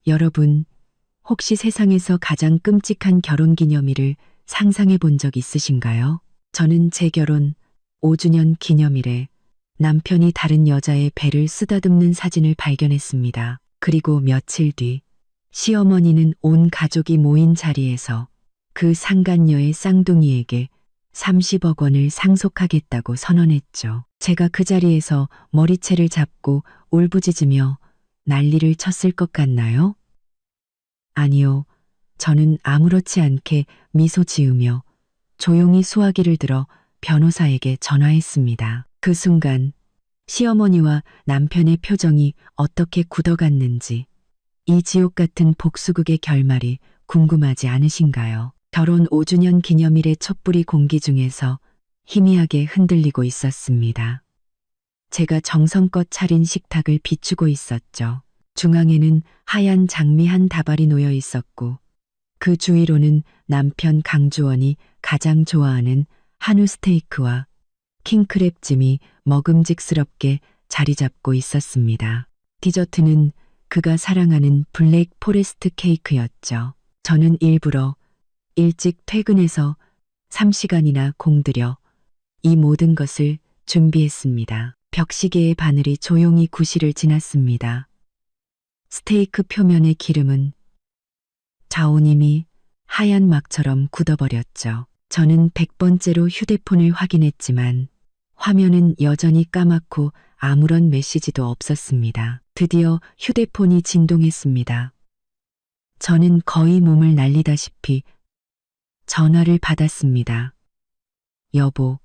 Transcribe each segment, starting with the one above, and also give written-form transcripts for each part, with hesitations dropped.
여러분, 혹시 세상에서 가장 끔찍한 결혼기념일을 상상해 본 적 있으신가요? 저는 제 결혼 5주년 기념일에 남편이 다른 여자의 배를 쓰다듬는 사진을 발견했습니다. 그리고 며칠 뒤 시어머니는 온 가족이 모인 자리에서 그 상간녀의 쌍둥이에게 30억 원을 상속하겠다고 선언했죠. 제가 그 자리에서 머리채를 잡고 울부짖으며 난리를 쳤을 것 같나요? 아니요. 저는 아무렇지 않게 미소 지으며 조용히 수화기를 들어 변호사에게 전화했습니다. 그 순간 시어머니와 남편의 표정이 어떻게 굳어갔는지, 이 지옥 같은 복수극의 결말이 궁금하지 않으신가요? 결혼 5주년 기념일의 촛불이 공기 중에서 희미하게 흔들리고 있었습니다. 제가 정성껏 차린 식탁을 비추고 있었죠. 중앙에는 하얀 장미 한 다발이 놓여 있었고, 그 주위로는 남편 강주원이 가장 좋아하는 한우 스테이크와 킹크랩찜이 먹음직스럽게 자리 잡고 있었습니다. 디저트는 그가 사랑하는 블랙 포레스트 케이크였죠. 저는 일부러 일찍 퇴근해서 3시간이나 공들여 이 모든 것을 준비했습니다. 벽시계의 바늘이 조용히 9시를 지났습니다. 스테이크 표면의 기름은 자오님이 하얀 막처럼 굳어버렸죠. 저는 100번째로 휴대폰을 확인했지만 화면은 여전히 까맣고 아무런 메시지도 없었습니다. 드디어 휴대폰이 진동했습니다. 저는 거의 몸을 날리다시피 전화를 받았습니다. 여보,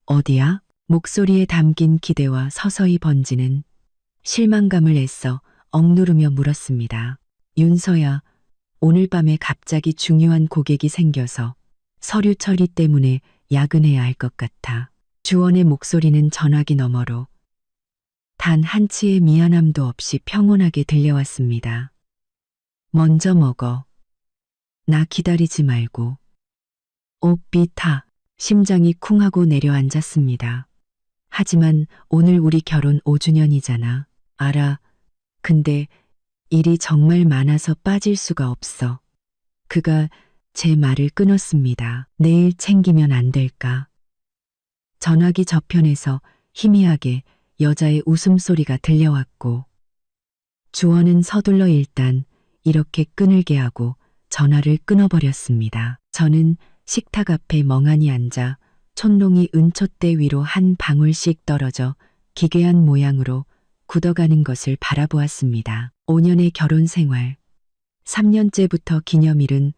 어디야? 목소리에 담긴 기대와 서서히 번지는 실망감을 애써 억누르며 물었습니다. 윤서야, 오늘 밤에 갑자기 중요한 고객이 생겨서 서류 처리 때문에 야근해야 할 것 같아. 주원의 목소리는 전화기 너머로 단 한치의 미안함도 없이 평온하게 들려왔습니다. 먼저 먹어. 나 기다리지 말고. 옵비타. 심장이 쿵 하고 내려앉았습니다. 하지만 오늘 우리 결혼 5주년이잖아. 알아. 근데 일이 정말 많아서 빠질 수가 없어. 그가 제 말을 끊었습니다. 내일 챙기면 안 될까? 전화기 저편에서 희미하게 여자의 웃음소리가 들려왔고, 주원은 서둘러 일단 이렇게 끊을게 하고 전화를 끊어버렸습니다. 저는 식탁 앞에 멍하니 앉아 촛농이 은촛대 위로 한 방울씩 떨어져 기괴한 모양으로 굳어가는 것을 바라보았습니다. 5년의 결혼 생활, 3년째부터 기념일은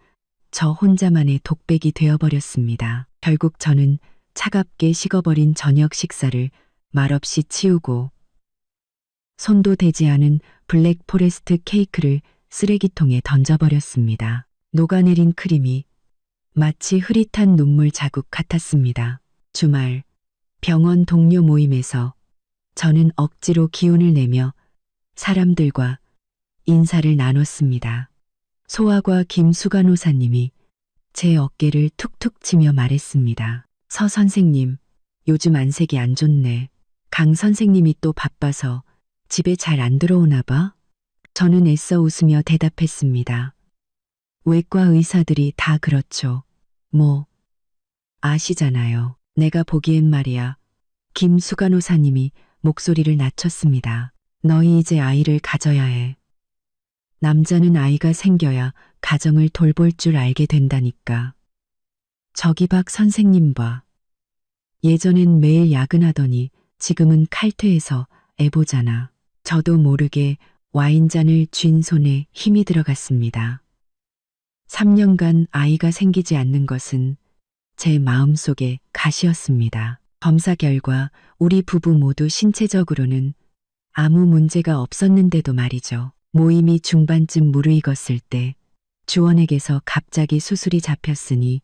저 혼자만의 독백이 되어버렸습니다. 결국 저는 차갑게 식어버린 저녁 식사를 말없이 치우고 손도 대지 않은 블랙 포레스트 케이크를 쓰레기통에 던져버렸습니다. 녹아내린 크림이 마치 흐릿한 눈물 자국 같았습니다. 주말 병원 동료 모임에서 저는 억지로 기운을 내며 사람들과 인사를 나눴습니다. 소아과 김수간호사님이 제 어깨를 툭툭 치며 말했습니다. 서 선생님, 요즘 안색이 안 좋네. 강 선생님이 또 바빠서 집에 잘 안 들어오나 봐? 저는 애써 웃으며 대답했습니다. 외과 의사들이 다 그렇죠. 뭐, 아시잖아요. 내가 보기엔 말이야. 김수간호사님이 목소리를 낮췄습니다. 너희 이제 아이를 가져야 해. 남자는 아이가 생겨야 가정을 돌볼 줄 알게 된다니까. 저기 박 선생님 봐. 예전엔 매일 야근하더니 지금은 칼퇴해서 애보잖아. 저도 모르게 와인잔을 쥔 손에 힘이 들어갔습니다. 3년간 아이가 생기지 않는 것은 제 마음속에 가시였습니다. 검사 결과 우리 부부 모두 신체적으로는 아무 문제가 없었는데도 말이죠. 모임이 중반쯤 무르익었을 때 주원에게서 갑자기 수술이 잡혔으니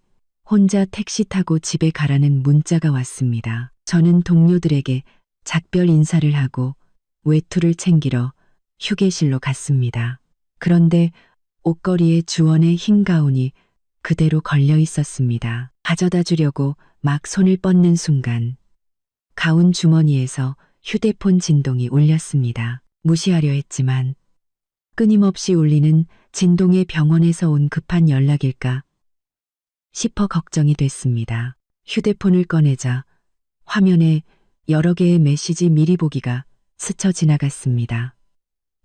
혼자 택시 타고 집에 가라는 문자가 왔습니다. 저는 동료들에게 작별 인사를 하고 외투를 챙기러 휴게실로 갔습니다. 그런데 옷걸이에 주원의 흰 가운이 그대로 걸려 있었습니다. 가져다 주려고 막 손을 뻗는 순간 가운 주머니에서 휴대폰 진동이 울렸습니다. 무시하려 했지만 끊임없이 울리는 진동의 병원에서 온 급한 연락일까 싶어 걱정이 됐습니다. 휴대폰을 꺼내자 화면에 여러 개의 메시지 미리 보기가 스쳐 지나갔습니다.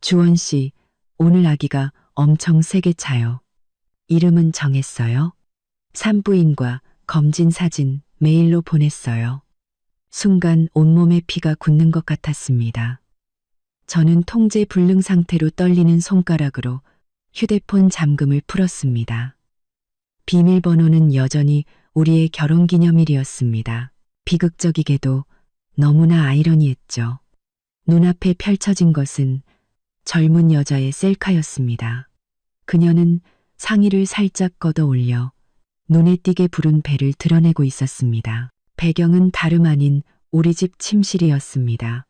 주원 씨, 오늘 아기가 엄청 세게 차요. 이름은 정했어요. 산부인과 검진 사진 메일로 보냈어요. 순간 온몸에 피가 굳는 것 같았습니다. 저는 통제 불능 상태로 떨리는 손가락으로 휴대폰 잠금을 풀었습니다. 비밀번호는 여전히 우리의 결혼기념일이었습니다. 비극적이게도 너무나 아이러니했죠. 눈앞에 펼쳐진 것은 젊은 여자의 셀카였습니다. 그녀는 상의를 살짝 걷어 올려 눈에 띄게 부른 배를 드러내고 있었습니다. 배경은 다름 아닌 우리 집 침실이었습니다.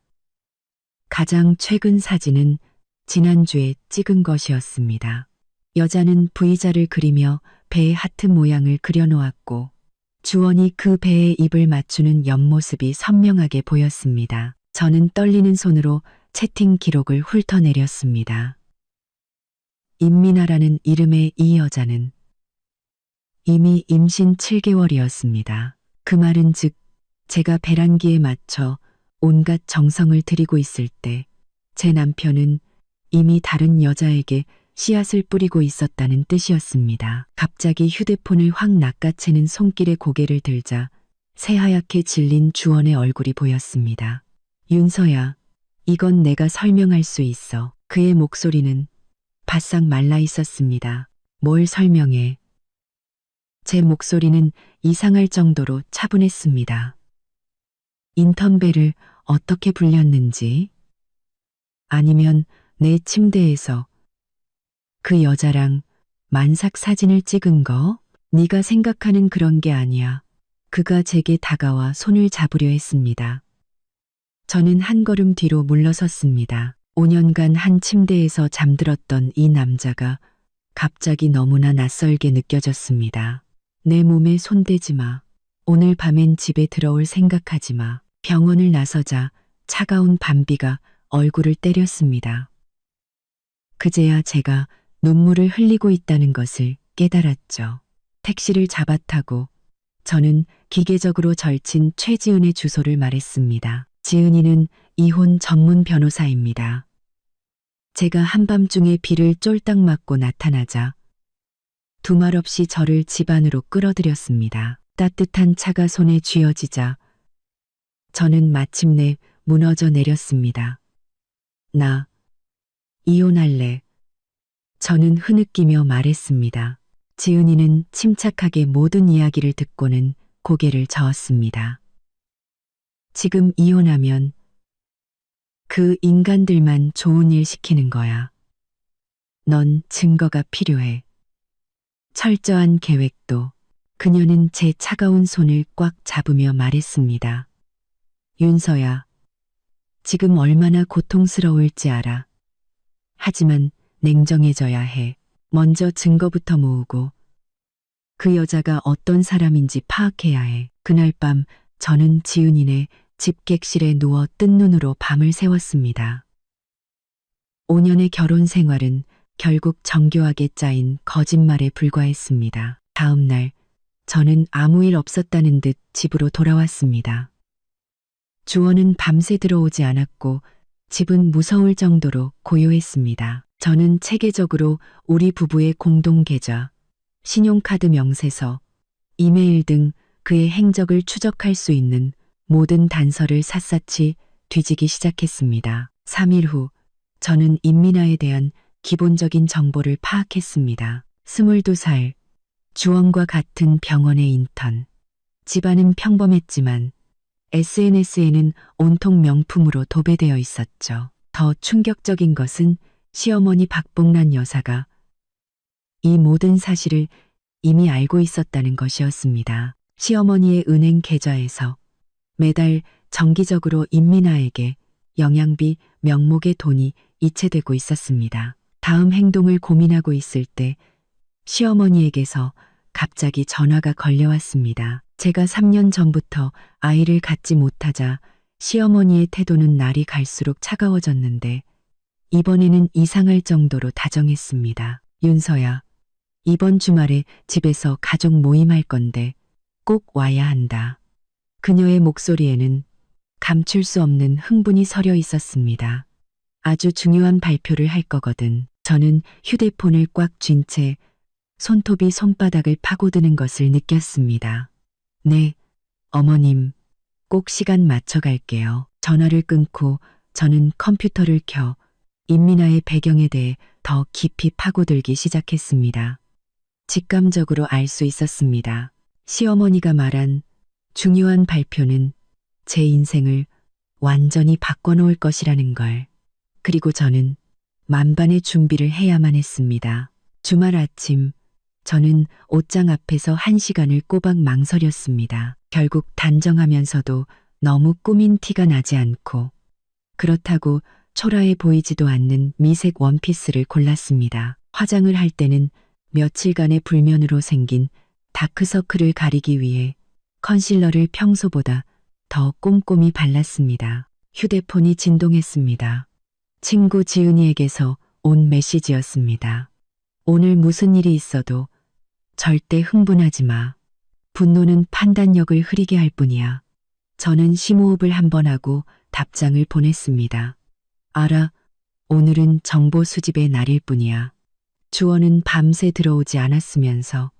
가장 최근 사진은 지난주에 찍은 것이었습니다. 여자는 V자를 그리며 배의 하트 모양을 그려놓았고 주원이 그 배에 입을 맞추는 옆모습이 선명하게 보였습니다. 저는 떨리는 손으로 채팅 기록을 훑어내렸습니다. 임민아라는 이름의 이 여자는 이미 임신 7개월이었습니다. 그 말은 즉 제가 배란기에 맞춰 온갖 정성을 들이고 있을 때 제 남편은 이미 다른 여자에게 씨앗을 뿌리고 있었다는 뜻이었습니다. 갑자기 휴대폰을 확 낚아채는 손길에 고개를 들자 새하얗게 질린 주원의 얼굴이 보였습니다. 윤서야, 이건 내가 설명할 수 있어. 그의 목소리는 바싹 말라 있었습니다. 뭘 설명해? 제 목소리는 이상할 정도로 차분했습니다. 인턴벨을 어떻게 불렸는지, 아니면 내 침대에서 그 여자랑 만삭 사진을 찍은 거? 네가 생각하는 그런 게 아니야. 그가 제게 다가와 손을 잡으려 했습니다. 저는 한 걸음 뒤로 물러섰습니다. 5년간 한 침대에서 잠들었던 이 남자가 갑자기 너무나 낯설게 느껴졌습니다. 내 몸에 손대지 마. 오늘 밤엔 집에 들어올 생각하지 마. 병원을 나서자 차가운 밤비가 얼굴을 때렸습니다. 그제야 제가 눈물을 흘리고 있다는 것을 깨달았죠. 택시를 잡아타고 저는 기계적으로 절친 최지은의 주소를 말했습니다. 지은이는 이혼 전문 변호사입니다. 제가 한밤중에 비를 쫄딱 맞고 나타나자 두말 없이 저를 집 안으로 끌어들였습니다. 따뜻한 차가 손에 쥐어지자 저는 마침내 무너져 내렸습니다. 나 이혼할래. 저는 흐느끼며 말했습니다. 지은이는 침착하게 모든 이야기를 듣고는 고개를 저었습니다. 지금 이혼하면 그 인간들만 좋은 일 시키는 거야. 넌 증거가 필요해. 철저한 계획도. 그녀는 제 차가운 손을 꽉 잡으며 말했습니다. 윤서야, 지금 얼마나 고통스러울지 알아. 하지만 냉정해져야 해. 먼저 증거부터 모으고 그 여자가 어떤 사람인지 파악해야 해. 그날 밤 저는 지은이네 집 객실에 누워 뜬 눈으로 밤을 새웠습니다. 5년의 결혼 생활은 결국 정교하게 짜인 거짓말에 불과했습니다. 다음 날 저는 아무 일 없었다는 듯 집으로 돌아왔습니다. 주원은 밤새 들어오지 않았고 집은 무서울 정도로 고요했습니다. 저는 체계적으로 우리 부부의 공동 계좌, 신용카드 명세서, 이메일 등 그의 행적을 추적할 수 있는 모든 단서를 샅샅이 뒤지기 시작했습니다. 3일 후 저는 임민아에 대한 기본적인 정보를 파악했습니다. 22살, 주원과 같은 병원의 인턴. 집안은 평범했지만 SNS에는 온통 명품으로 도배되어 있었죠. 더 충격적인 것은 시어머니 박봉란 여사가 이 모든 사실을 이미 알고 있었다는 것이었습니다. 시어머니의 은행 계좌에서 매달 정기적으로 임민아에게 영양비 명목의 돈이 이체되고 있었습니다. 다음 행동을 고민하고 있을 때 시어머니에게서 갑자기 전화가 걸려왔습니다. 제가 3년 전부터 아이를 갖지 못하자 시어머니의 태도는 날이 갈수록 차가워졌는데 이번에는 이상할 정도로 다정했습니다. 윤서야, 이번 주말에 집에서 가족 모임할 건데 꼭 와야 한다. 그녀의 목소리에는 감출 수 없는 흥분이 서려 있었습니다. 아주 중요한 발표를 할 거거든. 저는 휴대폰을 꽉 쥔 채 손톱이 손바닥을 파고드는 것을 느꼈습니다. 네, 어머님, 꼭 시간 맞춰 갈게요. 전화를 끊고 저는 컴퓨터를 켜 임민아의 배경에 대해 더 깊이 파고들기 시작했습니다. 직감적으로 알 수 있었습니다. 시어머니가 말한 중요한 발표는 제 인생을 완전히 바꿔놓을 것이라는 걸. 그리고 저는 만반의 준비를 해야만 했습니다. 주말 아침, 저는 옷장 앞에서 1시간을 꼬박 망설였습니다. 결국 단정하면서도 너무 꾸민 티가 나지 않고 그렇다고 초라해 보이지도 않는 미색 원피스를 골랐습니다. 화장을 할 때는 며칠간의 불면으로 생긴 다크서클을 가리기 위해 컨실러를 평소보다 더 꼼꼼히 발랐습니다. 휴대폰이 진동했습니다. 친구 지은이에게서 온 메시지였습니다. 오늘 무슨 일이 있어도 절대 흥분하지 마. 분노는 판단력을 흐리게 할 뿐이야. 저는 심호흡을 한번 하고 답장을 보냈습니다. 알아, 오늘은 정보 수집의 날일 뿐이야. 주원은 밤새 들어오지 않았으면서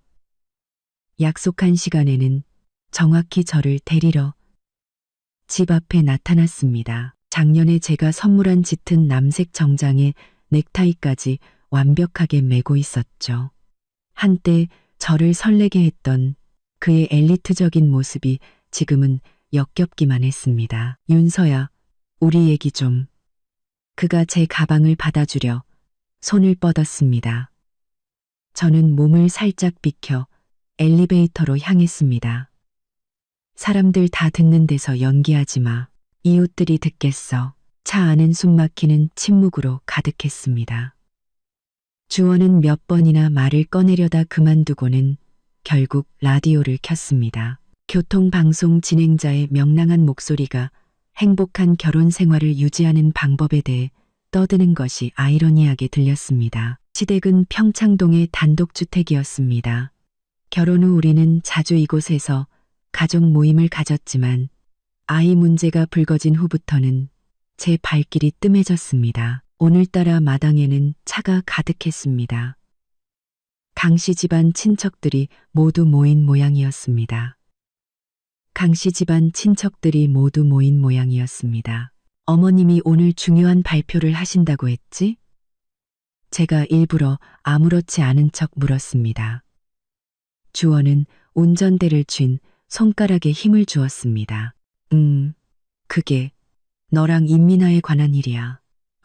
약속한 시간에는 정확히 저를 데리러 집 앞에 나타났습니다. 작년에 제가 선물한 짙은 남색 정장에 넥타이까지 완벽하게 매고 있었죠. 한때 저를 설레게 했던 그의 엘리트적인 모습이 지금은 역겹기만 했습니다. 윤서야, 우리 얘기 좀. 그가 제 가방을 받아주려 손을 뻗었습니다. 저는 몸을 살짝 비켜 엘리베이터로 향했습니다. 사람들 다 듣는 데서 연기하지 마. 이웃들이 듣겠어. 차 안은 숨막히는 침묵으로 가득했습니다. 주원은 몇 번이나 말을 꺼내려다 그만두고는 결국 라디오를 켰습니다. 교통방송 진행자의 명랑한 목소리가 행복한 결혼 생활을 유지하는 방법에 대해 떠드는 것이 아이러니하게 들렸습니다. 시댁은 평창동의 단독주택이었습니다. 결혼 후 우리는 자주 이곳에서 가족 모임을 가졌지만 아이 문제가 불거진 후부터는 제 발길이 뜸해졌습니다. 오늘따라 마당에는 차가 가득했습니다. 강씨 집안 친척들이 모두 모인 모양이었습니다. 강씨 집안 친척들이 모두 모인 모양이었습니다. 어머님이 오늘 중요한 발표를 하신다고 했지? 제가 일부러 아무렇지 않은 척 물었습니다. 주원은 운전대를 쥔 손가락에 힘을 주었습니다. 그게 너랑 임민아에 관한 일이야.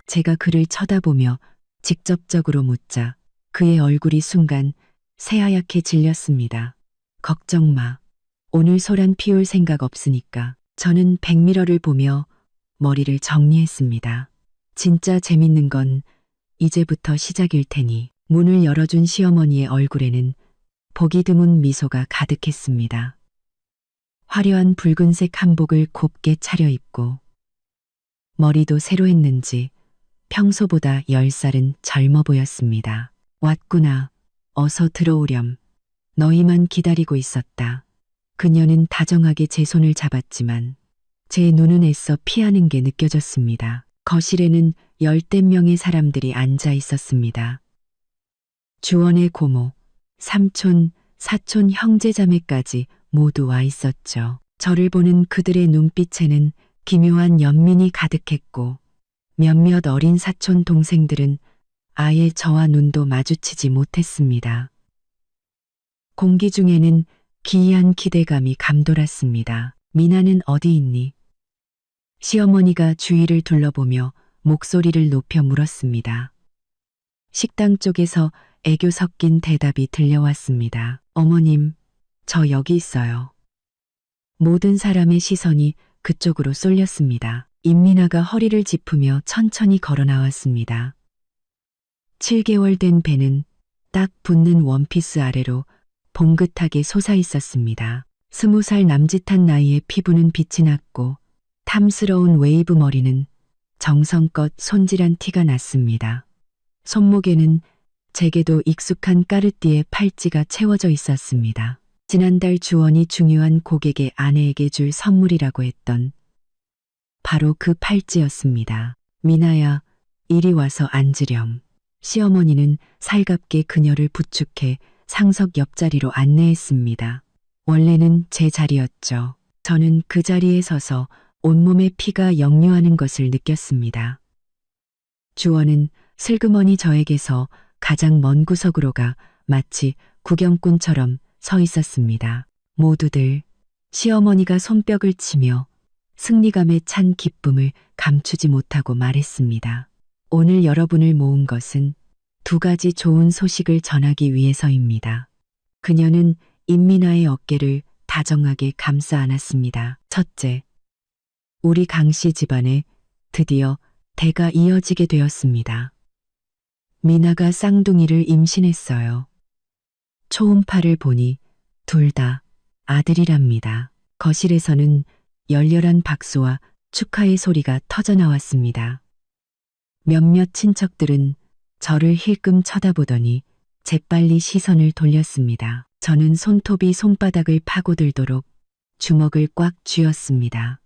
제가 그를 쳐다보며 직접적으로 묻자 그의 얼굴이 순간 새하얗게 질렸습니다. 걱정 마. 오늘 소란 피울 생각 없으니까. 저는 백미러를 보며 머리를 정리했습니다. 진짜 재밌는 건 이제부터 시작일 테니. 문을 열어준 시어머니의 얼굴에는 보기 드문 미소가 가득했습니다. 화려한 붉은색 한복을 곱게 차려입고 머리도 새로 했는지 평소보다 10살은 젊어 보였습니다. 왔구나. 어서 들어오렴. 너희만 기다리고 있었다. 그녀는 다정하게 제 손을 잡았지만 제 눈은 애써 피하는 게 느껴졌습니다. 거실에는 10대 명의 사람들이 앉아 있었습니다. 주원의 고모, 삼촌, 사촌 형제자매까지 모두 와 있었죠. 저를 보는 그들의 눈빛에는 기묘한 연민이 가득했고 몇몇 어린 사촌 동생들은 아예 저와 눈도 마주치지 못했습니다. 공기 중에는 기이한 기대감이 감돌았습니다. 미나는 어디 있니? 시어머니가 주위를 둘러보며 목소리를 높여 물었습니다. 식당 쪽에서 애교 섞인 대답이 들려왔습니다. 어머님, 저 여기 있어요. 모든 사람의 시선이 그쪽으로 쏠렸습니다. 임민아가 허리를 짚으며 천천히 걸어 나왔습니다. 7개월 된 배는 딱 붙는 원피스 아래로 봉긋하게 솟아 있었습니다. 20살 남짓한 나이에 피부는 빛이 났고 탐스러운 웨이브 머리는 정성껏 손질한 티가 났습니다. 손목에는 제게도 익숙한 까르띠에 팔찌가 채워져 있었습니다. 지난달 주원이 중요한 고객의 아내에게 줄 선물이라고 했던 바로 그 팔찌였습니다. 미나야, 이리 와서 앉으렴. 시어머니는 살갑게 그녀를 부축해 상석 옆자리로 안내했습니다. 원래는 제 자리였죠. 저는 그 자리에 서서 온몸에 피가 역류하는 것을 느꼈습니다. 주원은 슬그머니 저에게서 가장 먼 구석으로 가 마치 구경꾼처럼 서 있었습니다. 모두들 시어머니가 손뼉을 치며 승리감에 찬 기쁨을 감추지 못하고 말했습니다. 오늘 여러분을 모은 것은 두 가지 좋은 소식을 전하기 위해서입니다. 그녀는 임민아의 어깨를 다정하게 감싸 안았습니다. 첫째, 우리 강씨 집안에 드디어 대가 이어지게 되었습니다. 미나가 쌍둥이를 임신했어요. 초음파를 보니 둘 다 아들이랍니다. 거실에서는 열렬한 박수와 축하의 소리가 터져나왔습니다. 몇몇 친척들은 저를 힐끔 쳐다보더니 재빨리 시선을 돌렸습니다. 저는 손톱이 손바닥을 파고들도록 주먹을 꽉 쥐었습니다.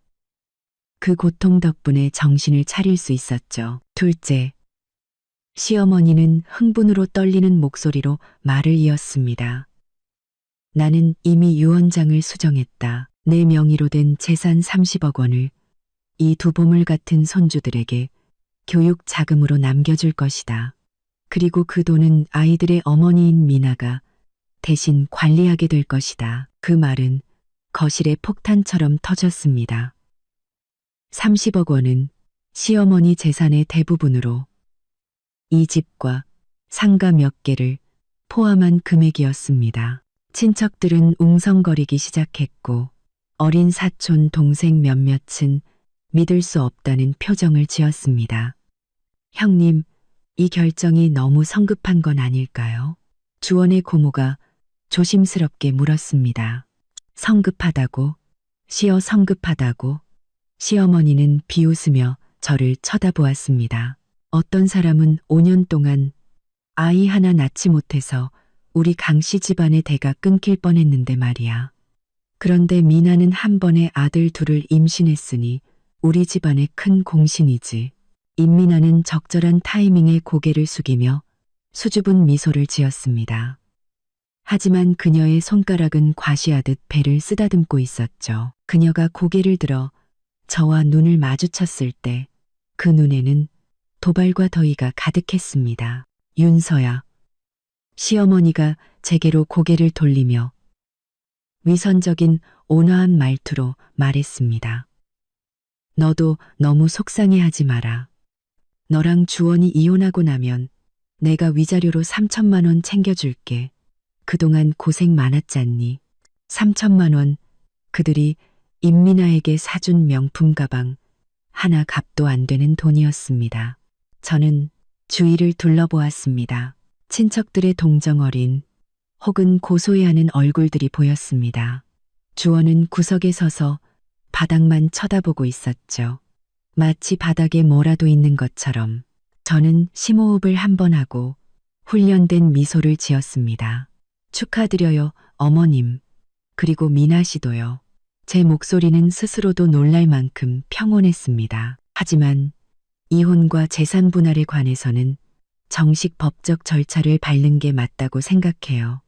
그 고통 덕분에 정신을 차릴 수 있었죠. 둘째, 시어머니는 흥분으로 떨리는 목소리로 말을 이었습니다. 나는 이미 유언장을 수정했다. 내 명의로 된 재산 30억 원을 이 두 보물 같은 손주들에게 교육 자금으로 남겨줄 것이다. 그리고 그 돈은 아이들의 어머니인 미나가 대신 관리하게 될 것이다. 그 말은 거실에 폭탄처럼 터졌습니다. 30억 원은 시어머니 재산의 대부분으로 이 집과 상가 몇 개를 포함한 금액이었습니다. 친척들은 웅성거리기 시작했고 어린 사촌 동생 몇몇은 믿을 수 없다는 표정을 지었습니다. 형님, 이 결정이 너무 성급한 건 아닐까요? 주원의 고모가 조심스럽게 물었습니다. 성급하다고? 시어 성급하다고? 시어머니는 비웃으며 저를 쳐다보았습니다. 어떤 사람은 5년 동안 아이 하나 낳지 못해서 우리 강씨 집안의 대가 끊길 뻔했는데 말이야. 그런데 미나는 한 번에 아들 둘을 임신했으니 우리 집안의 큰 공신이지. 임미나는 적절한 타이밍에 고개를 숙이며 수줍은 미소를 지었습니다. 하지만 그녀의 손가락은 과시하듯 배를 쓰다듬고 있었죠. 그녀가 고개를 들어 저와 눈을 마주쳤을 때 그 눈에는 도발과 더위가 가득했습니다. 윤서야. 시어머니가 제게로 고개를 돌리며 위선적인 온화한 말투로 말했습니다. 너도 너무 속상해하지 마라. 너랑 주원이 이혼하고 나면 내가 위자료로 3천만 원 챙겨줄게. 그동안 고생 많았잖니. 3천만 원, 그들이 임민아에게 사준 명품 가방 하나 값도 안 되는 돈이었습니다. 저는 주위를 둘러보았습니다. 친척들의 동정 어린 혹은 고소해하는 얼굴들이 보였습니다. 주원은 구석에 서서 바닥만 쳐다보고 있었죠. 마치 바닥에 뭐라도 있는 것처럼. 저는 심호흡을 한 번 하고 훈련된 미소를 지었습니다. 축하드려요, 어머님. 그리고 미나 씨도요. 제 목소리는 스스로도 놀랄 만큼 평온했습니다. 하지만 이혼과 재산 분할에 관해서는 정식 법적 절차를 밟는 게 맞다고 생각해요.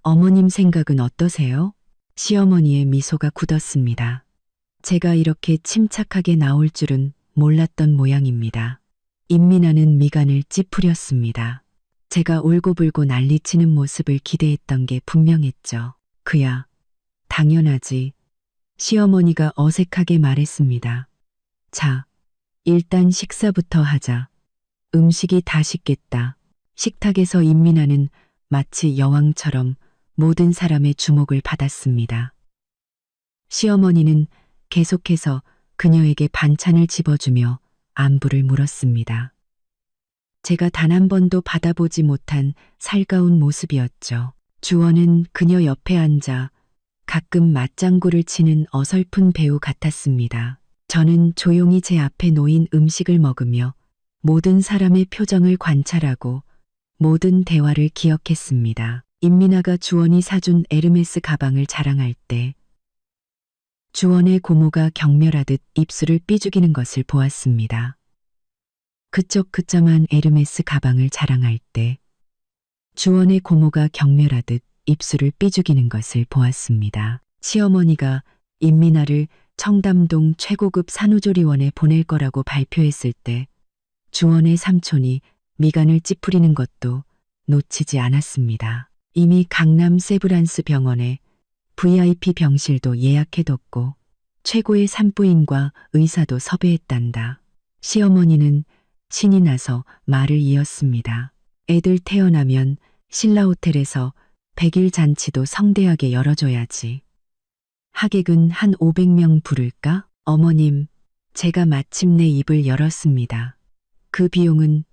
어머님 생각은 어떠세요? 시어머니의 미소가 굳었습니다. 제가 이렇게 침착하게 나올 줄은 몰랐던 모양입니다. 임민아는 미간을 찌푸렸습니다. 제가 울고불고 난리치는 모습을 기대했던 게 분명했죠. 그야, 당연하지. 시어머니가 어색하게 말했습니다. 자, 일단 식사부터 하자. 음식이 다 식겠다. 식탁에서 임민아는 마치 여왕처럼 모든 사람의 주목을 받았습니다. 시어머니는 계속해서 그녀에게 반찬을 집어주며 안부를 물었습니다. 제가 단 한 번도 받아보지 못한 살가운 모습이었죠. 주원은 그녀 옆에 앉아 가끔 맞장구를 치는 어설픈 배우 같았습니다. 저는 조용히 제 앞에 놓인 음식을 먹으며 모든 사람의 표정을 관찰하고 모든 대화를 기억했습니다. 임민아가 주원이 사준 에르메스 가방을 자랑할 때 주원의 고모가 경멸하듯 입술을 삐죽이는 것을 보았습니다. 그쪽 그점한 에르메스 가방을 자랑할 때 주원의 고모가 경멸하듯 입술을 삐죽이는 것을 보았습니다. 시어머니가 임민아를 청담동 최고급 산후조리원에 보낼 거라고 발표했을 때 주원의 삼촌이 미간을 찌푸리는 것도 놓치지 않았습니다. 이미 강남 세브란스 병원에 VIP 병실도 예약해뒀고 최고의 산부인과 의사도 섭외했단다. 시어머니는 신이 나서 말을 이었습니다. 애들 태어나면 신라 호텔에서 100일 잔치도 성대하게 열어줘야지. 하객은 한 500명 부를까? 어머님, 제가 마침내 입을 열었습니다. 그 비용은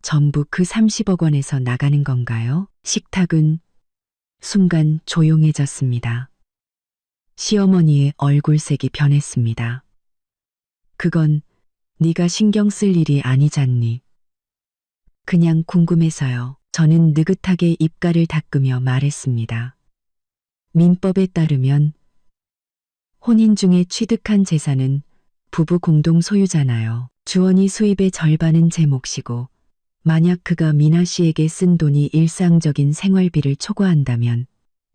전부 그 30억 원에서 나가는 건가요? 식탁은 순간 조용해졌습니다. 시어머니의 얼굴색이 변했습니다. 그건 네가 신경 쓸 일이 아니잖니. 그냥 궁금해서요. 저는 느긋하게 입가를 닦으며 말했습니다. 민법에 따르면 혼인 중에 취득한 재산은 부부 공동 소유잖아요. 주원이 수입의 절반은 제 몫이고 만약 그가 미나 씨에게 쓴 돈이 일상적인 생활비를 초과한다면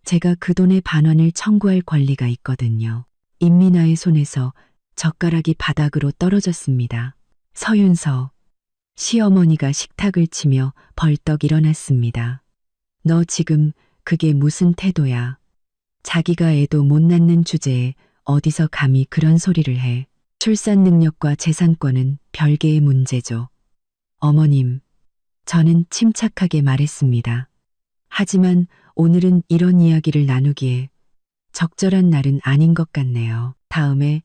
제가 그 돈의 반환을 청구할 권리가 있거든요. 임민아의 손에서 젓가락이 바닥으로 떨어졌습니다. 서윤서, 시어머니가 식탁을 치며 벌떡 일어났습니다. 너 지금 그게 무슨 태도야? 자기가 애도 못 낳는 주제에 어디서 감히 그런 소리를 해? 출산 능력과 재산권은 별개의 문제죠. 어머님, 저는 침착하게 말했습니다. 하지만 오늘은 이런 이야기를 나누기에 적절한 날은 아닌 것 같네요. 다음에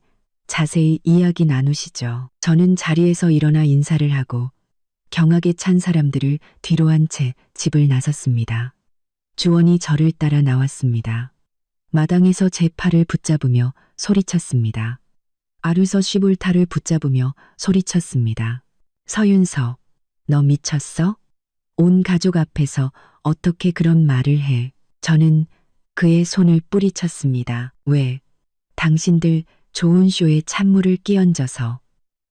자세히 이야기 나누시죠. 저는 자리에서 일어나 인사를 하고 경악에 찬 사람들을 뒤로 한 채 집을 나섰습니다. 주원이 저를 따라 나왔습니다. 마당에서 제 팔을 붙잡으며 소리쳤습니다. 아르서 시볼타를 붙잡으며 소리쳤습니다. 서윤서, 너 미쳤어? 온 가족 앞에서 어떻게 그런 말을 해? 저는 그의 손을 뿌리쳤습니다. 왜? 당신들 좋은 쇼에 찬물을 끼얹어서.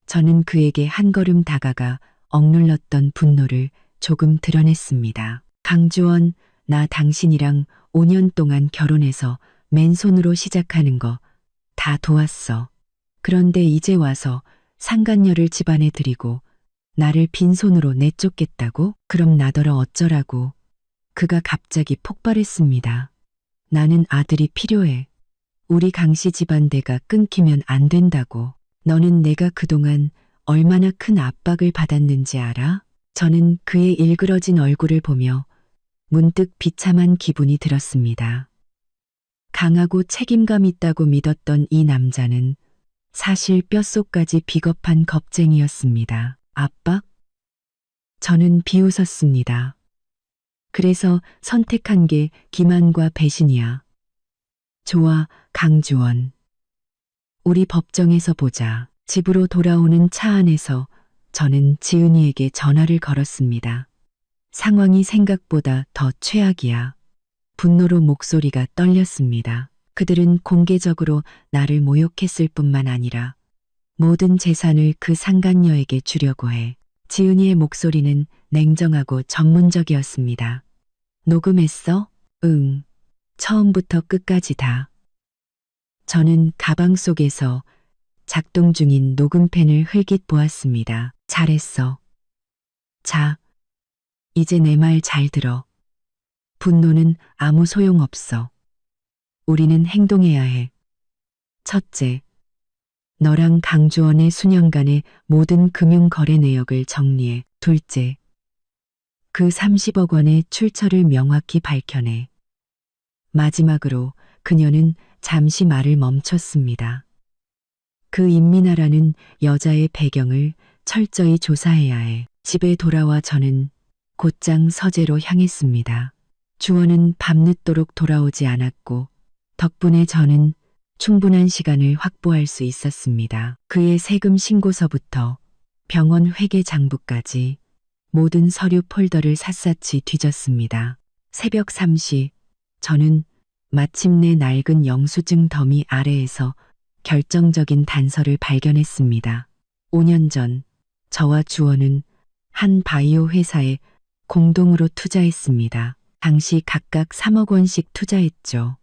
저는 그에게 한 걸음 다가가 억눌렀던 분노를 조금 드러냈습니다. 강주원, 나 당신이랑 5년 동안 결혼해서 맨손으로 시작하는 거 다 도왔어. 그런데 이제 와서 상간녀를 집안에 들이고 나를 빈손으로 내쫓겠다고? 그럼 나더러 어쩌라고? 그가 갑자기 폭발했습니다. 나는 아들이 필요해. 우리 강씨 집안대가 끊기면 안 된다고. 너는 내가 그동안 얼마나 큰 압박을 받았는지 알아? 저는 그의 일그러진 얼굴을 보며 문득 비참한 기분이 들었습니다. 강하고 책임감 있다고 믿었던 이 남자는 사실 뼛속까지 비겁한 겁쟁이였습니다. 압박? 저는 비웃었습니다. 그래서 선택한 게 기만과 배신이야. 좋아, 강주원. 우리 법정에서 보자. 집으로 돌아오는 차 안에서 저는 지은이에게 전화를 걸었습니다. 상황이 생각보다 더 최악이야. 분노로 목소리가 떨렸습니다. 그들은 공개적으로 나를 모욕했을 뿐만 아니라 모든 재산을 그 상간녀에게 주려고 해. 지은이의 목소리는 냉정하고 전문적이었습니다. 녹음했어? 응. 처음부터 끝까지 다. 저는 가방 속에서 작동 중인 녹음펜을 흘깃 보았습니다. 잘했어. 자, 이제 내 말 잘 들어. 분노는 아무 소용없어. 우리는 행동해야 해. 첫째, 너랑 강주원의 수년간의 모든 금융거래 내역을 정리해. 둘째, 그 30억 원의 출처를 명확히 밝혀내. 마지막으로 그녀는 잠시 말을 멈췄습니다. 그 임민아라는 여자의 배경을 철저히 조사해야 해. 집에 돌아와 저는 곧장 서재로 향했습니다. 주원은 밤늦도록 돌아오지 않았고 덕분에 저는 충분한 시간을 확보할 수 있었습니다. 그의 세금 신고서부터 병원 회계 장부까지 모든 서류 폴더를 샅샅이 뒤졌습니다. 새벽 3시 저는 마침내 낡은 영수증 더미 아래에서 결정적인 단서를 발견했습니다. 5년 전 저와 주원은 한 바이오 회사에 공동으로 투자했습니다. 당시 각각 3억 원씩 투자했죠.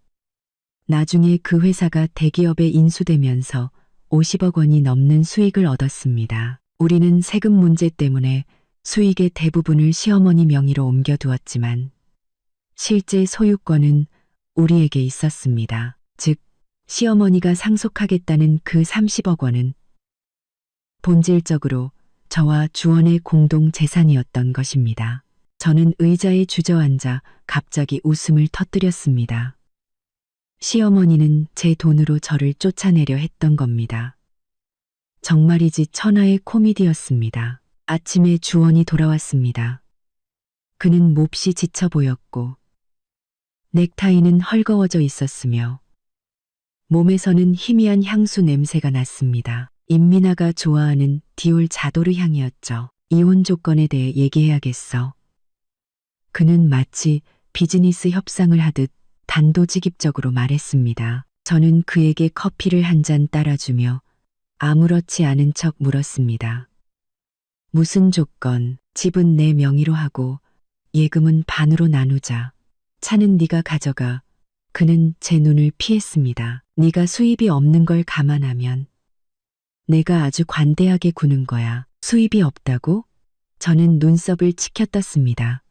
나중에 그 회사가 대기업에 인수되면서 50억 원이 넘는 수익을 얻었습니다. 우리는 세금 문제 때문에 수익의 대부분을 시어머니 명의로 옮겨두었지만 실제 소유권은 우리에게 있었습니다. 즉, 시어머니가 상속하겠다는 그 30억 원은 본질적으로 저와 주원의 공동 재산이었던 것입니다. 저는 의자에 주저앉아 갑자기 웃음을 터뜨렸습니다. 시어머니는 제 돈으로 저를 쫓아내려 했던 겁니다. 정말이지 천하의 코미디였습니다. 아침에 주원이 돌아왔습니다. 그는 몹시 지쳐 보였고 넥타이는 헐거워져 있었으며 몸에서는 희미한 향수 냄새가 났습니다. 임민아가 좋아하는 디올 자도르 향이었죠. 이혼 조건에 대해 얘기해야겠어. 그는 마치 비즈니스 협상을 하듯 단도직입적으로 말했습니다. 저는 그에게 커피를 한 잔 따라주며 아무렇지 않은 척 물었습니다. 무슨 조건? 집은 내 명의로 하고 예금은 반으로 나누자. 차는 네가 가져가. 그는 제 눈을 피했습니다. 네가 수입이 없는 걸 감안하면 내가 아주 관대하게 구는 거야. 수입이 없다고? 저는 눈썹을 치켜떴습니다.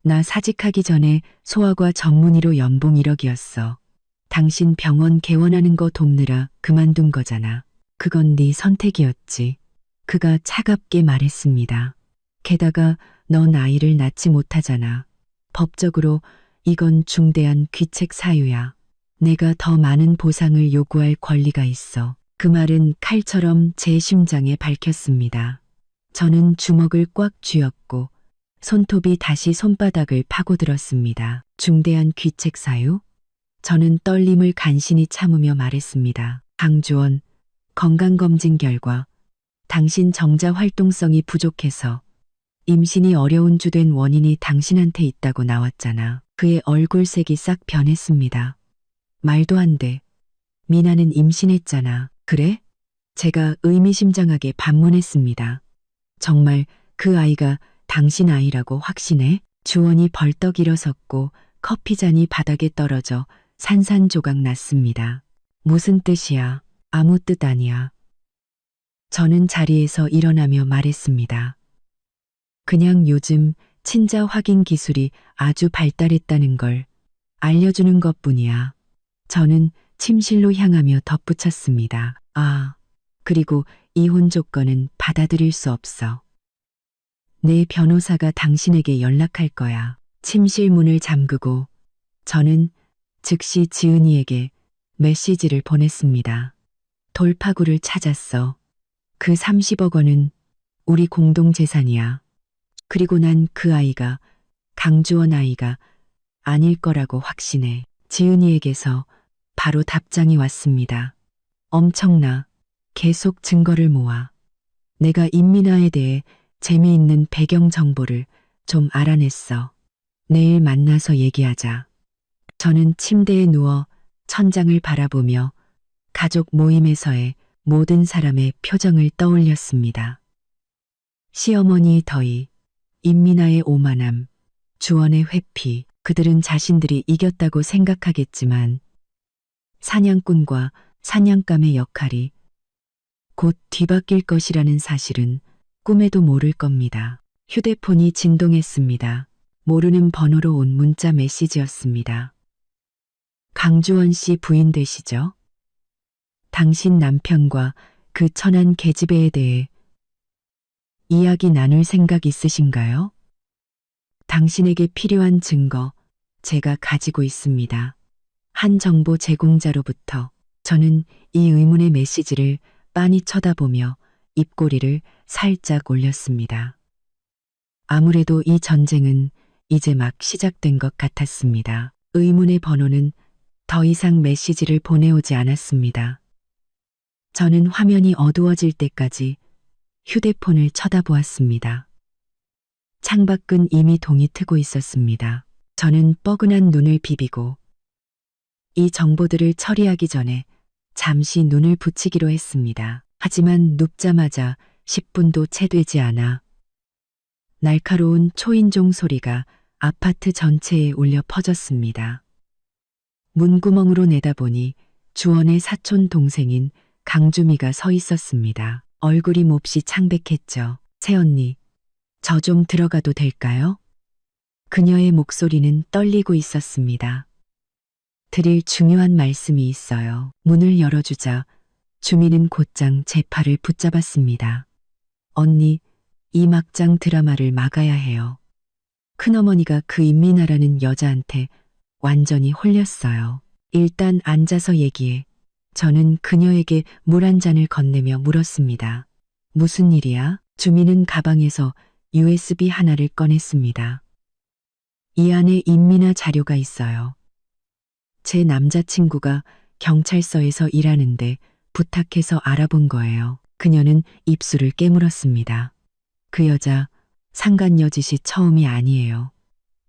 나 사직하기 전에 소아과 전문의로 연봉 1억이었어. 당신 병원 개원하는 거 돕느라 그만둔 거잖아. 그건 네 선택이었지. 그가 차갑게 말했습니다. 게다가 넌 아이를 낳지 못하잖아. 법적으로 이건 중대한 귀책 사유야. 내가 더 많은 보상을 요구할 권리가 있어. 그 말은 칼처럼 제 심장에 박혔습니다. 저는 주먹을 꽉 쥐었고 손톱이 다시 손바닥을 파고들었습니다. 중대한 귀책 사유? 저는 떨림을 간신히 참으며 말했습니다. 강주원, 건강검진 결과 당신 정자 활동성이 부족해서 임신이 어려운 주된 원인이 당신한테 있다고 나왔잖아. 그의 얼굴색이 싹 변했습니다. 말도 안 돼. 미나는 임신했잖아. 그래? 제가 의미심장하게 반문했습니다. 정말 그 아이가 당신 아이라고 확신해? 주원이 벌떡 일어섰고 커피잔이 바닥에 떨어져 산산조각 났습니다. 무슨 뜻이야? 아무 뜻 아니야. 저는 자리에서 일어나며 말했습니다. 그냥 요즘 친자 확인 기술이 아주 발달했다는 걸 알려주는 것뿐이야. 저는 침실로 향하며 덧붙였습니다. 아, 그리고 이혼 조건은 받아들일 수 없어. 내 변호사가 당신에게 연락할 거야. 침실 문을 잠그고 저는 즉시 지은이에게 메시지를 보냈습니다. 돌파구를 찾았어. 그 30억 원은 우리 공동 재산이야. 그리고 난 그 아이가 강주원 아이가 아닐 거라고 확신해. 지은이에게서 바로 답장이 왔습니다. 엄청나. 계속 증거를 모아. 내가 임민아에 대해 재미있는 배경 정보를 좀 알아냈어. 내일 만나서 얘기하자. 저는 침대에 누워 천장을 바라보며 가족 모임에서의 모든 사람의 표정을 떠올렸습니다. 시어머니의 더위, 임민아의 오만함, 주원의 회피, 그들은 자신들이 이겼다고 생각하겠지만 사냥꾼과 사냥감의 역할이 곧 뒤바뀔 것이라는 사실은 꿈에도 모를 겁니다. 휴대폰이 진동했습니다. 모르는 번호로 온 문자 메시지였습니다. 강주원 씨 부인 되시죠? 당신 남편과 그 천한 계집애에 대해 이야기 나눌 생각 있으신가요? 당신에게 필요한 증거 제가 가지고 있습니다. 한 정보 제공자로부터. 저는 이 의문의 메시지를 빤히 쳐다보며 입꼬리를 살짝 올렸습니다. 아무래도 이 전쟁은 이제 막 시작된 것 같았습니다. 의문의 번호는 더 이상 메시지를 보내오지 않았습니다. 저는 화면이 어두워질 때까지 휴대폰을 쳐다보았습니다. 창밖은 이미 동이 트고 있었습니다. 저는 뻐근한 눈을 비비고 이 정보들을 처리하기 전에 잠시 눈을 붙이기로 했습니다. 하지만 눕자마자 10분도 채 되지 않아 날카로운 초인종 소리가 아파트 전체에 울려 퍼졌습니다. 문구멍으로 내다보니 주원의 사촌 동생인 강주미가 서 있었습니다. 얼굴이 몹시 창백했죠. 새언니, 저 좀 들어가도 될까요? 그녀의 목소리는 떨리고 있었습니다. 드릴 중요한 말씀이 있어요. 문을 열어주자 주미는 곧장 제 팔을 붙잡았습니다. 언니, 이 막장 드라마를 막아야 해요. 큰어머니가 그 임민아라는 여자한테 완전히 홀렸어요. 일단 앉아서 얘기해. 저는 그녀에게 물 한 잔을 건네며 물었습니다. 무슨 일이야? 주미는 가방에서 USB 하나를 꺼냈습니다. 이 안에 임민아 자료가 있어요. 제 남자친구가 경찰서에서 일하는데 부탁해서 알아본 거예요. 그녀는 입술을 깨물었습니다. 그 여자 상간녀 짓이 처음이 아니에요.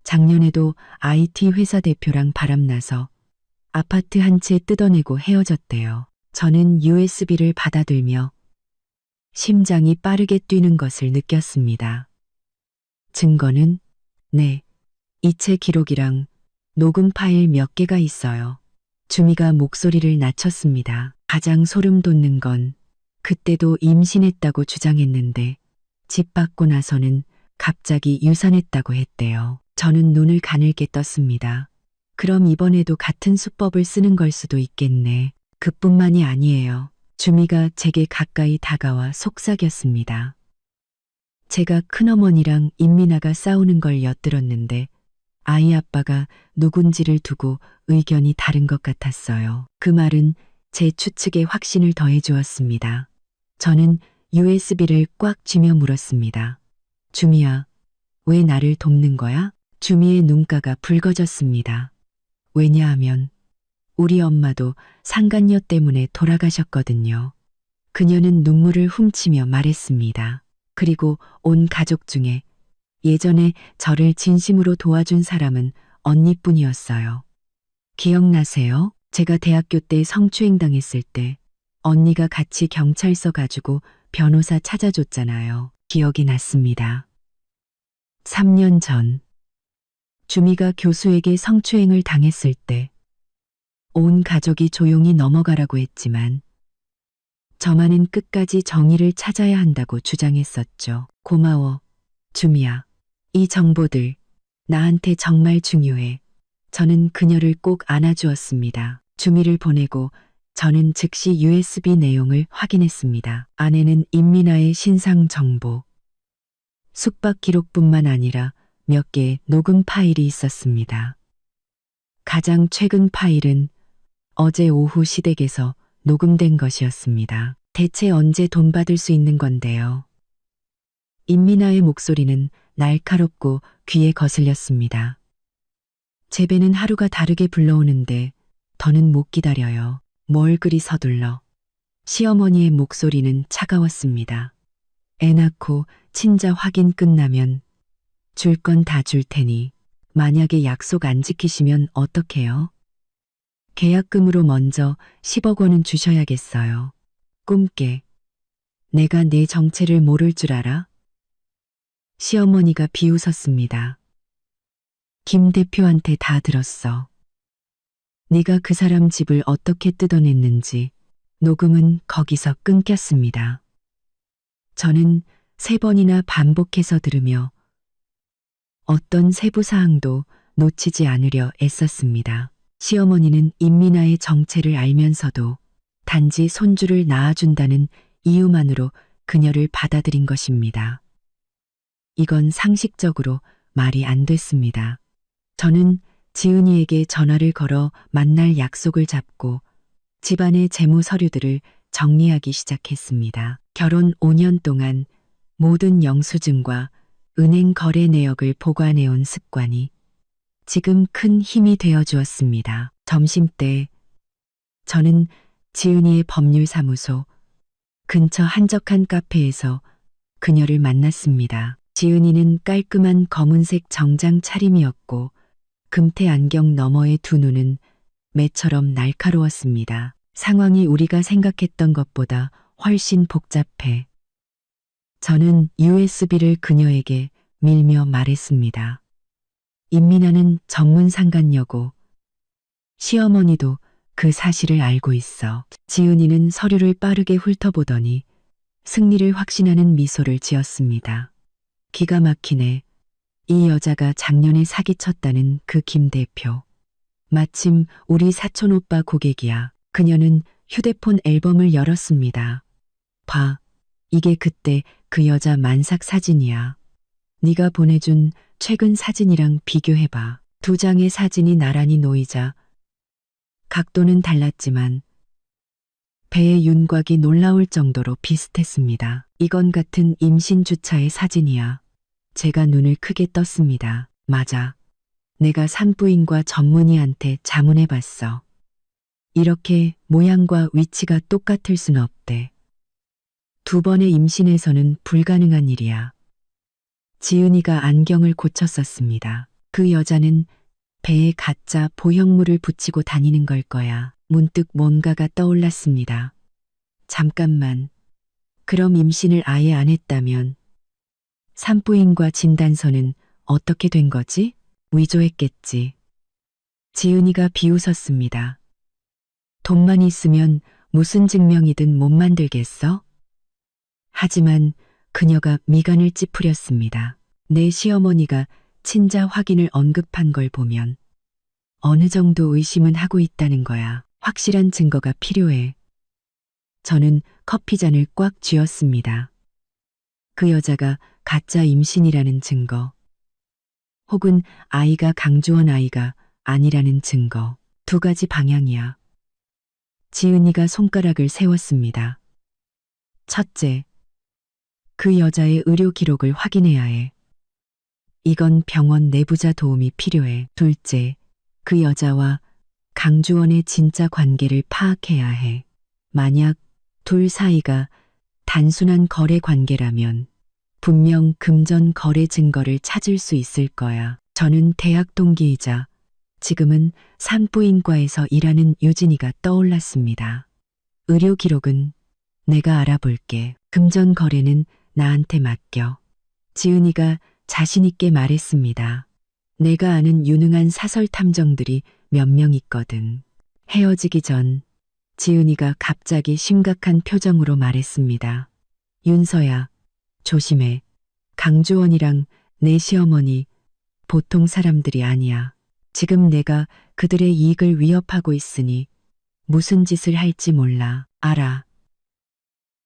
작년에도 IT 회사 대표랑 바람나서 아파트 한 채 뜯어내고 헤어졌대요. 저는 USB를 받아들며 심장이 빠르게 뛰는 것을 느꼈습니다. 증거는? 네, 이체 기록이랑 녹음 파일 몇 개가 있어요. 주미가 목소리를 낮췄습니다. 가장 소름 돋는 건 그때도 임신했다고 주장했는데 집 받고 나서는 갑자기 유산했다고 했대요. 저는 눈을 가늘게 떴습니다. 그럼 이번에도 같은 수법을 쓰는 걸 수도 있겠네. 그뿐만이 아니에요. 주미가 제게 가까이 다가와 속삭였습니다. 제가 큰어머니랑 임민아가 싸우는 걸 엿들었는데 아이 아빠가 누군지를 두고 의견이 다른 것 같았어요. 그 말은 제 추측에 확신을 더해 주었습니다. 저는 USB를 꽉 쥐며 물었습니다. 주미야, 왜 나를 돕는 거야? 주미의 눈가가 붉어졌습니다. 왜냐하면 우리 엄마도 상간녀 때문에 돌아가셨거든요. 그녀는 눈물을 훔치며 말했습니다. 그리고 온 가족 중에 예전에 저를 진심으로 도와준 사람은 언니뿐이었어요. 기억나세요? 제가 대학교 때 성추행 당했을 때 언니가 같이 경찰서 가지고 변호사 찾아줬잖아요. 기억이 났습니다. 3년 전 주미가 교수에게 성추행을 당했을 때 온 가족이 조용히 넘어가라고 했지만 저만은 끝까지 정의를 찾아야 한다고 주장했었죠. 고마워, 주미야. 이 정보들 나한테 정말 중요해. 저는 그녀를 꼭 안아주었습니다. 주미를 보내고 저는 즉시 USB 내용을 확인했습니다. 안에는 임민아의 신상 정보, 숙박 기록뿐만 아니라 몇 개의 녹음 파일이 있었습니다. 가장 최근 파일은 어제 오후 시댁에서 녹음된 것이었습니다. 대체 언제 돈 받을 수 있는 건데요? 임민아의 목소리는 날카롭고 귀에 거슬렸습니다. 제 배는 하루가 다르게 불러오는데 더는 못 기다려요. 뭘 그리 서둘러. 시어머니의 목소리는 차가웠습니다. 애 낳고 친자 확인 끝나면 줄 건 다 줄 테니 만약에 약속 안 지키시면 어떡해요? 계약금으로 먼저 10억 원은 주셔야겠어요. 꿈깨. 내가 내 정체를 모를 줄 알아? 시어머니가 비웃었습니다. 김 대표한테 다 들었어. 네가 그 사람 집을 어떻게 뜯어냈는지 녹음은 거기서 끊겼습니다. 저는 3번이나 반복해서 들으며 어떤 세부 사항도 놓치지 않으려 애썼습니다. 시어머니는 임민아의 정체를 알면서도 단지 손주를 낳아준다는 이유만으로 그녀를 받아들인 것입니다. 이건 상식적으로 말이 안 됐습니다. 저는 지은이에게 전화를 걸어 만날 약속을 잡고 집안의 재무 서류들을 정리하기 시작했습니다. 결혼 5년 동안 모든 영수증과 은행 거래 내역을 보관해온 습관이 지금 큰 힘이 되어 주었습니다. 점심때 저는 지은이의 법률사무소 근처 한적한 카페에서 그녀를 만났습니다. 지은이는 깔끔한 검은색 정장 차림이었고 금태 안경 너머의 두 눈은 매처럼 날카로웠습니다. 상황이 우리가 생각했던 것보다 훨씬 복잡해. 저는 USB를 그녀에게 밀며 말했습니다. 임민아는 전문 상간녀고 시어머니도 그 사실을 알고 있어. 지은이는 서류를 빠르게 훑어보더니 승리를 확신하는 미소를 지었습니다. 기가 막히네. 이 여자가 작년에 사기쳤다는 그 김 대표. 마침 우리 사촌 오빠 고객이야. 그녀는 휴대폰 앨범을 열었습니다. 봐. 이게 그때 그 여자 만삭 사진이야. 네가 보내준 최근 사진이랑 비교해봐. 두 장의 사진이 나란히 놓이자 각도는 달랐지만 배의 윤곽이 놀라울 정도로 비슷했습니다. 이건 같은 임신 주차의 사진이야. 제가 눈을 크게 떴습니다. 맞아. 내가 산부인과 전문의한테 자문해봤어. 이렇게 모양과 위치가 똑같을 순 없대. 두 번의 임신에서는 불가능한 일이야. 지은이가 안경을 고쳤었습니다. 그 여자는 배에 가짜 보형물을 붙이고 다니는 걸 거야. 문득 뭔가가 떠올랐습니다. 잠깐만. 그럼 임신을 아예 안 했다면 산부인과 진단서는 어떻게 된 거지? 위조했겠지. 지은이가 비웃었습니다. 돈만 있으면 무슨 증명이든 못 만들겠어? 하지만 그녀가 미간을 찌푸렸습니다. 내 시어머니가 친자 확인을 언급한 걸 보면 어느 정도 의심은 하고 있다는 거야. 확실한 증거가 필요해. 저는 커피잔을 꽉 쥐었습니다. 그 여자가 가짜 임신이라는 증거. 혹은 아이가 강주원 아이가 아니라는 증거. 두 가지 방향이야. 지은이가 손가락을 세웠습니다. 첫째, 그 여자의 의료 기록을 확인해야 해. 이건 병원 내부자 도움이 필요해. 둘째, 그 여자와 강주원의 진짜 관계를 파악해야 해. 만약 둘 사이가 단순한 거래 관계라면 분명 금전 거래 증거를 찾을 수 있을 거야. 저는 대학 동기이자 지금은 산부인과에서 일하는 유진이가 떠올랐습니다. 의료 기록은 내가 알아볼게. 금전 거래는 나한테 맡겨. 지은이가 자신 있게 말했습니다. 내가 아는 유능한 사설 탐정들이 몇 명 있거든. 헤어지기 전 지은이가 갑자기 심각한 표정으로 말했습니다. 윤서야, 조심해. 강주원이랑 내 시어머니 보통 사람들이 아니야. 지금 내가 그들의 이익을 위협하고 있으니 무슨 짓을 할지 몰라. 알아.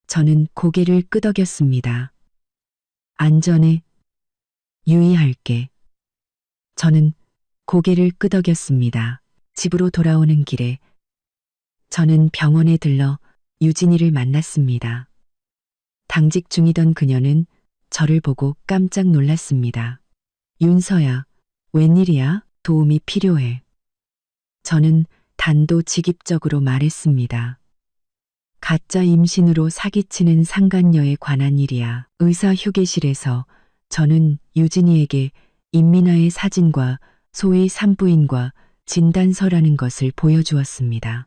저는 고개를 끄덕였습니다. 안전에 유의할게. 저는 고개를 끄덕였습니다. 집으로 돌아오는 길에 저는 병원에 들러 유진이를 만났습니다. 당직 중이던 그녀는 저를 보고 깜짝 놀랐습니다. 윤서야, 웬일이야? 도움이 필요해. 저는 단도직입적으로 말했습니다. 가짜 임신으로 사기치는 상간녀에 관한 일이야. 의사 휴게실에서 저는 유진이에게 임민아의 사진과 소위 산부인과 진단서라는 것을 보여주었습니다.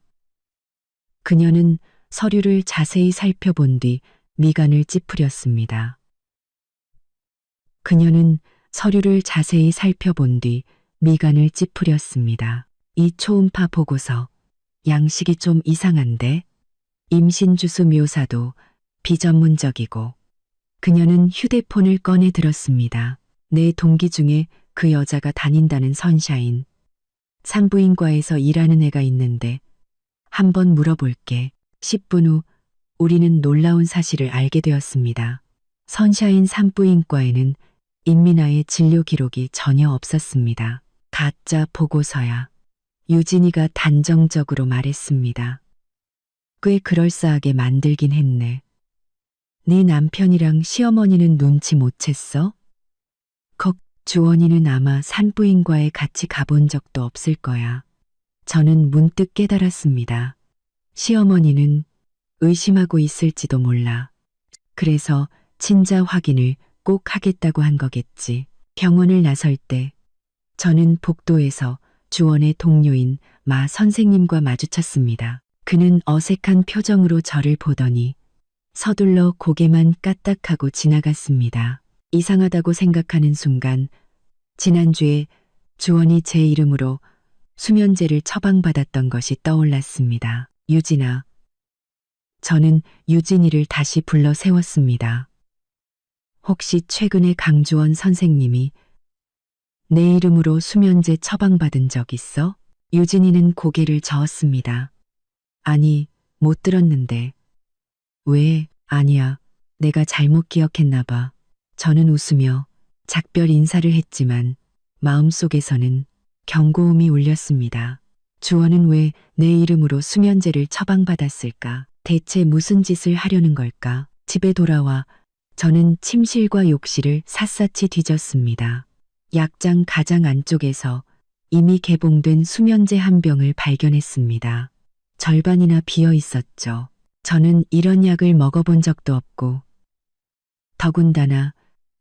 그녀는 서류를 자세히 살펴본 뒤 미간을 찌푸렸습니다. 그녀는 서류를 자세히 살펴본 뒤 미간을 찌푸렸습니다. 이 초음파 보고서 양식이 좀 이상한데? 임신 주수 묘사도 비전문적이고. 그녀는 휴대폰을 꺼내 들었습니다. 내 동기 중에 그 여자가 다닌다는 선샤인. 산부인과에서 일하는 애가 있는데 한번 물어볼게. 10분 후 우리는 놀라운 사실을 알게 되었습니다. 선샤인 산부인과에는 임민아의 진료 기록이 전혀 없었습니다. 가짜 보고서야. 유진이가 단정적으로 말했습니다. 꽤 그럴싸하게 만들긴 했네. 네 남편이랑 시어머니는 눈치 못 챘어? 주원이는 아마 산부인과에 같이 가본 적도 없을 거야. 저는 문득 깨달았습니다. 시어머니는 의심하고 있을지도 몰라. 그래서 친자 확인을 꼭 하겠다고 한 거겠지. 병원을 나설 때 저는 복도에서 주원의 동료인 마 선생님과 마주쳤습니다. 그는 어색한 표정으로 저를 보더니 서둘러 고개만 까딱하고 지나갔습니다. 이상하다고 생각하는 순간 지난주에 주원이 제 이름으로 수면제를 처방받았던 것이 떠올랐습니다. 유진아. 저는 유진이를 다시 불러 세웠습니다. 혹시 최근에 강주원 선생님이 내 이름으로 수면제 처방받은 적 있어? 유진이는 고개를 저었습니다. 아니, 못 들었는데. 왜? 아니야. 내가 잘못 기억했나 봐. 저는 웃으며 작별 인사를 했지만 마음속에서는 경고음이 울렸습니다. 주원은 왜 내 이름으로 수면제를 처방받았을까? 대체 무슨 짓을 하려는 걸까? 집에 돌아와 저는 침실과 욕실을 샅샅이 뒤졌습니다. 약장 가장 안쪽에서 이미 개봉된 수면제 한 병을 발견했습니다. 절반이나 비어 있었죠. 저는 이런 약을 먹어본 적도 없고 더군다나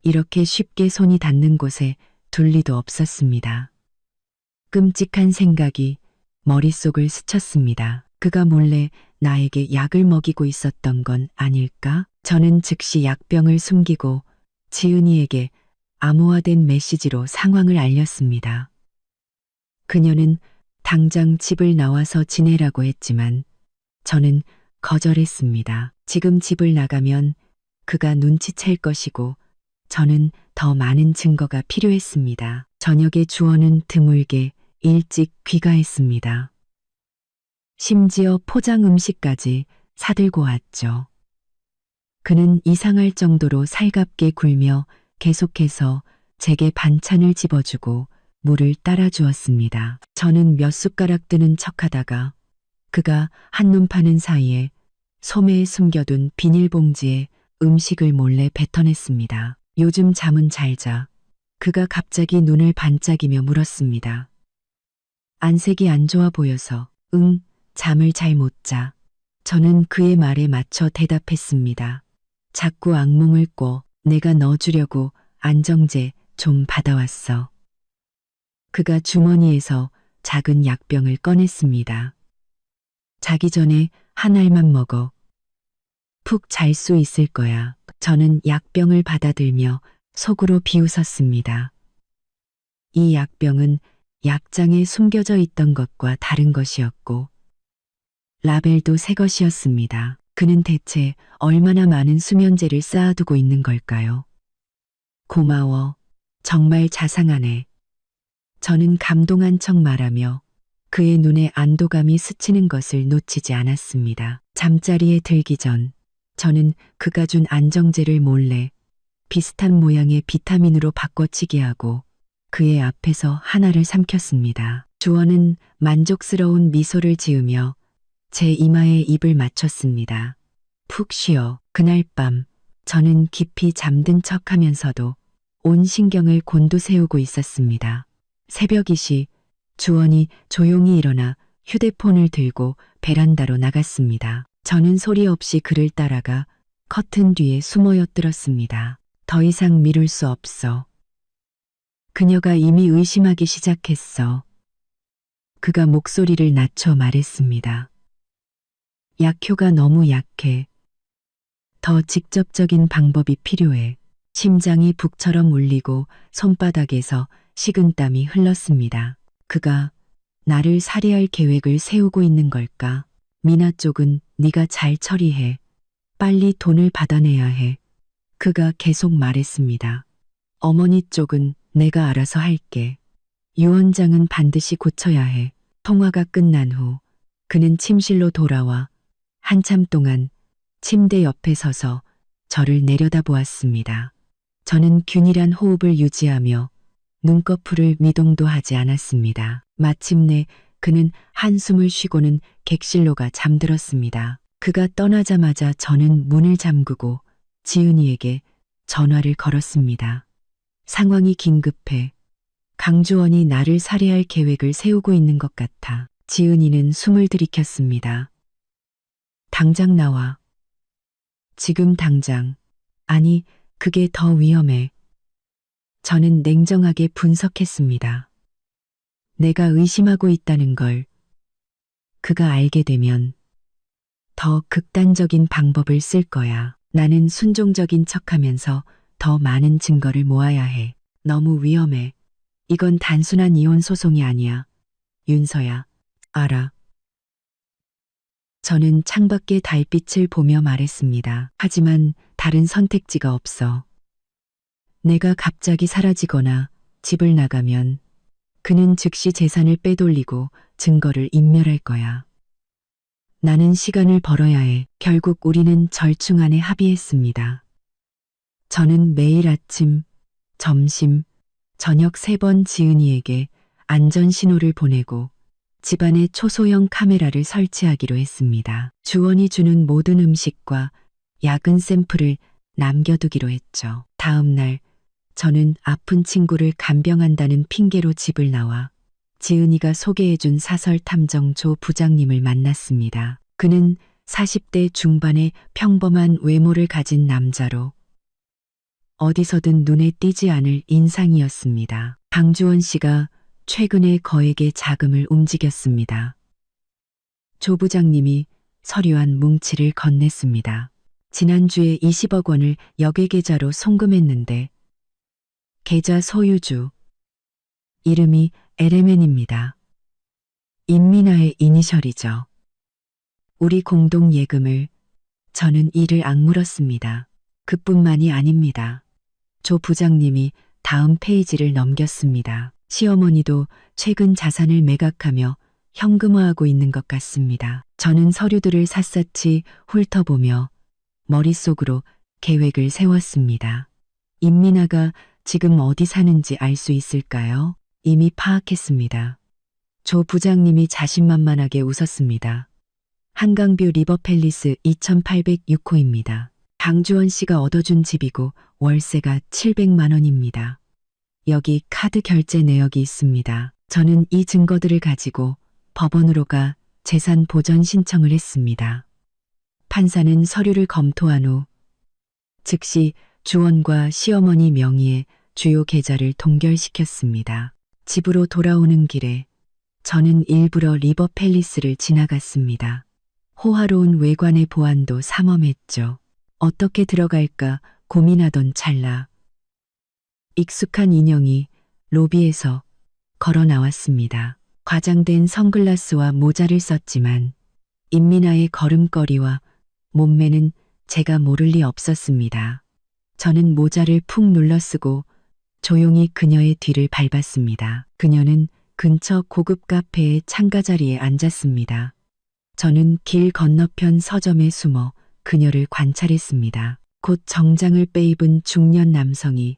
이렇게 쉽게 손이 닿는 곳에 둘 리도 없었습니다. 끔찍한 생각이 머릿속을 스쳤습니다. 그가 몰래 나에게 약을 먹이고 있었던 건 아닐까? 저는 즉시 약병을 숨기고 지은이에게 암호화된 메시지로 상황을 알렸습니다. 그녀는 당장 집을 나와서 지내라고 했지만 저는 거절했습니다. 지금 집을 나가면 그가 눈치챌 것이고 저는 더 많은 증거가 필요했습니다. 저녁에 주원은 드물게 일찍 귀가했습니다. 심지어 포장 음식까지 사들고 왔죠. 그는 이상할 정도로 살갑게 굴며 계속해서 제게 반찬을 집어주고 물을 따라 주었습니다. 저는 몇 숟가락 드는 척하다가 그가 한눈 파는 사이에 소매에 숨겨둔 비닐봉지에 음식을 몰래 뱉어냈습니다. 요즘 잠은 잘 자. 그가 갑자기 눈을 반짝이며 물었습니다. 안색이 안 좋아 보여서 응, 잠을 잘 못 자. 저는 그의 말에 맞춰 대답했습니다. 자꾸 악몽을 꿔. 내가 넣어주려고 안정제 좀 받아왔어. 그가 주머니에서 작은 약병을 꺼냈습니다. 자기 전에 한 알만 먹어. 푹 잘 수 있을 거야. 저는 약병을 받아들며 속으로 비웃었습니다. 이 약병은 약장에 숨겨져 있던 것과 다른 것이었고 라벨도 새 것이었습니다. 그는 대체 얼마나 많은 수면제를 쌓아두고 있는 걸까요? 고마워. 정말 자상하네. 저는 감동한 척 말하며 그의 눈에 안도감이 스치는 것을 놓치지 않았습니다. 잠자리에 들기 전 저는 그가 준 안정제를 몰래 비슷한 모양의 비타민으로 바꿔치기 하고 그의 앞에서 하나를 삼켰습니다. 주원은 만족스러운 미소를 지으며 제 이마에 입을 맞췄습니다. 푹 쉬어. 그날 밤 저는 깊이 잠든 척하면서도 온 신경을 곤두세우고 있었습니다. 새벽 2시 주원이 조용히 일어나 휴대폰을 들고 베란다로 나갔습니다. 저는 소리 없이 그를 따라가 커튼 뒤에 숨어엿들었습니다. 더 이상 미룰 수 없어. 그녀가 이미 의심하기 시작했어. 그가 목소리를 낮춰 말했습니다. 약효가 너무 약해. 더 직접적인 방법이 필요해. 심장이 북처럼 울리고 손바닥에서 식은땀이 흘렀습니다. 그가 나를 살해할 계획을 세우고 있는 걸까? 미나 쪽은 네가 잘 처리해. 빨리 돈을 받아내야 해. 그가 계속 말했습니다. 어머니 쪽은 내가 알아서 할게. 유 원장은 반드시 고쳐야 해. 통화가 끝난 후 그는 침실로 돌아와 한참 동안 침대 옆에 서서 저를 내려다보았습니다. 저는 균일한 호흡을 유지하며 눈꺼풀을 미동도 하지 않았습니다. 마침내 그는 한숨을 쉬고는 객실로가 잠들었습니다. 그가 떠나자마자 저는 문을 잠그고 지은이에게 전화를 걸었습니다. 상황이 긴급해. 강주원이 나를 살해할 계획을 세우고 있는 것 같아. 지은이는 숨을 들이켰습니다. 당장 나와. 지금 당장. 아니, 그게 더 위험해. 저는 냉정하게 분석했습니다. 내가 의심하고 있다는 걸 그가 알게 되면 더 극단적인 방법을 쓸 거야. 나는 순종적인 척하면서 더 많은 증거를 모아야 해. 너무 위험해. 이건 단순한 이혼 소송이 아니야. 윤서야, 알아. 저는 창밖의 달빛을 보며 말했습니다. 하지만 다른 선택지가 없어. 내가 갑자기 사라지거나 집을 나가면 그는 즉시 재산을 빼돌리고 증거를 인멸할 거야. 나는 시간을 벌어야 해. 결국 우리는 절충안에 합의했습니다. 저는 매일 아침, 점심, 저녁 3번 지은이에게 안전 신호를 보내고 집안에 초소형 카메라를 설치하기로 했습니다. 주원이 주는 모든 음식과 약은 샘플을 남겨두기로 했죠. 다음 날 저는 아픈 친구를 간병한다는 핑계로 집을 나와 지은이가 소개해준 사설 탐정 조 부장님을 만났습니다. 그는 40대 중반의 평범한 외모를 가진 남자로 어디서든 눈에 띄지 않을 인상이었습니다. 강주원 씨가 최근에 거액의 자금을 움직였습니다. 조 부장님이 서류한 뭉치를 건넸습니다. 지난주에 20억 원을 역외 계좌로 송금했는데 계좌 소유주 이름이 LMN입니다. 임민아의 이니셜이죠. 우리 공동 예금을 저는 이를 악물었습니다. 그뿐만이 아닙니다. 조 부장님이 다음 페이지를 넘겼습니다. 시어머니도 최근 자산을 매각하며 현금화하고 있는 것 같습니다. 저는 서류들을 샅샅이 훑어보며 머릿속으로 계획을 세웠습니다. 임민아가 지금 어디 사는지 알 수 있을까요? 이미 파악했습니다. 조 부장님이 자신만만하게 웃었습니다. 한강뷰 리버팰리스 2806호입니다. 강주원 씨가 얻어준 집이고 월세가 700만 원입니다. 여기 카드 결제 내역이 있습니다. 저는 이 증거들을 가지고 법원으로 가 재산 보전 신청을 했습니다. 판사는 서류를 검토한 후 즉시 주원과 시어머니 명의의 주요 계좌를 동결시켰습니다. 집으로 돌아오는 길에 저는 일부러 리버팰리스를 지나갔습니다. 호화로운 외관의 보안도 삼엄했죠. 어떻게 들어갈까 고민하던 찰나 익숙한 인형이 로비에서 걸어 나왔습니다. 과장된 선글라스와 모자를 썼지만 임민아의 걸음걸이와 몸매는 제가 모를 리 없었습니다. 저는 모자를 푹 눌러 쓰고 조용히 그녀의 뒤를 밟았습니다. 그녀는 근처 고급 카페의 창가 자리에 앉았습니다. 저는 길 건너편 서점에 숨어 그녀를 관찰했습니다. 곧 정장을 빼입은 중년 남성이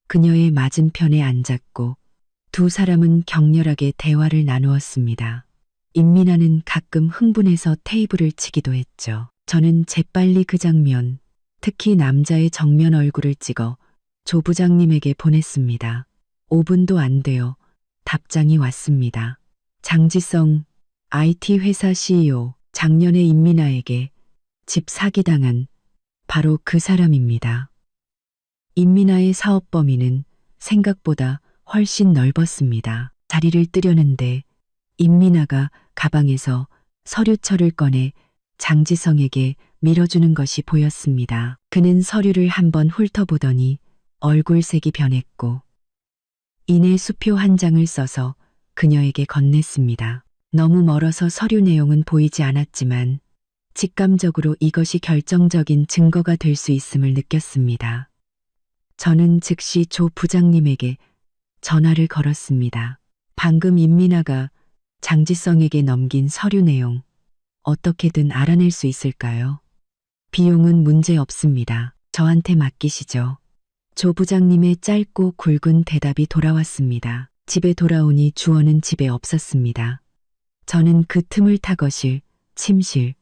그녀의 맞은편에 앉았고 두 사람은 격렬하게 대화를 나누었습니다. 임민아는 가끔 흥분해서 테이블을 치기도 했죠. 저는 재빨리 그 장면, 특히 남자의 정면 얼굴을 찍어 조 부장님에게 보냈습니다. 5분도 안 되어 답장이 왔습니다. 장지성 IT 회사 CEO, 작년에 임민아에게 집 사기당한 바로 그 사람입니다. 임민아의 사업 범위는 생각보다 훨씬 넓었습니다. 자리를 뜨려는데 임민아가 가방에서 서류철을 꺼내 장지성에게 밀어주는 것이 보였습니다. 그는 서류를 한번 훑어보더니 얼굴색이 변했고 이내 수표 한 장을 써서 그녀에게 건넸습니다. 너무 멀어서 서류 내용은 보이지 않았지만 직감적으로 이것이 결정적인 증거가 될 수 있음을 느꼈습니다. 저는 즉시 조 부장님에게 전화를 걸었습니다. 방금 임민아가 장지성에게 넘긴 서류 내용 어떻게든 알아낼 수 있을까요? 비용은 문제 없습니다. 저한테 맡기시죠. 조 부장님의 짧고 굵은 대답이 돌아왔습니다. 집에 돌아오니 주원은 집에 없었습니다. 저는 그 틈을 타 거실, 침실,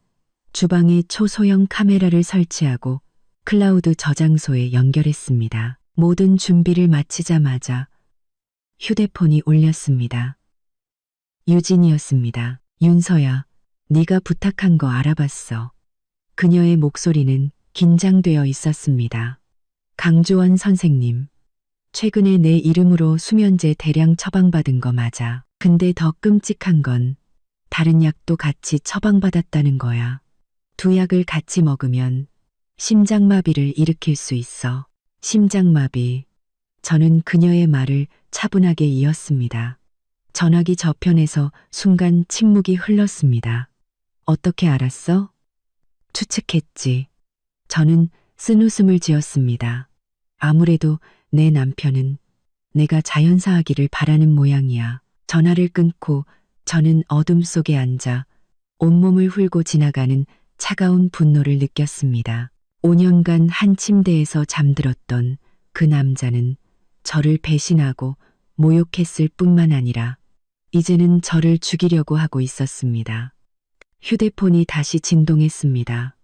주방에 초소형 카메라를 설치하고 클라우드 저장소에 연결했습니다. 모든 준비를 마치자마자 휴대폰이 울렸습니다. 유진이었습니다. 윤서야, 네가 부탁한 거 알아봤어. 그녀의 목소리는 긴장되어 있었습니다. 강주원 선생님, 최근에 내 이름으로 수면제 대량 처방받은 거 맞아. 근데 더 끔찍한 건 다른 약도 같이 처방받았다는 거야. 두 약을 같이 먹으면 심장마비를 일으킬 수 있어. 심장마비. 저는 그녀의 말을 차분하게 이었습니다. 전화기 저편에서 순간 침묵이 흘렀습니다. 어떻게 알았어? 추측했지. 저는 쓴웃음을 지었습니다. 아무래도 내 남편은 내가 자연사하기를 바라는 모양이야. 전화를 끊고 저는 어둠 속에 앉아 온몸을 훑고 지나가는 차가운 분노를 느꼈습니다. 5년간 한 침대에서 잠들었던 그 남자는 저를 배신하고 모욕했을 뿐만 아니라 이제는 저를 죽이려고 하고 있었습니다. 휴대폰이 다시 진동했습니다.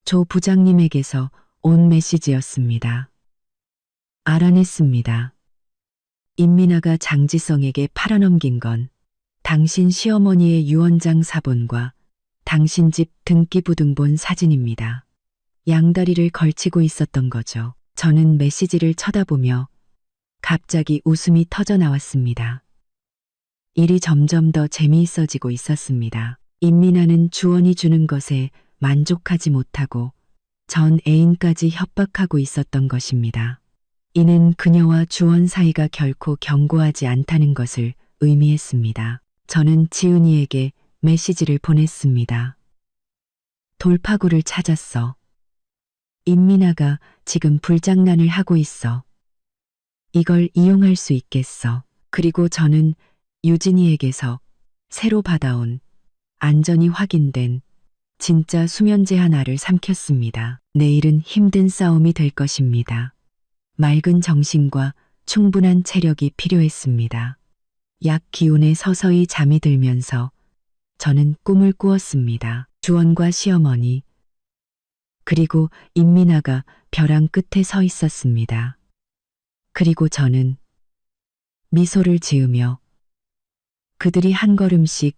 조 부장님에게서 온 메시지였습니다. 알아냈습니다. 임민아가 장지성에게 팔아넘긴 건 당신 시어머니의 유언장 사본과 당신 집 등기부등본 사진입니다. 양다리를 걸치고 있었던 거죠. 저는 메시지를 쳐다보며 갑자기 웃음이 터져 나왔습니다. 일이 점점 더 재미있어지고 있었습니다. 임민아는 주원이 주는 것에 만족하지 못하고 전 애인까지 협박하고 있었던 것입니다. 이는 그녀와 주원 사이가 결코 견고하지 않다는 것을 의미했습니다. 저는 지은이에게 메시지를 보냈습니다. 돌파구를 찾았어. 임민아가 지금 불장난을 하고 있어. 이걸 이용할 수 있겠어. 그리고 저는 유진이에게서 새로 받아온 안전이 확인된 진짜 수면제 하나를 삼켰습니다. 내일은 힘든 싸움이 될 것입니다. 맑은 정신과 충분한 체력이 필요했습니다. 약 기운에 서서히 잠이 들면서 저는 꿈을 꾸었습니다. 주원과 시어머니, 그리고 임민아가 벼랑 끝에 서 있었습니다. 그리고 저는 미소를 지으며 그들이 한 걸음씩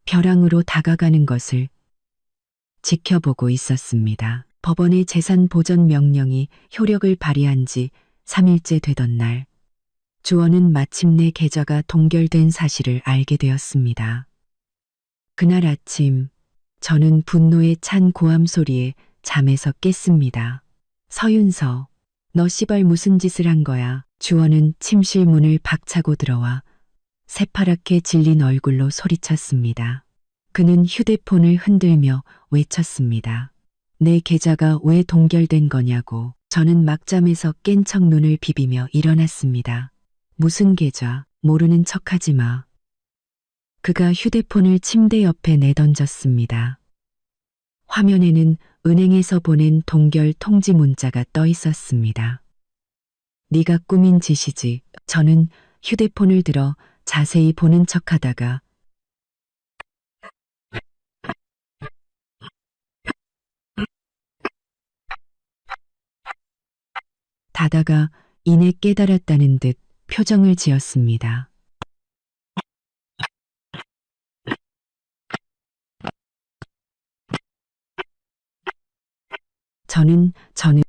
벼랑으로 다가가는 것을 지켜보고 있었습니다. 법원의 재산 보전 명령이 효력을 발휘한 지 3일째 되던 날, 주원은 마침내 계좌가 동결된 사실을 알게 되었습니다. 그날 아침, 저는 분노에 찬 고함 소리에 잠에서 깼습니다. 서윤서, 너 씨발 무슨 짓을 한 거야? 주원은 침실 문을 박차고 들어와 새파랗게 질린 얼굴로 소리쳤습니다. 그는 휴대폰을 흔들며 외쳤습니다. 내 계좌가 왜 동결된 거냐고. 저는 막잠에서 깬 척 눈을 비비며 일어났습니다. 무슨 계좌? 모르는 척하지 마. 그가 휴대폰을 침대 옆에 내던졌습니다. 화면에는 은행에서 보낸 동결 통지 문자가 떠 있었습니다. 네가 꾸민 짓이지. 저는 휴대폰을 들어 자세히 보는 척하다가 다다가 이내 깨달았다는 듯 표정을 지었습니다.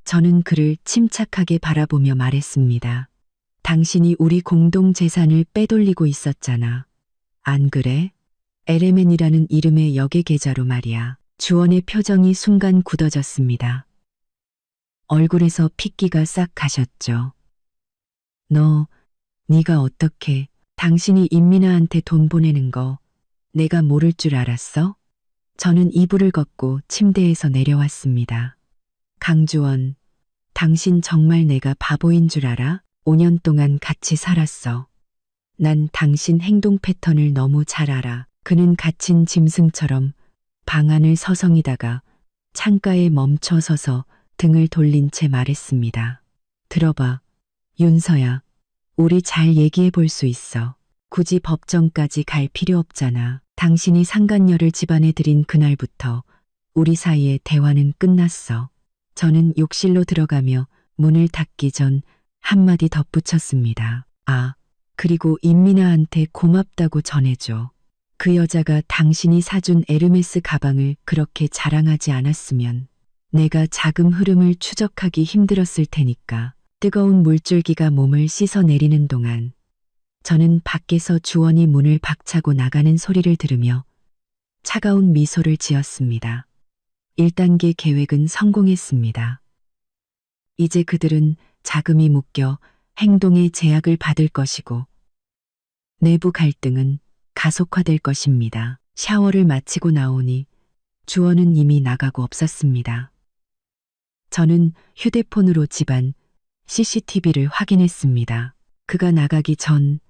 저는 그를 침착하게 바라보며 말했습니다. 당신이 우리 공동 재산을 빼돌리고 있었잖아. 안 그래? LMN이라는 이름의 역의 계좌로 말이야. 주원의 표정이 순간 굳어졌습니다. 얼굴에서 핏기가 싹 가셨죠. 네가 어떻게, 당신이 임민아한테 돈 보내는 거 내가 모를 줄 알았어? 저는 이불을 걷고 침대에서 내려왔습니다. 강주원, 당신 정말 내가 바보인 줄 알아? 5년 동안 같이 살았어. 난 당신 행동 패턴을 너무 잘 알아. 그는 갇힌 짐승처럼 방 안을 서성이다가 창가에 멈춰 서서 등을 돌린 채 말했습니다. 들어봐, 윤서야. 우리 잘 얘기해 볼 수 있어. 굳이 법정까지 갈 필요 없잖아. 당신이 상간녀를 집안에 들인 그날부터 우리 사이의 대화는 끝났어. 저는 욕실로 들어가며 문을 닫기 전 한마디 덧붙였습니다. 아, 그리고 임민아한테 고맙다고 전해줘. 그 여자가 당신이 사준 에르메스 가방을 그렇게 자랑하지 않았으면 내가 자금 흐름을 추적하기 힘들었을 테니까. 뜨거운 물줄기가 몸을 씻어내리는 동안 저는 밖에서 주원이 문을 박차고 나가는 소리를 들으며 차가운 미소를 지었습니다. 1단계 계획은 성공했습니다. 이제 그들은 자금이 묶여 행동에 제약을 받을 것이고 내부 갈등은 가속화될 것입니다. 샤워를 마치고 나오니 주원은 이미 나가고 없었습니다. 저는 휴대폰으로 집안 CCTV를 확인했습니다. 그가 나가기 전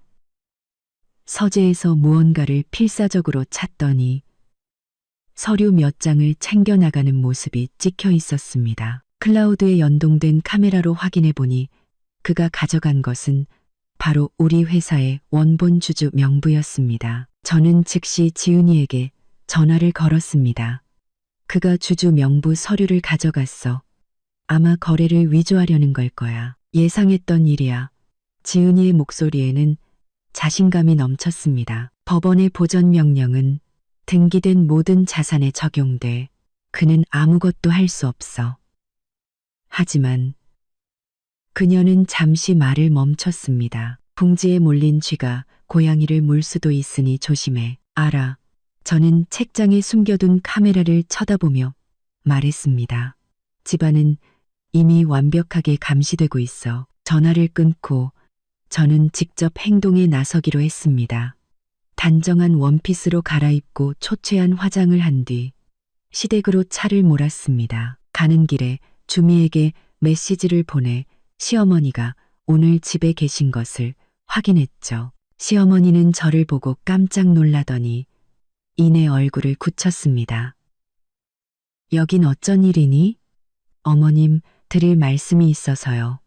서재에서 무언가를 필사적으로 찾더니 서류 몇 장을 챙겨나가는 모습이 찍혀 있었습니다. 클라우드에 연동된 카메라로 확인해 보니 그가 가져간 것은 바로 우리 회사의 원본 주주 명부였습니다. 저는 즉시 지은이에게 전화를 걸었습니다. 그가 주주 명부 서류를 가져갔어. 아마 거래를 위조하려는 걸 거야. 예상했던 일이야. 지은이의 목소리에는 자신감이 넘쳤습니다. 법원의 보전 명령은 등기된 모든 자산에 적용돼. 그는 아무것도 할 수 없어. 하지만 그녀는 잠시 말을 멈췄습니다. 궁지에 몰린 쥐가 고양이를 물 수도 있으니 조심해. 알아. 저는 책장에 숨겨둔 카메라를 쳐다보며 말했습니다. 집안은 이미 완벽하게 감시되고 있어. 전화를 끊고 저는 직접 행동에 나서기로 했습니다. 단정한 원피스로 갈아입고 초췌한 화장을 한 뒤 시댁으로 차를 몰았습니다. 가는 길에 주미에게 메시지를 보내 시어머니가 오늘 집에 계신 것을 확인했죠. 시어머니는 저를 보고 깜짝 놀라더니 이내 얼굴을 굳혔습니다. 여긴 어쩐 일이니? 어머님, 드릴 말씀이 있어서요.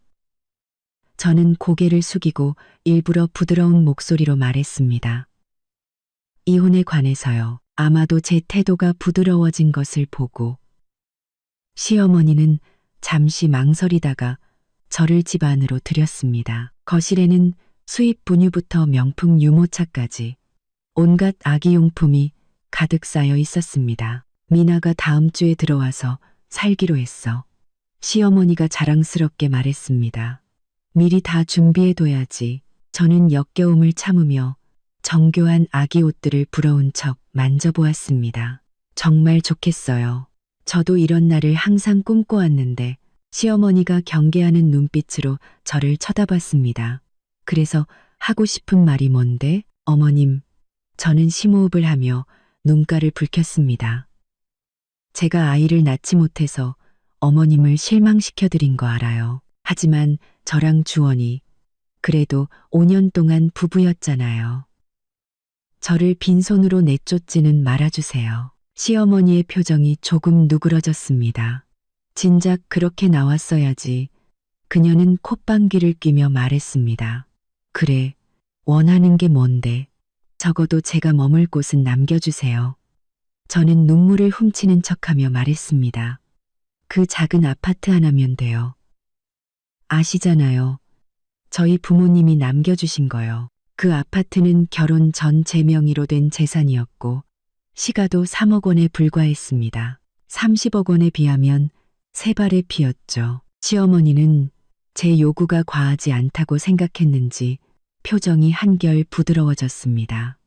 저는 고개를 숙이고 일부러 부드러운 목소리로 말했습니다. 이혼에 관해서요. 아마도 제 태도가 부드러워진 것을 보고 시어머니는 잠시 망설이다가 저를 집 안으로 들였습니다. 거실에는 수입 분유부터 명품 유모차까지 온갖 아기용품이 가득 쌓여 있었습니다. 미나가 다음 주에 들어와서 살기로 했어. 시어머니가 자랑스럽게 말했습니다. 미리 다 준비해둬야지. 저는 역겨움을 참으며 정교한 아기 옷들을 부러운 척 만져보았습니다. 정말 좋겠어요. 저도 이런 날을 항상 꿈꿔왔는데 시어머니가 경계하는 눈빛으로 저를 쳐다봤습니다. 그래서 하고 싶은 말이 뭔데? 어머님, 저는 심호흡을 하며 눈가를 붉혔습니다. 제가 아이를 낳지 못해서 어머님을 실망시켜드린 거 알아요. 하지만 저랑 주원이 그래도 5년 동안 부부였잖아요. 저를 빈손으로 내쫓지는 말아주세요. 시어머니의 표정이 조금 누그러졌습니다. 진작 그렇게 나왔어야지. 그녀는 콧방귀를 뀌며 말했습니다. 그래, 원하는 게 뭔데? 적어도 제가 머물 곳은 남겨주세요. 저는 눈물을 훔치는 척하며 말했습니다. 그 작은 아파트 하나면 돼요. 아시잖아요. 저희 부모님이 남겨주신 거요. 그 아파트는 결혼 전 제 명의로 된 재산이었고 시가도 3억 원에 불과했습니다. 30억 원에 비하면 세 발의 피였죠. 시어머니는 제 요구가 과하지 않다고 생각했는지 표정이 한결 부드러워졌습니다.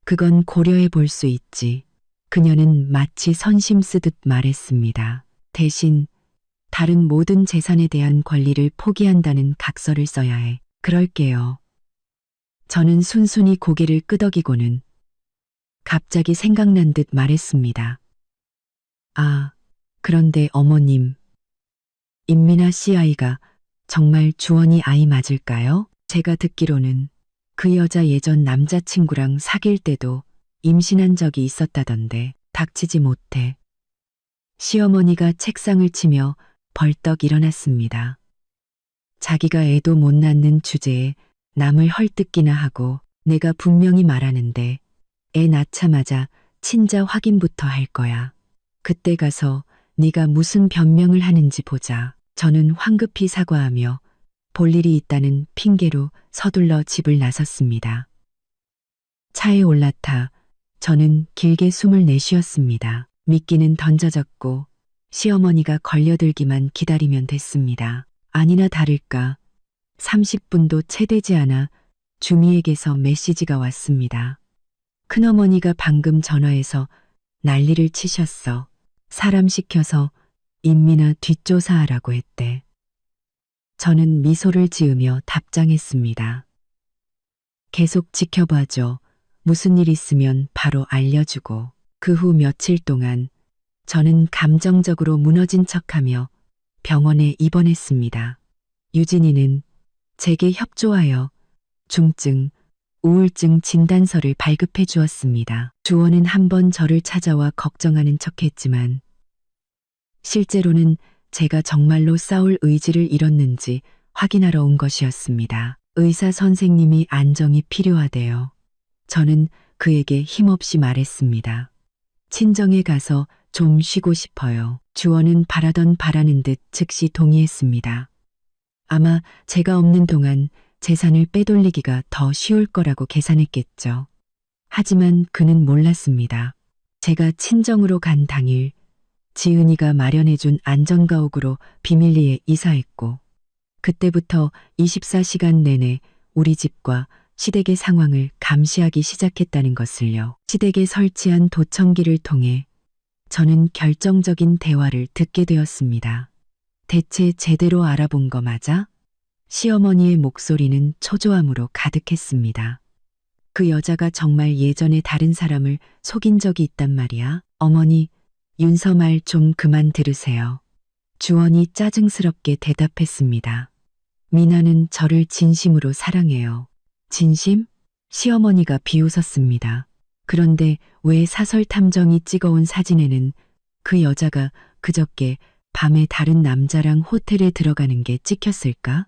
그건 고려해 볼 수 있지. 그녀는 마치 선심 쓰듯 말했습니다. 대신 다른 모든 재산에 대한 권리를 포기한다는 각서를 써야 해. 그럴게요. 저는 순순히 고개를 끄덕이고는 갑자기 생각난 듯 말했습니다. 아, 그런데 어머님, 임민아 씨 아이가 정말 주원이 아이 맞을까요? 제가 듣기로는 그 여자 예전 남자친구랑 사귈 때도 임신한 적이 있었다던데. 닥치지 못해 시어머니가 책상을 치며 벌떡 일어났습니다. 자기가 애도 못 낳는 주제에 남을 헐뜯기나 하고 내가 분명히 말하는데 애 낳자마자 친자 확인부터 할 거야. 그때 가서 네가 무슨 변명을 하는지 보자. 저는 황급히 사과하며 볼 일이 있다는 핑계로 서둘러 집을 나섰습니다. 차에 올라타 저는 길게 숨을 내쉬었습니다. 미끼는 던져졌고 시어머니가 걸려들기만 기다리면 됐습니다. 아니나 다를까 30분도 채 되지 않아 주미에게서 메시지가 왔습니다. 큰어머니가 방금 전화해서 난리를 치셨어. 사람 시켜서 임미나 뒷조사하라고 했대. 저는 미소를 지으며 답장했습니다. 계속 지켜봐줘. 무슨 일 있으면 바로 알려주고. 그 후 며칠 동안 저는 감정적으로 무너진 척하며 병원에 입원했습니다. 유진이는 제게 협조하여 중증, 우울증 진단서를 발급해 주었습니다. 주원은 한번 저를 찾아와 걱정하는 척했지만 실제로는 제가 정말로 싸울 의지를 잃었는지 확인하러 온 것이었습니다. 의사 선생님이 안정이 필요하대요. 저는 그에게 힘없이 말했습니다. 친정에 가서 좀 쉬고 싶어요. 주원은 바라는 듯 즉시 동의했습니다. 아마 제가 없는 동안 재산을 빼돌리기가 더 쉬울 거라고 계산했겠죠. 하지만 그는 몰랐습니다. 제가 친정으로 간 당일 지은이가 마련해준 안전가옥으로 비밀리에 이사했고 그때부터 24시간 내내 우리 집과 시댁의 상황을 감시하기 시작했다는 것을요. 시댁에 설치한 도청기를 통해 저는 결정적인 대화를 듣게 되었습니다. 대체 제대로 알아본 거 맞아? 시어머니의 목소리는 초조함으로 가득했습니다. 그 여자가 정말 예전에 다른 사람을 속인 적이 있단 말이야. 어머니, 윤서 말 좀 그만 들으세요. 주원이 짜증스럽게 대답했습니다. 미나는 저를 진심으로 사랑해요. 진심? 시어머니가 비웃었습니다. 그런데 왜 사설 탐정이 찍어온 사진에는 그 여자가 그저께 밤에 다른 남자랑 호텔에 들어가는 게 찍혔을까?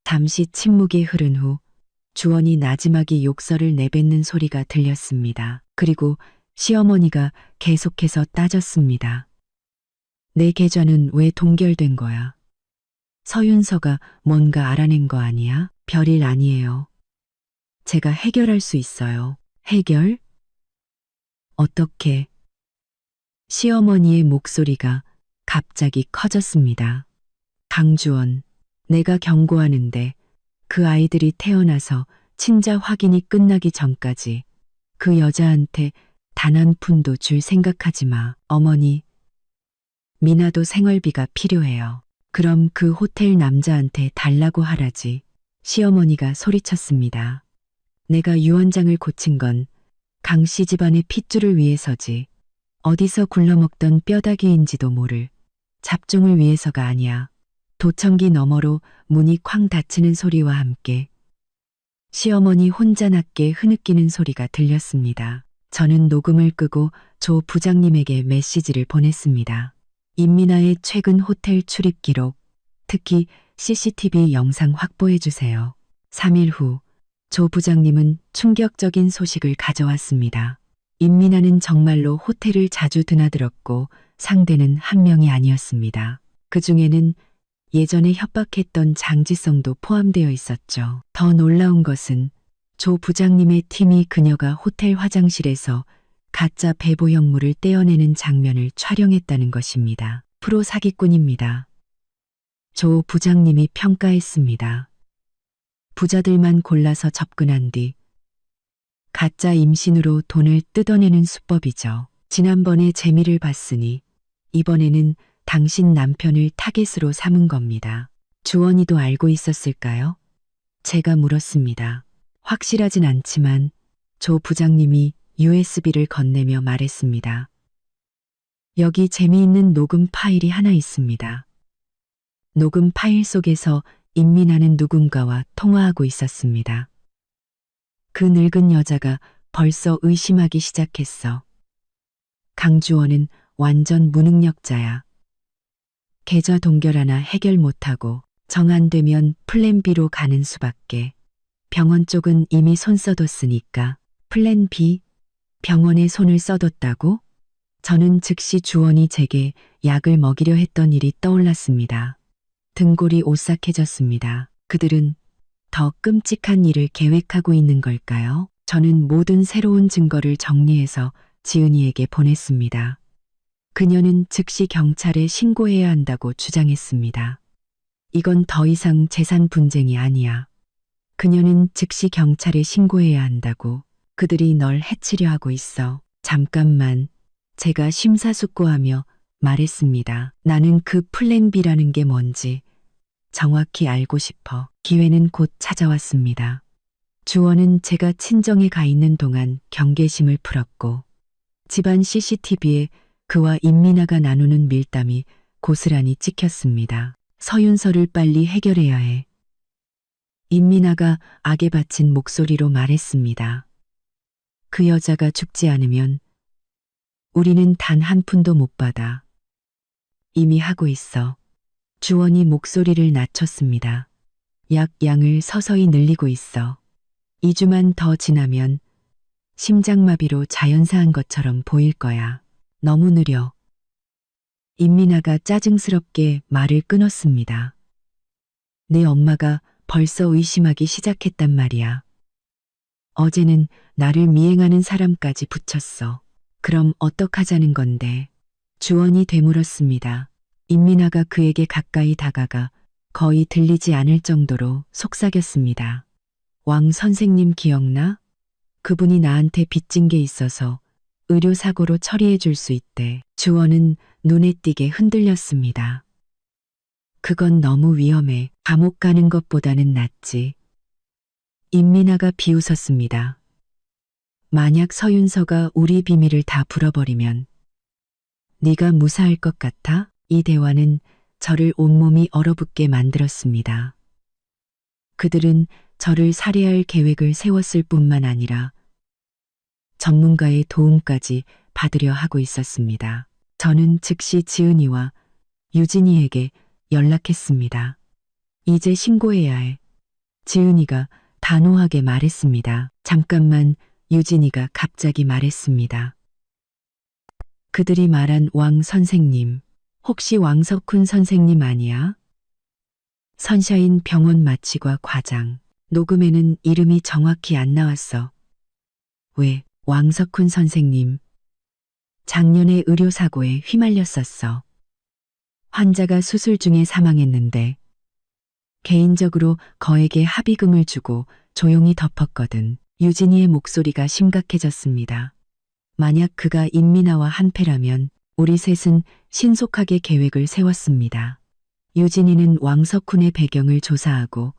잠시 침묵이 흐른 후 주원이 나지막이 욕설을 내뱉는 소리가 들렸습니다. 그리고 시어머니가 계속해서 따졌습니다. 내 계좌는 왜 동결된 거야? 서윤서가 뭔가 알아낸 거 아니야? 별일 아니에요. 제가 해결할 수 있어요. 해결? 어떻게? 시어머니의 목소리가 갑자기 커졌습니다. 강주원, 내가 경고하는데 그 아이들이 태어나서 친자 확인이 끝나기 전까지 그 여자한테 단 한 푼도 줄 생각하지 마. 어머니, 미나도 생활비가 필요해요. 그럼 그 호텔 남자한테 달라고 하라지. 시어머니가 소리쳤습니다. 내가 유언장을 고친 건 강씨 집안의 핏줄을 위해서지 어디서 굴러먹던 뼈다귀인지도 모를 잡종을 위해서가 아니야. 도청기 너머로 문이 쾅 닫히는 소리와 함께 시어머니 혼자 낮게 흐느끼는 소리가 들렸습니다. 저는 녹음을 끄고 조 부장님에게 메시지를 보냈습니다. 임미나의 최근 호텔 출입 기록, 특히 CCTV 영상 확보해 주세요. 3일 후 조 부장님은 충격적인 소식을 가져왔습니다. 임미나는 정말로 호텔을 자주 드나들었고 상대는 한 명이 아니었습니다. 그 중에는 예전에 협박했던 장지성도 포함되어 있었죠. 더 놀라운 것은 조 부장님의 팀이 그녀가 호텔 화장실에서 가짜 배보 형물을 떼어내는 장면을 촬영했다는 것입니다. 프로 사기꾼입니다. 조 부장님이 평가했습니다. 부자들만 골라서 접근한 뒤 가짜 임신으로 돈을 뜯어내는 수법이죠. 지난번에 재미를 봤으니 이번에는 당신 남편을 타겟으로 삼은 겁니다. 주원이도 알고 있었을까요? 제가 물었습니다. 확실하진 않지만 조 부장님이 USB를 건네며 말했습니다. 여기 재미있는 녹음 파일이 하나 있습니다. 녹음 파일 속에서 임미나는 누군가와 통화하고 있었습니다. 그 늙은 여자가 벌써 의심하기 시작했어. 강주원은 완전 무능력자야. 계좌 동결 하나 해결 못하고 정 안 되면 플랜 B로 가는 수밖에. 병원 쪽은 이미 손 써뒀으니까 플랜 B? 병원에 손을 써뒀다고? 저는 즉시 주원이 제게 약을 먹이려 했던 일이 떠올랐습니다. 등골이 오싹해졌습니다. 그들은 더 끔찍한 일을 계획하고 있는 걸까요? 저는 모든 새로운 증거를 정리해서 지은이에게 보냈습니다. 그녀는 즉시 경찰에 신고해야 한다고 주장했습니다. 이건 더 이상 재산 분쟁이 아니야. 그녀는 즉시 경찰에 신고해야 한다고. 그들이 널 해치려 하고 있어. 잠깐만. 제가 심사숙고하며 말했습니다. 나는 그 플랜 B라는 게 뭔지 정확히 알고 싶어. 기회는 곧 찾아왔습니다. 주원은 제가 친정에 가 있는 동안 경계심을 풀었고 집안 CCTV에 그와 임민아가 나누는 밀담이 고스란히 찍혔습니다. 서윤서를 빨리 해결해야 해. 임민아가 악에 바친 목소리로 말했습니다. 그 여자가 죽지 않으면 우리는 단 한 푼도 못 받아. 이미 하고 있어. 주원이 목소리를 낮췄습니다. 약 양을 서서히 늘리고 있어. 2주만 더 지나면 심장마비로 자연사한 것처럼 보일 거야. 너무 느려. 임민아가 짜증스럽게 말을 끊었습니다. 내 엄마가 벌써 의심하기 시작했단 말이야. 어제는 나를 미행하는 사람까지 붙였어. 그럼 어떡하자는 건데? 주원이 되물었습니다. 임민아가 그에게 가까이 다가가 거의 들리지 않을 정도로 속삭였습니다. 왕 선생님 기억나? 그분이 나한테 빚진 게 있어서 의료사고로 처리해 줄 수 있대. 주원은 눈에 띄게 흔들렸습니다. 그건 너무 위험해. 감옥 가는 것보다는 낫지. 임민아가 비웃었습니다. 만약 서윤서가 우리 비밀을 다 풀어버리면 네가 무사할 것 같아? 이 대화는 저를 온몸이 얼어붙게 만들었습니다. 그들은 저를 살해할 계획을 세웠을 뿐만 아니라 전문가의 도움까지 받으려 하고 있었습니다. 저는 즉시 지은이와 유진이에게 연락했습니다. 이제 신고해야 해. 지은이가 단호하게 말했습니다. 잠깐만. 유진이가 갑자기 말했습니다. 그들이 말한 왕 선생님, 혹시 왕석훈 선생님 아니야? 선샤인 병원 마취과 과장, 녹음에는 이름이 정확히 안 나왔어. 왜, 왕석훈 선생님. 작년에 의료사고에 휘말렸었어. 환자가 수술 중에 사망했는데 개인적으로 거액의 합의금을 주고 조용히 덮었거든. 유진이의 목소리가 심각해졌습니다. 만약 그가 임민아와 한패라면 우리 셋은 신속하게 계획을 세웠습니다. 유진이는 왕석훈의 배경을 조사하고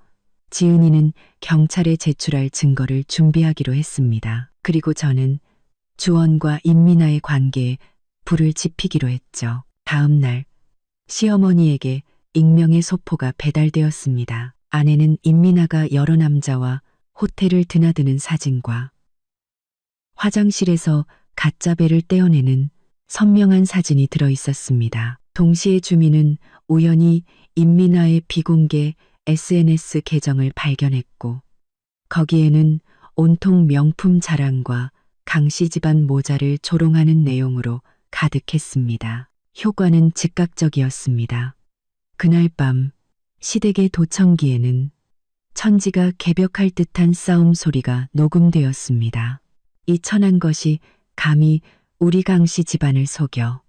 지은이는 경찰에 제출할 증거를 준비하기로 했습니다. 그리고 저는 주원과 임민아의 관계에 불을 지피기로 했죠. 다음 날 시어머니에게 익명의 소포가 배달되었습니다. 아내는 임민아가 여러 남자와 호텔을 드나드는 사진과 화장실에서 가짜 배를 떼어내는 선명한 사진이 들어 있었습니다. 동시에 주민은 우연히 임민아의 비공개 SNS 계정을 발견했고 거기에는 온통 명품 자랑과 강씨 집안 모자를 조롱하는 내용으로 가득했습니다. 효과는 즉각적이었습니다. 그날 밤 시댁의 도청기에는 천지가 개벽할 듯한 싸움 소리가 녹음되었습니다. 이 천한 것이 감히 우리 강씨 집안을 속여.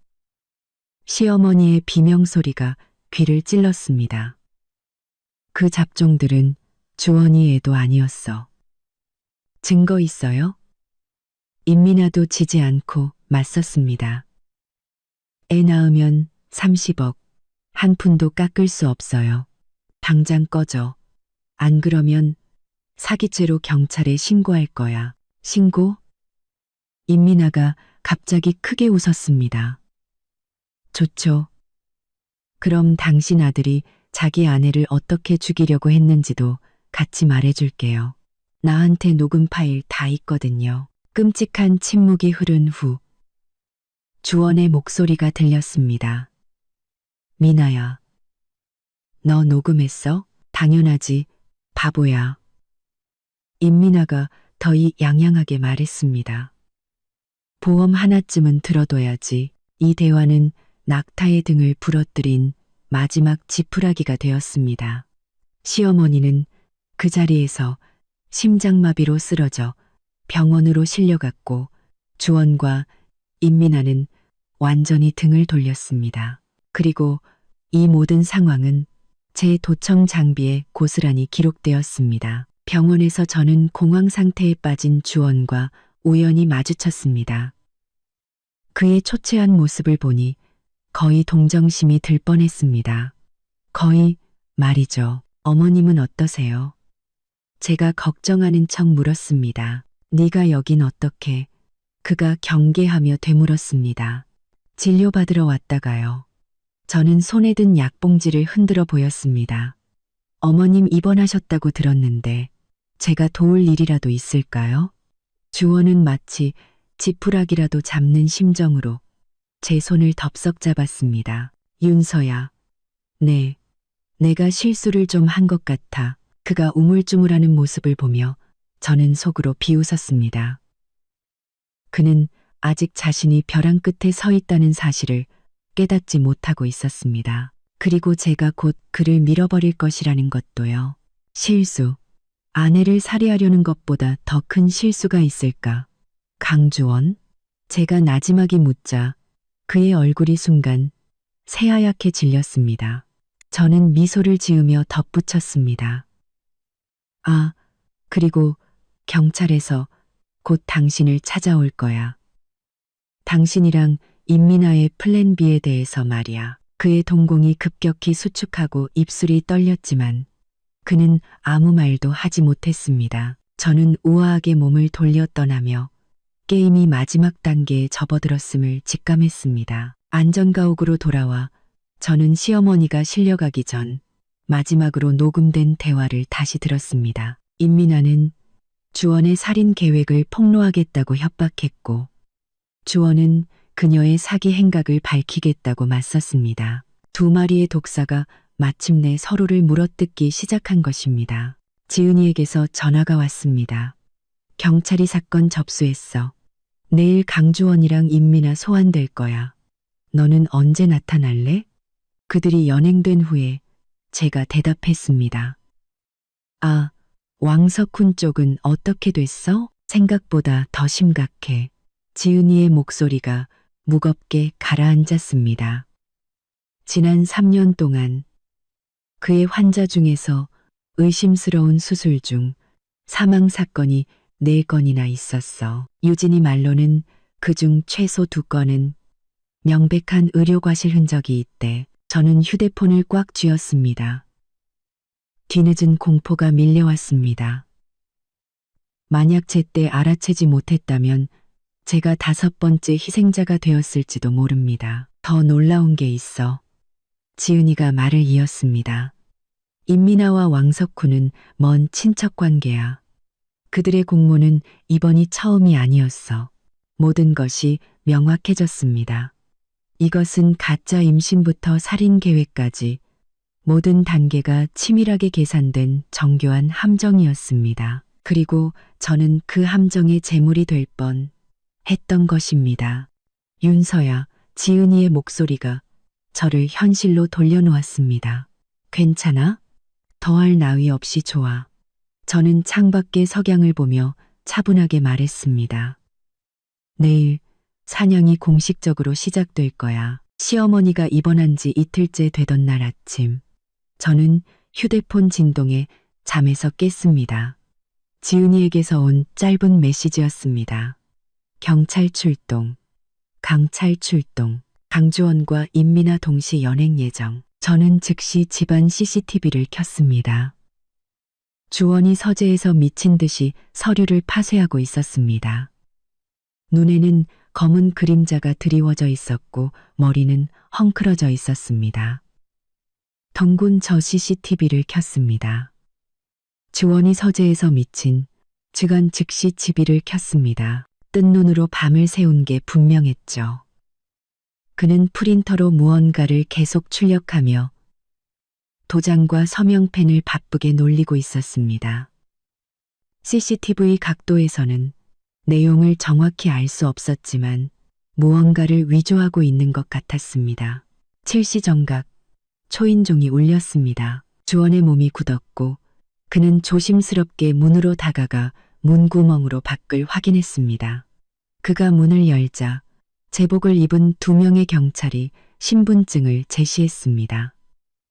시어머니의 비명소리가 귀를 찔렀습니다. 그 잡종들은 주원이 애도 아니었어. 증거 있어요? 임민아도 지지 않고 맞섰습니다. 애 낳으면 30억, 한 푼도 깎을 수 없어요. 당장 꺼져. 안 그러면 사기죄로 경찰에 신고할 거야. 신고? 임민아가 갑자기 크게 웃었습니다. 좋죠. 그럼 당신 아들이 자기 아내를 어떻게 죽이려고 했는지도 같이 말해줄게요. 나한테 녹음 파일 다 있거든요. 끔찍한 침묵이 흐른 후 주원의 목소리가 들렸습니다. 미나야. 너 녹음했어? 당연하지. 바보야. 임민아가 더이 양양하게 말했습니다. 보험 하나쯤은 들어둬야지. 이 대화는 낙타의 등을 부러뜨린 마지막 지푸라기가 되었습니다. 시어머니는 그 자리에서 심장마비로 쓰러져 병원으로 실려갔고 주원과 임민아는 완전히 등을 돌렸습니다. 그리고 이 모든 상황은 제 도청 장비에 고스란히 기록되었습니다. 병원에서 저는 공황 상태에 빠진 주원과 우연히 마주쳤습니다. 그의 초췌한 모습을 보니 거의 동정심이 들 뻔했습니다. 거의 말이죠. 어머님은 어떠세요? 제가 걱정하는 척 물었습니다. 네가 여긴 어떻게? 그가 경계하며 되물었습니다. 진료받으러 왔다가요. 저는 손에 든 약봉지를 흔들어 보였습니다. 어머님 입원하셨다고 들었는데 제가 도울 일이라도 있을까요? 주원은 마치 지푸라기라도 잡는 심정으로 제 손을 덥석 잡았습니다. 윤서야. 네. 내가 실수를 좀 한 것 같아. 그가 우물쭈물하는 모습을 보며 저는 속으로 비웃었습니다. 그는 아직 자신이 벼랑 끝에 서 있다는 사실을 깨닫지 못하고 있었습니다. 그리고 제가 곧 그를 밀어버릴 것이라는 것도요. 실수. 아내를 살해하려는 것보다 더 큰 실수가 있을까? 강주원? 제가 나지막이 묻자 그의 얼굴이 순간 새하얗게 질렸습니다. 저는 미소를 지으며 덧붙였습니다. 아, 그리고 경찰에서 곧 당신을 찾아올 거야. 당신이랑 임민아의 플랜 B에 대해서 말이야. 그의 동공이 급격히 수축하고 입술이 떨렸지만 그는 아무 말도 하지 못했습니다. 저는 우아하게 몸을 돌려 떠나며 게임이 마지막 단계에 접어들었음을 직감했습니다. 안전가옥으로 돌아와 저는 시어머니가 실려가기 전 마지막으로 녹음된 대화를 다시 들었습니다. 임민아는 주원의 살인 계획을 폭로하겠다고 협박했고 주원은 그녀의 사기 행각을 밝히겠다고 맞섰습니다. 두 마리의 독사가 마침내 서로를 물어뜯기 시작한 것입니다. 지은이에게서 전화가 왔습니다. 경찰이 사건 접수했어. 내일 강주원이랑 임민아 소환될 거야. 너는 언제 나타날래? 그들이 연행된 후에 제가 대답했습니다. 아, 왕석훈 쪽은 어떻게 됐어? 생각보다 더 심각해. 지은이의 목소리가 무겁게 가라앉았습니다. 지난 3년 동안 그의 환자 중에서 의심스러운 수술 중 사망 사건이 4건이나 있었어. 유진이 말로는 그중 최소 2건은 명백한 의료과실 흔적이 있대. 저는 휴대폰을 꽉 쥐었습니다. 뒤늦은 공포가 밀려왔습니다. 만약 제때 알아채지 못했다면 제가 5번째 희생자가 되었을지도 모릅니다. 더 놀라운 게 있어. 지은이가 말을 이었습니다. 임민아와 왕석훈은 먼 친척 관계야. 그들의 공모는 이번이 처음이 아니었어. 모든 것이 명확해졌습니다. 이것은 가짜 임신부터 살인 계획까지 모든 단계가 치밀하게 계산된 정교한 함정이었습니다. 그리고 저는 그 함정의 제물이 될 뻔 했던 것입니다. 윤서야, 지은이의 목소리가 저를 현실로 돌려놓았습니다. 괜찮아? 더할 나위 없이 좋아. 저는 창밖의 석양을 보며 차분하게 말했습니다. 내일 사냥이 공식적으로 시작될 거야. 시어머니가 입원한 지 이틀째 되던 날 아침, 저는 휴대폰 진동에 잠에서 깼습니다. 지은이에게서 온 짧은 메시지였습니다. 경찰 출동, 강찰 출동, 강주원과 임민아 동시 연행 예정. 저는 즉시 집안 CCTV를 켰습니다. 주원이 서재에서 미친 듯이 서류를 파쇄하고 있었습니다. 눈에는 검은 그림자가 드리워져 있었고 머리는 헝클어져 있었습니다. 덩군 저 CCTV를 켰습니다. 주원이 서재에서 미친 즉안 즉시 TV를 켰습니다. 뜬 눈으로 밤을 새운 게 분명했죠. 그는 프린터로 무언가를 계속 출력하며 도장과 서명펜을 바쁘게 놀리고 있었습니다. CCTV 각도에서는 내용을 정확히 알 수 없었지만 무언가를 위조하고 있는 것 같았습니다. 칠시정각, 초인종이 울렸습니다. 주원의 몸이 굳었고 그는 조심스럽게 문으로 다가가 문구멍으로 밖을 확인했습니다. 그가 문을 열자 제복을 입은 2명의 경찰이 신분증을 제시했습니다.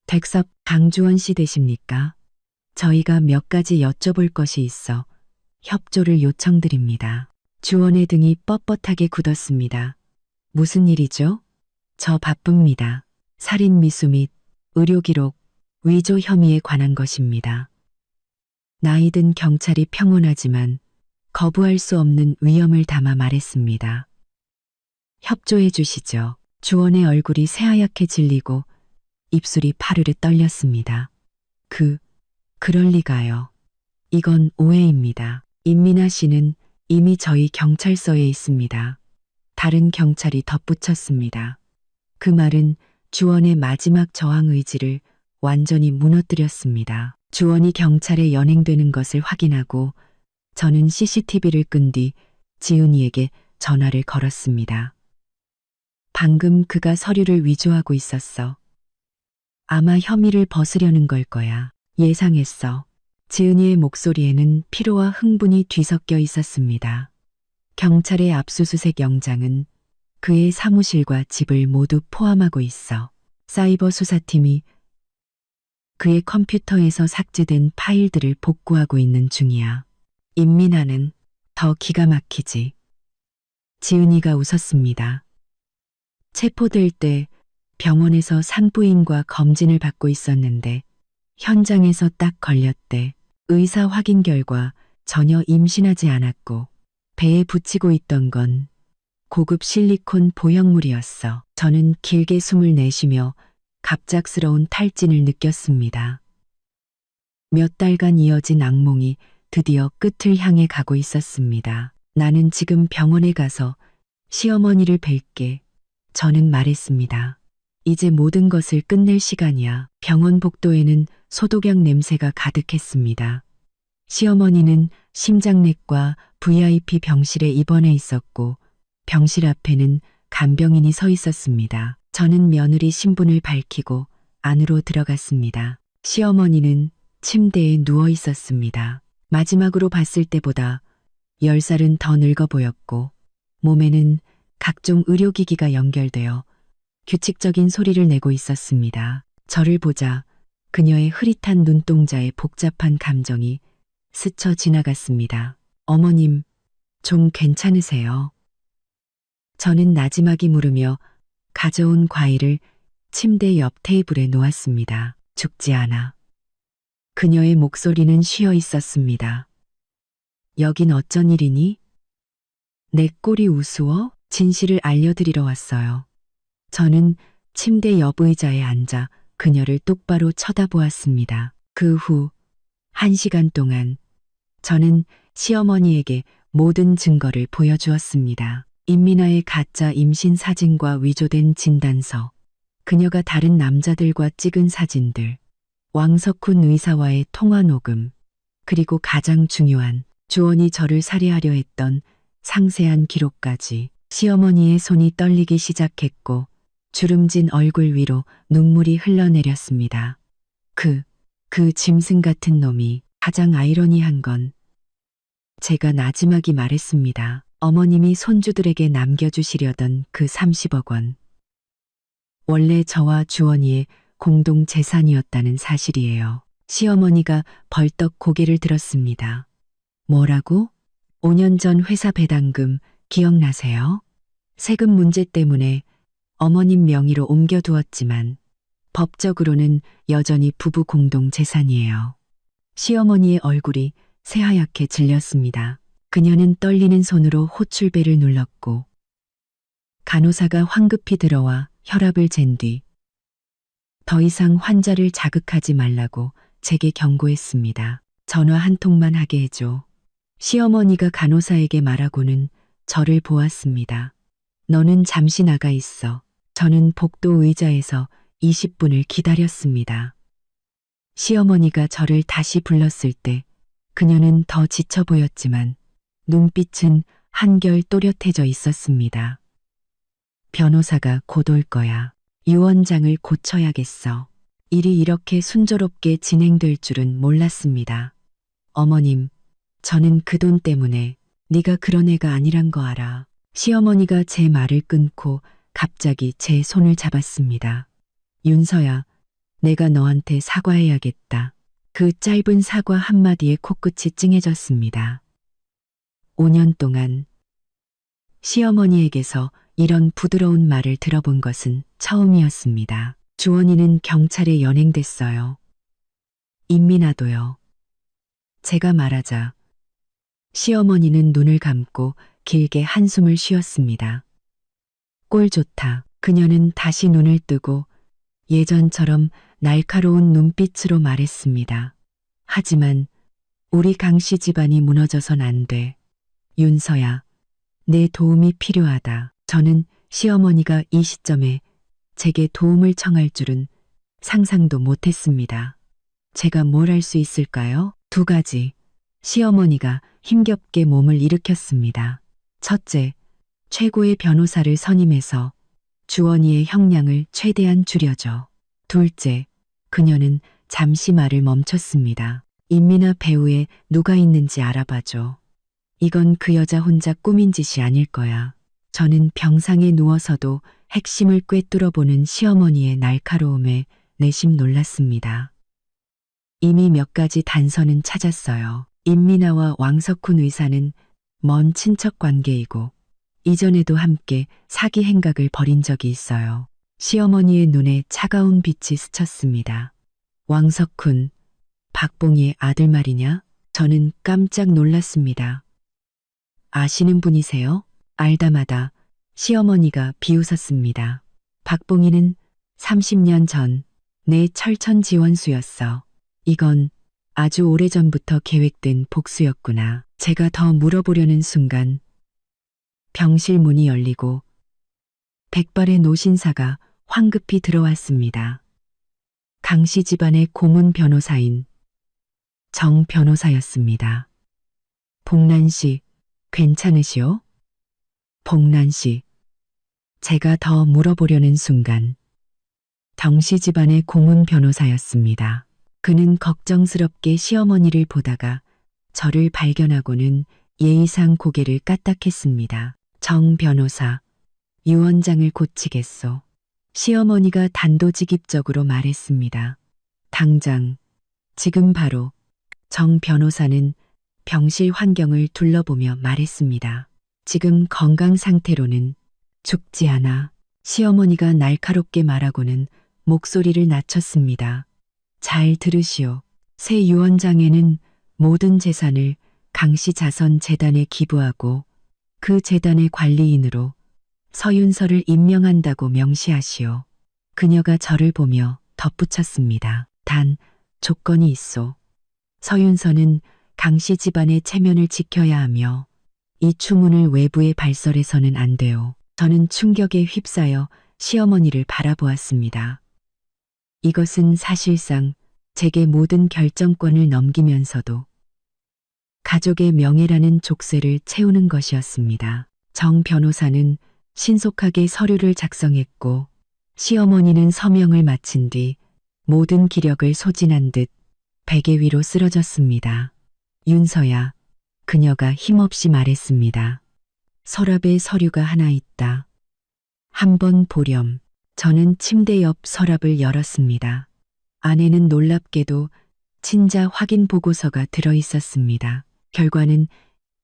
댁섭 강주원 씨 되십니까? 저희가 몇 가지 여쭤볼 것이 있어 협조를 요청드립니다. 주원의 등이 뻣뻣하게 굳었습니다. 무슨 일이죠? 저 바쁩니다. 살인 미수 및 의료기록 위조 혐의에 관한 것입니다. 나이든 경찰이 평온하지만 거부할 수 없는 위험을 담아 말했습니다. 협조해 주시죠. 주원의 얼굴이 새하얗게 질리고 입술이 파르르 떨렸습니다. 그럴 리가요. 이건 오해입니다. 임민아 씨는 이미 저희 경찰서에 있습니다. 다른 경찰이 덧붙였습니다. 그 말은 주원의 마지막 저항 의지를 완전히 무너뜨렸습니다. 주원이 경찰에 연행되는 것을 확인하고 저는 CCTV를 끈 뒤 지은이에게 전화를 걸었습니다. 방금 그가 서류를 위조하고 있었어. 아마 혐의를 벗으려는 걸 거야. 예상했어. 지은이의 목소리에는 피로와 흥분이 뒤섞여 있었습니다. 경찰의 압수수색 영장은 그의 사무실과 집을 모두 포함하고 있어. 사이버 수사팀이 그의 컴퓨터에서 삭제된 파일들을 복구하고 있는 중이야. 임민아는 더 기가 막히지. 지은이가 웃었습니다. 체포될 때 병원에서 산부인과 검진을 받고 있었는데 현장에서 딱 걸렸대. 의사 확인 결과 전혀 임신하지 않았고 배에 붙이고 있던 건 고급 실리콘 보형물이었어. 저는 길게 숨을 내쉬며 갑작스러운 탈진을 느꼈습니다. 몇 달간 이어진 악몽이 드디어 끝을 향해 가고 있었습니다. 나는 지금 병원에 가서 시어머니를 뵐게. 저는 말했습니다. 이제 모든 것을 끝낼 시간이야. 병원 복도에는 소독약 냄새가 가득했습니다. 시어머니는 심장내과 VIP 병실에 입원해 있었고 병실 앞에는 간병인이 서 있었습니다. 저는 며느리 신분을 밝히고 안으로 들어갔습니다. 시어머니는 침대에 누워 있었습니다. 마지막으로 봤을 때보다 10살은 더 늙어 보였고 몸에는 각종 의료기기가 연결되어 규칙적인 소리를 내고 있었습니다. 저를 보자 그녀의 흐릿한 눈동자에 복잡한 감정이 스쳐 지나갔습니다. 어머님, 좀 괜찮으세요? 저는 나지막이 물으며 가져온 과일을 침대 옆 테이블에 놓았습니다. 죽지 않아. 그녀의 목소리는 쉬어 있었습니다. 여긴 어쩐 일이니? 내 꼴이 우스워? 진실을 알려드리러 왔어요. 저는 침대 옆 의자에 앉아 그녀를 똑바로 쳐다보았습니다. 그 후 1시간 동안 저는 시어머니에게 모든 증거를 보여주었습니다. 임민아의 가짜 임신 사진과 위조된 진단서, 그녀가 다른 남자들과 찍은 사진들, 왕석훈 의사와의 통화 녹음, 그리고 가장 중요한 주원이 저를 살해하려 했던 상세한 기록까지. 시어머니의 손이 떨리기 시작했고 주름진 얼굴 위로 눈물이 흘러내렸습니다. 그 짐승 같은 놈이. 가장 아이러니한 건 제가 나지막이 말했습니다. 어머님이 손주들에게 남겨주시려던 그 30억 원. 원래 저와 주원이의 공동 재산이었다는 사실이에요. 시어머니가 벌떡 고개를 들었습니다. 뭐라고? 5년 전 회사 배당금 기억나세요? 세금 문제 때문에 어머님 명의로 옮겨두었지만 법적으로는 여전히 부부 공동 재산이에요. 시어머니의 얼굴이 새하얗게 질렸습니다. 그녀는 떨리는 손으로 호출배를 눌렀고 간호사가 황급히 들어와 혈압을 잰 뒤 더 이상 환자를 자극하지 말라고 제게 경고했습니다. 전화 한 통만 하게 해줘. 시어머니가 간호사에게 말하고는 저를 보았습니다. 너는 잠시 나가 있어. 저는 복도 의자에서 20분을 기다렸습니다. 시어머니가 저를 다시 불렀을 때 그녀는 더 지쳐 보였지만 눈빛은 한결 또렷해져 있었습니다. 변호사가 곧 올 거야. 유언장을 고쳐야겠어. 일이 이렇게 순조롭게 진행될 줄은 몰랐습니다. 어머님, 저는 그 돈 때문에 네가 그런 애가 아니란 거 알아. 시어머니가 제 말을 끊고 갑자기 제 손을 잡았습니다. 윤서야, 내가 너한테 사과해야겠다. 그 짧은 사과 한마디에 코끝이 찡해졌습니다. 5년 동안 시어머니에게서 이런 부드러운 말을 들어본 것은 처음이었습니다. 주원이는 경찰에 연행됐어요. 임민아도요. 제가 말하자 시어머니는 눈을 감고 길게 한숨을 쉬었습니다. 꼴 좋다. 그녀는 다시 눈을 뜨고 예전처럼 날카로운 눈빛으로 말했습니다. 하지만 우리 강씨 집안이 무너져선 안 돼. 윤서야, 내 도움이 필요하다. 저는 시어머니가 이 시점에 제게 도움을 청할 줄은 상상도 못했습니다. 제가 뭘 할 수 있을까요? 2가지. 시어머니가 힘겹게 몸을 일으켰습니다. 첫째, 최고의 변호사를 선임해서 주원이의 형량을 최대한 줄여줘. 둘째, 그녀는 잠시 말을 멈췄습니다. 임민아 배우에 누가 있는지 알아봐줘. 이건 그 여자 혼자 꾸민 짓이 아닐 거야. 저는 병상에 누워서도 핵심을 꿰뚫어보는 시어머니의 날카로움에 내심 놀랐습니다. 이미 몇 가지 단서는 찾았어요. 임민아와 왕석훈 의사는 먼 친척 관계이고 이전에도 함께 사기 행각을 벌인 적이 있어요. 시어머니의 눈에 차가운 빛이 스쳤습니다. 왕석훈, 박봉희의 아들 말이냐? 저는 깜짝 놀랐습니다. 아시는 분이세요? 알다마다 시어머니가 비웃었습니다. 박봉희는 30년 전 내 철천 지원수였어. 이건 아주 오래전부터 계획된 복수였구나. 제가 더 물어보려는 순간 병실 문이 열리고 백발의 노신사가 황급히 들어왔습니다. 강씨 집안의 고문 변호사인 정 변호사였습니다. 복란 씨, 괜찮으시오? 복란 씨. 제가 더 물어보려는 순간 정씨 집안의 고문 변호사였습니다. 그는 걱정스럽게 시어머니를 보다가 저를 발견하고는 예의상 고개를 까딱했습니다. 정 변호사, 유 원장을 고치겠소. 시어머니가 단도직입적으로 말했습니다. 당장, 지금 바로. 정 변호사는 병실 환경을 둘러보며 말했습니다. 지금 건강 상태로는 죽지 않아. 시어머니가 날카롭게 말하고는 목소리를 낮췄습니다. 잘 들으시오. 새 유원장에는 모든 재산을 강씨 자선 재단에 기부하고 그 재단의 관리인으로 서윤서를 임명한다고 명시하시오. 그녀가 저를 보며 덧붙였습니다. 단 조건이 있소. 서윤서는 강씨 집안의 체면을 지켜야 하며 이 추문을 외부에 발설해서는 안 돼요. 저는 충격에 휩싸여 시어머니를 바라보았습니다. 이것은 사실상 제게 모든 결정권을 넘기면서도 가족의 명예라는 족쇄를 채우는 것이었습니다. 정 변호사는 신속하게 서류를 작성했고 시어머니는 서명을 마친 뒤 모든 기력을 소진한 듯 베개 위로 쓰러졌습니다. 윤서야, 그녀가 힘없이 말했습니다. 서랍에 서류가 하나 있다. 한번 보렴. 저는 침대 옆 서랍을 열었습니다. 안에는 놀랍게도 친자 확인 보고서가 들어 있었습니다. 결과는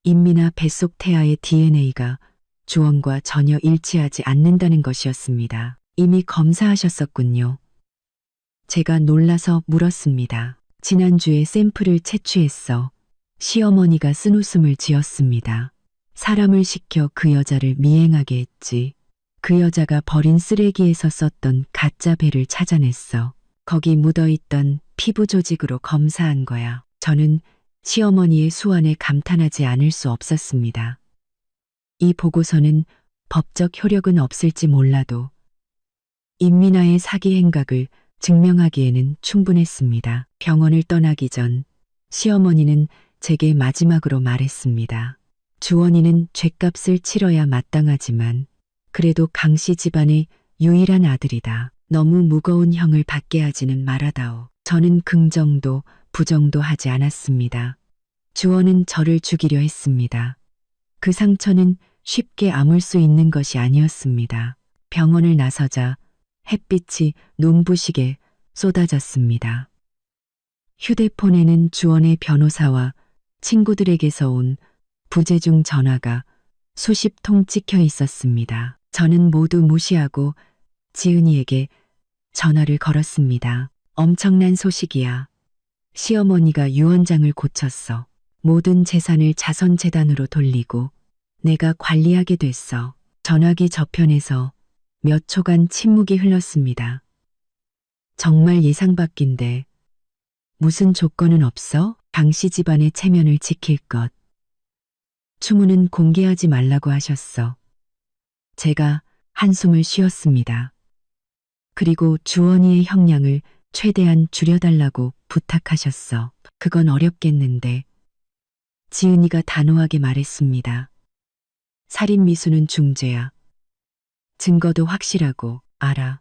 임민아 뱃속 태아의 DNA가 주원과 전혀 일치하지 않는다는 것이었습니다. 이미 검사하셨었군요. 제가 놀라서 물었습니다. 지난주에 샘플을 채취했어. 시어머니가 쓴웃음을 지었습니다. 사람을 시켜 그 여자를 미행하게 했지. 그 여자가 버린 쓰레기에서 썼던 가짜 배를 찾아냈어. 거기 묻어있던 피부 조직으로 검사한 거야. 저는 시어머니의 수완에 감탄하지 않을 수 없었습니다. 이 보고서는 법적 효력은 없을지 몰라도 임민아의 사기 행각을 증명하기에는 충분했습니다. 병원을 떠나기 전 시어머니는 제게 마지막으로 말했습니다. 주원이는 죗값을 치러야 마땅하지만 그래도 강씨 집안의 유일한 아들이다. 너무 무거운 형을 받게 하지는 말아다오. 저는 긍정도 부정도 하지 않았습니다. 주원은 저를 죽이려 했습니다. 그 상처는 쉽게 아물 수 있는 것이 아니었습니다. 병원을 나서자 햇빛이 눈부시게 쏟아졌습니다. 휴대폰에는 주원의 변호사와 친구들에게서 온 부재중 전화가 수십 통 찍혀 있었습니다. 저는 모두 무시하고 지은이에게 전화를 걸었습니다. 엄청난 소식이야. 시어머니가 유언장을 고쳤어. 모든 재산을 자선재단으로 돌리고 내가 관리하게 됐어. 전화기 저편에서 몇 초간 침묵이 흘렀습니다. 정말 예상 밖인데 무슨 조건은 없어? 강씨 집안의 체면을 지킬 것. 추문은 공개하지 말라고 하셨어. 제가 한숨을 쉬었습니다. 그리고 주원이의 형량을 최대한 줄여달라고 부탁하셨어. 그건 어렵겠는데. 지은이가 단호하게 말했습니다. 살인 미수는 중죄야. 증거도 확실하고 알아.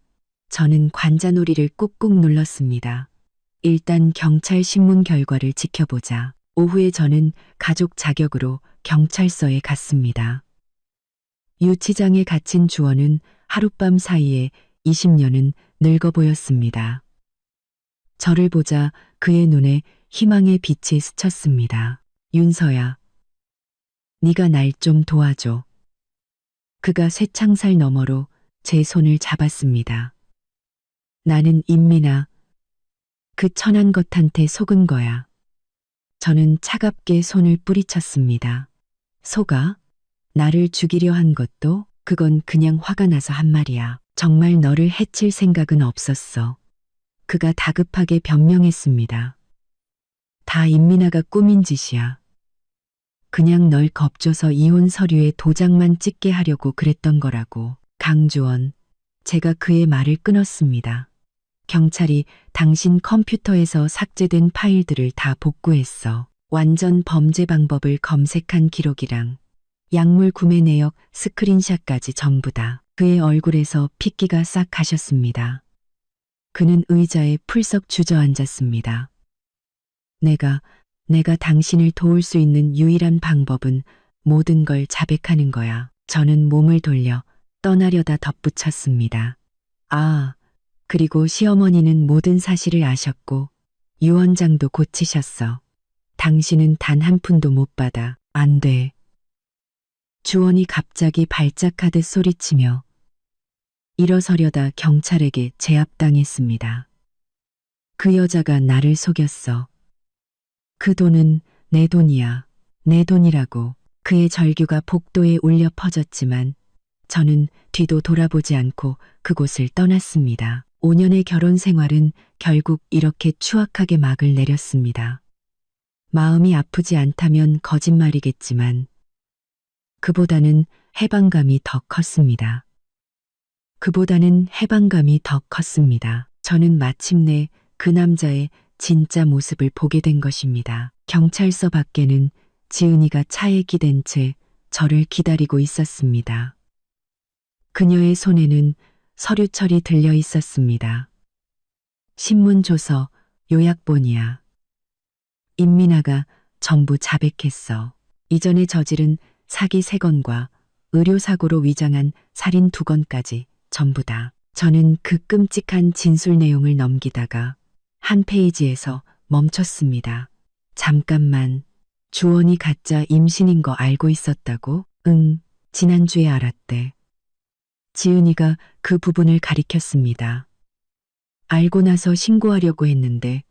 저는 관자놀이를 꾹꾹 눌렀습니다. 일단 경찰 신문 결과를 지켜보자. 오후에 저는 가족 자격으로 경찰서에 갔습니다. 유치장에 갇힌 주원은 하룻밤 사이에 20년은 늙어 보였습니다. 저를 보자 그의 눈에 희망의 빛이 스쳤습니다. 윤서야, 네가 날 좀 도와줘. 그가 쇠창살 너머로 제 손을 잡았습니다. 나는 임민아, 그 천한 것한테 속은 거야. 저는 차갑게 손을 뿌리쳤습니다. 속아? 나를 죽이려 한 것도 그건 그냥 화가 나서 한 말이야. 정말 너를 해칠 생각은 없었어. 그가 다급하게 변명했습니다. 다 임민아가 꾸민 짓이야. 그냥 널 겁줘서 이혼 서류에 도장만 찍게 하려고 그랬던 거라고. 강주원, 제가 그의 말을 끊었습니다. 경찰이 당신 컴퓨터에서 삭제된 파일들을 다 복구했어. 완전 범죄 방법을 검색한 기록이랑 약물 구매 내역 스크린샷까지 전부 다. 그의 얼굴에서 핏기가 싹 가셨습니다. 그는 의자에 풀썩 주저앉았습니다. 내가 당신을 도울 수 있는 유일한 방법은 모든 걸 자백하는 거야. 저는 몸을 돌려 떠나려다 덧붙였습니다. 아, 그리고 시어머니는 모든 사실을 아셨고 유언장도 고치셨어. 당신은 단 한 푼도 못 받아. 안 돼. 주원이 갑자기 발작하듯 소리치며 일어서려다 경찰에게 제압당했습니다. 그 여자가 나를 속였어. 그 돈은 내 돈이야. 내 돈이라고. 그의 절규가 복도에 울려 퍼졌지만 저는 뒤도 돌아보지 않고 그곳을 떠났습니다. 5년의 결혼 생활은 결국 이렇게 추악하게 막을 내렸습니다. 마음이 아프지 않다면 거짓말이겠지만 그보다는 해방감이 더 컸습니다. 저는 마침내 그 남자의 진짜 모습을 보게 된 것입니다. 경찰서 밖에는 지은이가 차에 기댄 채 저를 기다리고 있었습니다. 그녀의 손에는 서류철이 들려 있었습니다. 신문조서, 요약본이야. 임민아가 전부 자백했어. 이전에 저지른 사기 3건과 의료사고로 위장한 살인 2건까지 전부 다. 저는 그 끔찍한 진술 내용을 넘기다가 한 페이지에서 멈췄습니다. 잠깐만, 주원이 가짜 임신인 거 알고 있었다고? 응, 지난주에 알았대. 지은이가 그 부분을 가리켰습니다. 알고 나서 신고하려고 했는데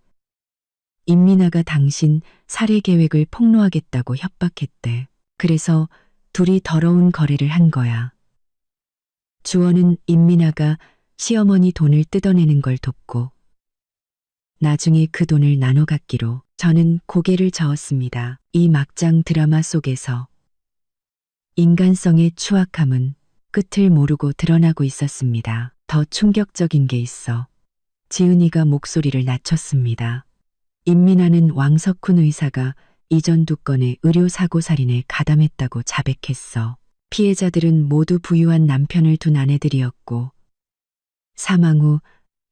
임민아가 당신 살해 계획을 폭로하겠다고 협박했대. 그래서 둘이 더러운 거래를 한 거야. 주원은 임민아가 시어머니 돈을 뜯어내는 걸 돕고 나중에 그 돈을 나눠 갖기로. 저는 고개를 저었습니다. 이 막장 드라마 속에서 인간성의 추악함은 끝을 모르고 드러나고 있었습니다. 더 충격적인 게 있어. 지은이가 목소리를 낮췄습니다. 임민아는 왕석훈 의사가 이전 2건의 의료사고 살인에 가담했다고 자백했어. 피해자들은 모두 부유한 남편을 둔 아내들이었고 사망 후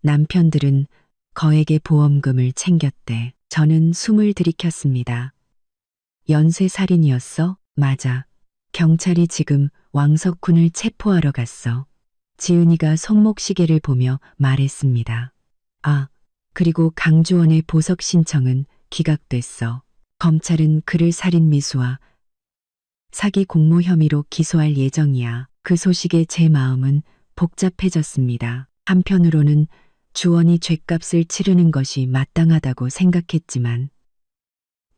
남편들은 거액의 보험금을 챙겼대. 저는 숨을 들이켰습니다. 연쇄살인이었어? 맞아. 경찰이 지금 왕석훈을 체포하러 갔어. 지은이가 손목시계를 보며 말했습니다. 아, 그리고 강주원의 보석 신청은 기각됐어. 검찰은 그를 살인 미수와 사기 공모 혐의로 기소할 예정이야. 그 소식에 제 마음은 복잡해졌습니다. 한편으로는 주원이 죗값을 치르는 것이 마땅하다고 생각했지만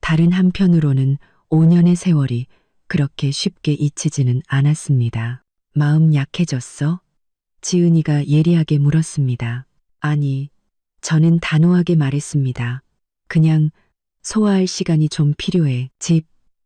다른 한편으로는 5년의 세월이 그렇게 쉽게 잊히지는 않았습니다. 마음 약해졌어? 지은이가 예리하게 물었습니다. 아니, 저는 단호하게 말했습니다. 그냥 소화할 시간이 좀 필요해.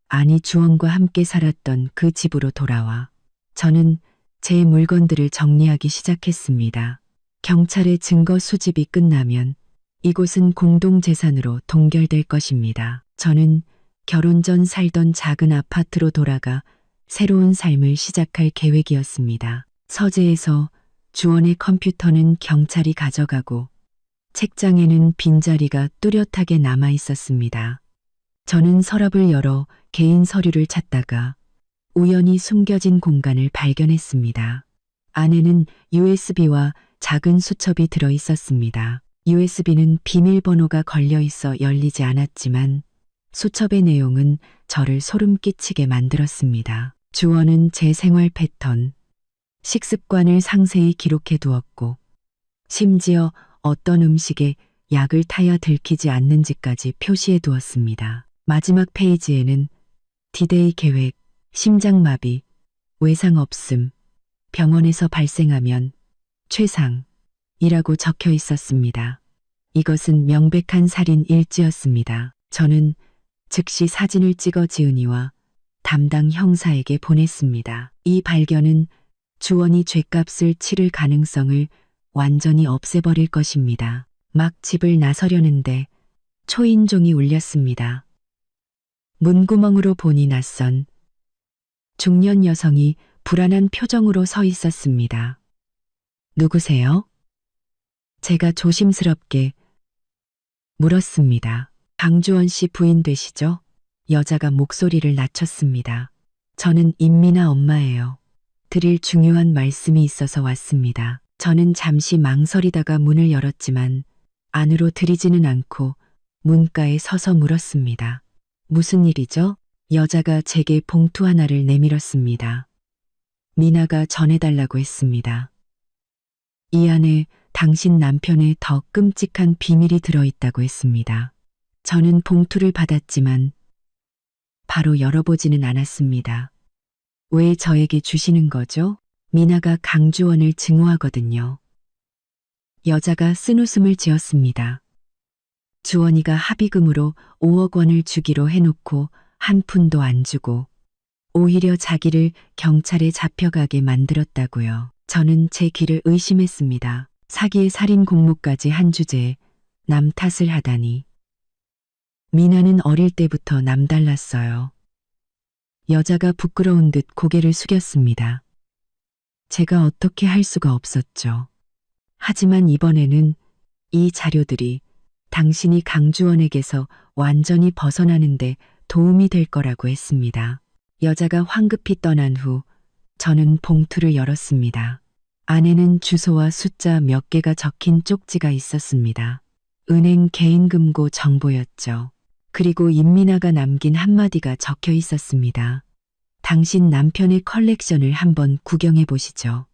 아니 주원과 함께 살았던 그 집으로 돌아와. 저는 제 물건들을 정리하기 시작했습니다. 경찰의 증거 수집이 끝나면 이곳은 공동재산으로 동결될 것입니다. 저는 결혼 전 살던 작은 아파트로 돌아가 새로운 삶을 시작할 계획이었습니다. 서재에서 주원의 컴퓨터는 경찰이 가져가고 책장에는 빈자리가 뚜렷하게 남아 있었습니다. 저는 서랍을 열어 개인 서류를 찾다가 우연히 숨겨진 공간을 발견했습니다. 안에는 USB와 작은 수첩이 들어 있었습니다. USB는 비밀번호가 걸려 있어 열리지 않았지만 수첩의 내용은 저를 소름 끼치게 만들었습니다. 주원은 제 생활 패턴, 식습관을 상세히 기록해 두었고 심지어 어떤 음식에 약을 타야 들키지 않는지까지 표시해 두었습니다. 마지막 페이지에는 디데이 계획, 심장마비, 외상 없음, 병원에서 발생하면 최상이라고 적혀 있었습니다. 이것은 명백한 살인 일지였습니다. 저는 즉시 사진을 찍어 지은이와 담당 형사에게 보냈습니다. 이 발견은 주원이 죗값을 치를 가능성을 완전히 없애버릴 것입니다. 막 집을 나서려는데 초인종이 울렸습니다. 문구멍으로 보니 낯선 중년 여성이 불안한 표정으로 서 있었습니다. 누구세요? 제가 조심스럽게 물었습니다. 강주원 씨 부인 되시죠? 여자가 목소리를 낮췄습니다. 저는 임미나 엄마예요. 드릴 중요한 말씀이 있어서 왔습니다. 저는 잠시 망설이다가 문을 열었지만 안으로 들이지는 않고 문가에 서서 물었습니다. 무슨 일이죠? 여자가 제게 봉투 하나를 내밀었습니다. 미나가 전해달라고 했습니다. 이 안에 당신 남편의 더 끔찍한 비밀이 들어있다고 했습니다. 저는 봉투를 받았지만 바로 열어보지는 않았습니다. 왜 저에게 주시는 거죠? 미나가 강주원을 증오하거든요. 여자가 쓴웃음을 지었습니다. 주원이가 합의금으로 5억 원을 주기로 해놓고 한 푼도 안 주고 오히려 자기를 경찰에 잡혀가게 만들었다고요. 저는 제 귀를 의심했습니다. 사기의 살인 공모까지 한 주제에 남 탓을 하다니. 미나는 어릴 때부터 남달랐어요. 여자가 부끄러운 듯 고개를 숙였습니다. 제가 어떻게 할 수가 없었죠. 하지만 이번에는 이 자료들이 당신이 강주원에게서 완전히 벗어나는데 도움이 될 거라고 했습니다. 여자가 황급히 떠난 후 저는 봉투를 열었습니다. 안에는 주소와 숫자 몇 개가 적힌 쪽지가 있었습니다. 은행 개인금고 정보였죠. 그리고 임미나가 남긴 한마디가 적혀 있었습니다. 당신 남편의 컬렉션을 한번 구경해 보시죠.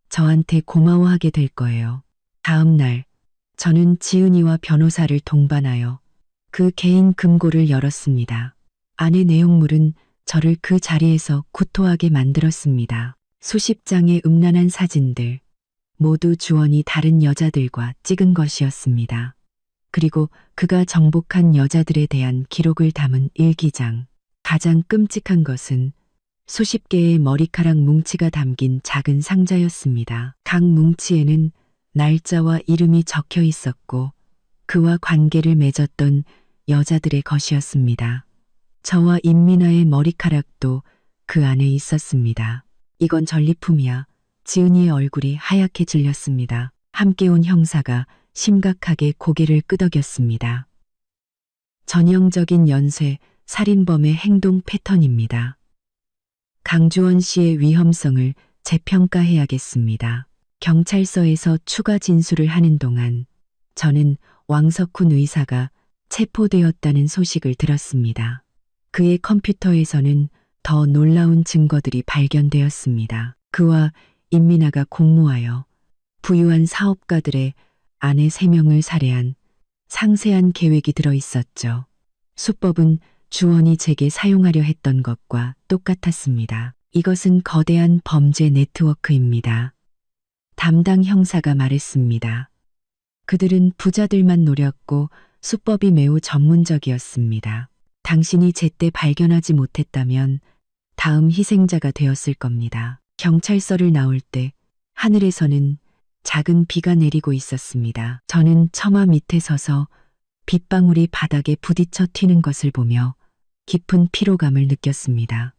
저한테 고마워하게 될 거예요. 다음 날 저는 지은이와 변호사를 동반하여 그 개인 금고를 열었습니다. 안의 내용물은 저를 그 자리에서 구토하게 만들었습니다. 수십 장의 음란한 사진들, 모두 주원이 다른 여자들과 찍은 것이었습니다. 그리고 그가 정복한 여자들에 대한 기록을 담은 일기장. 가장 끔찍한 것은 수십 개의 머리카락 뭉치가 담긴 작은 상자였습니다. 각 뭉치에는 날짜와 이름이 적혀 있었고 그와 관계를 맺었던 여자들의 것이었습니다. 저와 임미나의 머리카락도 그 안에 있었습니다. 이건 전리품이야. 지은이의 얼굴이 하얗게 질렸습니다. 함께 온 형사가 심각하게 고개를 끄덕였습니다. 전형적인 연쇄 살인범의 행동 패턴입니다. 강주원 씨의 위험성을 재평가해야겠습니다. 경찰서에서 추가 진술을 하는 동안 저는 왕석훈 의사가 체포되었다는 소식을 들었습니다. 그의 컴퓨터에서는 더 놀라운 증거들이 발견되었습니다. 그와 임민아가 공모하여 부유한 사업가들의 아내 3명을 살해한 상세한 계획이 들어 있었죠. 수법은 주원이 제게 사용하려 했던 것과 똑같았습니다. 이것은 거대한 범죄 네트워크입니다. 담당 형사가 말했습니다. 그들은 부자들만 노렸고 수법이 매우 전문적이었습니다. 당신이 제때 발견하지 못했다면 다음 희생자가 되었을 겁니다. 경찰서를 나올 때 하늘에서는 작은 비가 내리고 있었습니다. 저는 처마 밑에 서서 빗방울이 바닥에 부딪혀 튀는 것을 보며 깊은 피로감을 느꼈습니다.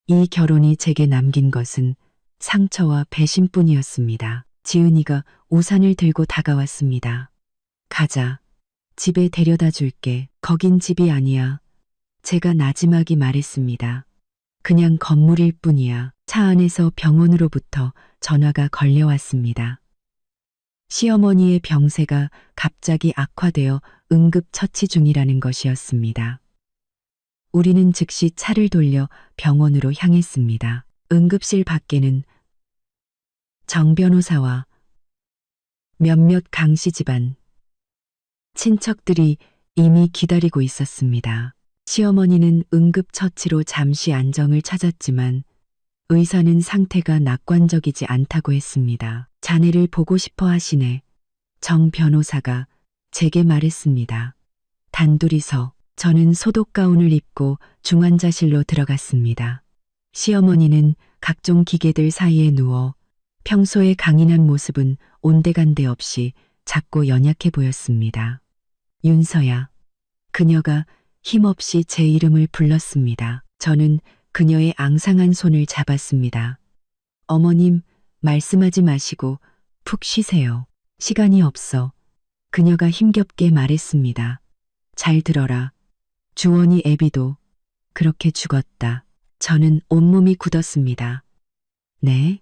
이 결혼이 제게 남긴 것은 상처와 배신뿐이었습니다. 지은이가 우산을 들고 다가왔습니다. 가자. 집에 데려다 줄게. 거긴 집이 아니야. 제가 나지막이 말했습니다. 그냥 건물일 뿐이야. 차 안에서 병원으로부터 전화가 걸려왔습니다. 시어머니의 병세가 갑자기 악화되어 응급처치 중이라는 것이었습니다. 우리는 즉시 차를 돌려 병원으로 향했습니다. 응급실 밖에는 정 변호사와 몇몇 강씨 집안 친척들이 이미 기다리고 있었습니다. 시어머니는 응급처치로 잠시 안정을 찾았지만 의사는 상태가 낙관적이지 않다고 했습니다. 자네를 보고 싶어 하시네. 정 변호사가 제게 말했습니다. 단둘이서 저는 소독 가운을 입고 중환자실로 들어갔습니다. 시어머니는 각종 기계들 사이에 누워 평소의 강인한 모습은 온데간데 없이 작고 연약해 보였습니다. 윤서야. 그녀가 힘없이 제 이름을 불렀습니다. 저는 그녀의 앙상한 손을 잡았습니다. 어머님, 말씀하지 마시고 푹 쉬세요. 시간이 없어. 그녀가 힘겹게 말했습니다. 잘 들어라. 주원이 애비도 그렇게 죽었다. 저는 온몸이 굳었습니다. 네?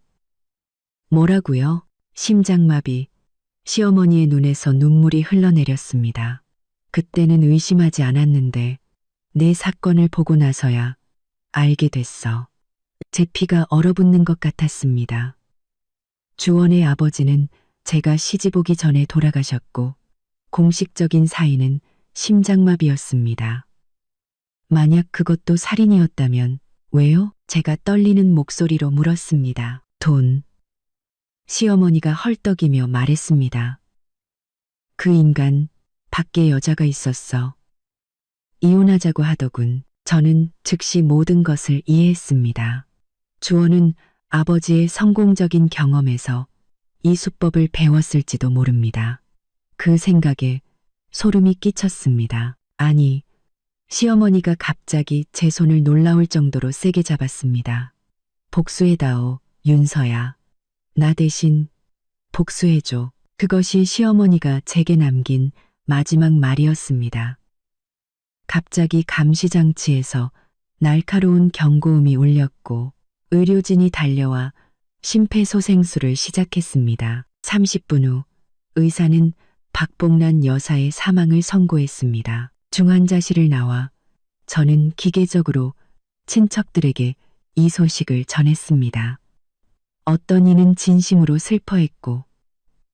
뭐라고요? 심장마비. 시어머니의 눈에서 눈물이 흘러내렸습니다. 그때는 의심하지 않았는데 내 사건을 보고 나서야 알게 됐어. 제 피가 얼어붙는 것 같았습니다. 주원의 아버지는 제가 시집 오기 전에 돌아가셨고 공식적인 사인은 심장마비였습니다. 만약 그것도 살인이었다면 왜요? 제가 떨리는 목소리로 물었습니다. 돈. 시어머니가 헐떡이며 말했습니다. 그 인간 밖에 여자가 있었어. 이혼하자고 하더군. 저는 즉시 모든 것을 이해했습니다. 주원은 아버지의 성공적인 경험에서 이 수법을 배웠을지도 모릅니다. 그 생각에 소름이 끼쳤습니다. 아니, 시어머니가 갑자기 제 손을 놀라울 정도로 세게 잡았습니다. 복수해다오, 윤서야. 나 대신 복수해줘. 그것이 시어머니가 제게 남긴 마지막 말이었습니다. 갑자기 감시장치에서 날카로운 경고음이 울렸고 의료진이 달려와 심폐소생술을 시작했습니다. 30분 후 의사는 박봉란 여사의 사망을 선고했습니다. 중환자실을 나와 저는 기계적으로 친척들에게 이 소식을 전했습니다. 어떤 이는 진심으로 슬퍼했고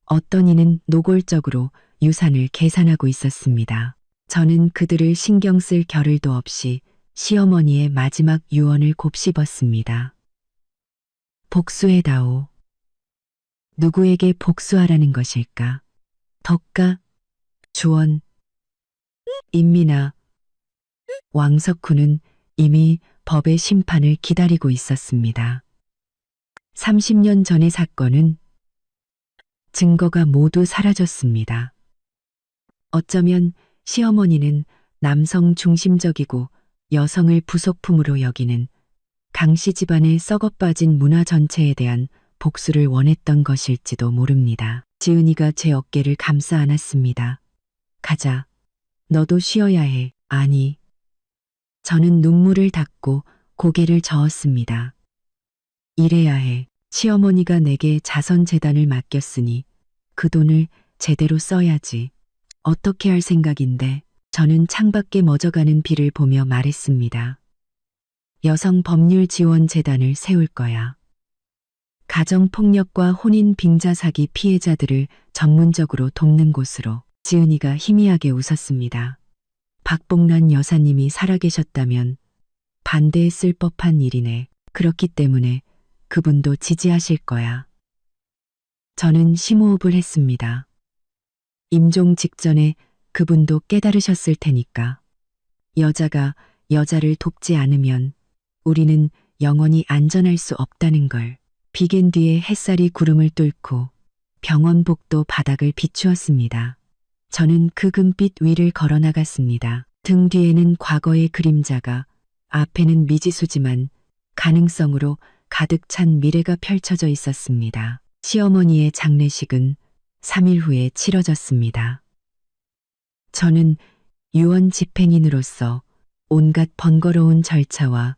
어떤 이는 노골적으로 유산을 계산하고 있었습니다. 저는 그들을 신경 쓸 겨를도 없이 시어머니의 마지막 유언을 곱씹었습니다. 복수해다오. 누구에게 복수하라는 것일까? 덕가, 주원, 임민아, 왕석훈은 이미 법의 심판을 기다리고 있었습니다. 30년 전의 사건은 증거가 모두 사라졌습니다. 어쩌면 시어머니는 남성 중심적이고 여성을 부속품으로 여기는 강씨 집안의 썩어빠진 문화 전체에 대한 복수를 원했던 것일지도 모릅니다. 지은이가 제 어깨를 감싸 안았습니다. 가자. 너도 쉬어야 해. 아니, 저는 눈물을 닦고 고개를 저었습니다. 이래야 해. 시어머니가 내게 자선재단을 맡겼으니 그 돈을 제대로 써야지. 어떻게 할 생각인데? 저는 창밖에 멎어가는 비를 보며 말했습니다. 여성법률지원재단을 세울 거야. 가정폭력과 혼인빙자 사기 피해자들을 전문적으로 돕는 곳으로. 지은이가 희미하게 웃었습니다. 박봉란 여사님이 살아계셨다면 반대했을 법한 일이네. 그렇기 때문에 그분도 지지하실 거야. 저는 심호흡을 했습니다. 임종 직전에 그분도 깨달으셨을 테니까. 여자가 여자를 돕지 않으면 우리는 영원히 안전할 수 없다는 걸. 비겐 뒤에 햇살이 구름을 뚫고 병원복도 바닥을 비추었습니다. 저는 그 금빛 위를 걸어 나갔습니다. 등 뒤에는 과거의 그림자가, 앞에는 미지수지만 가능성으로 가득 찬 미래가 펼쳐져 있었습니다. 시어머니의 장례식은 3일 후에 치러졌습니다. 저는 유언 집행인으로서 온갖 번거로운 절차와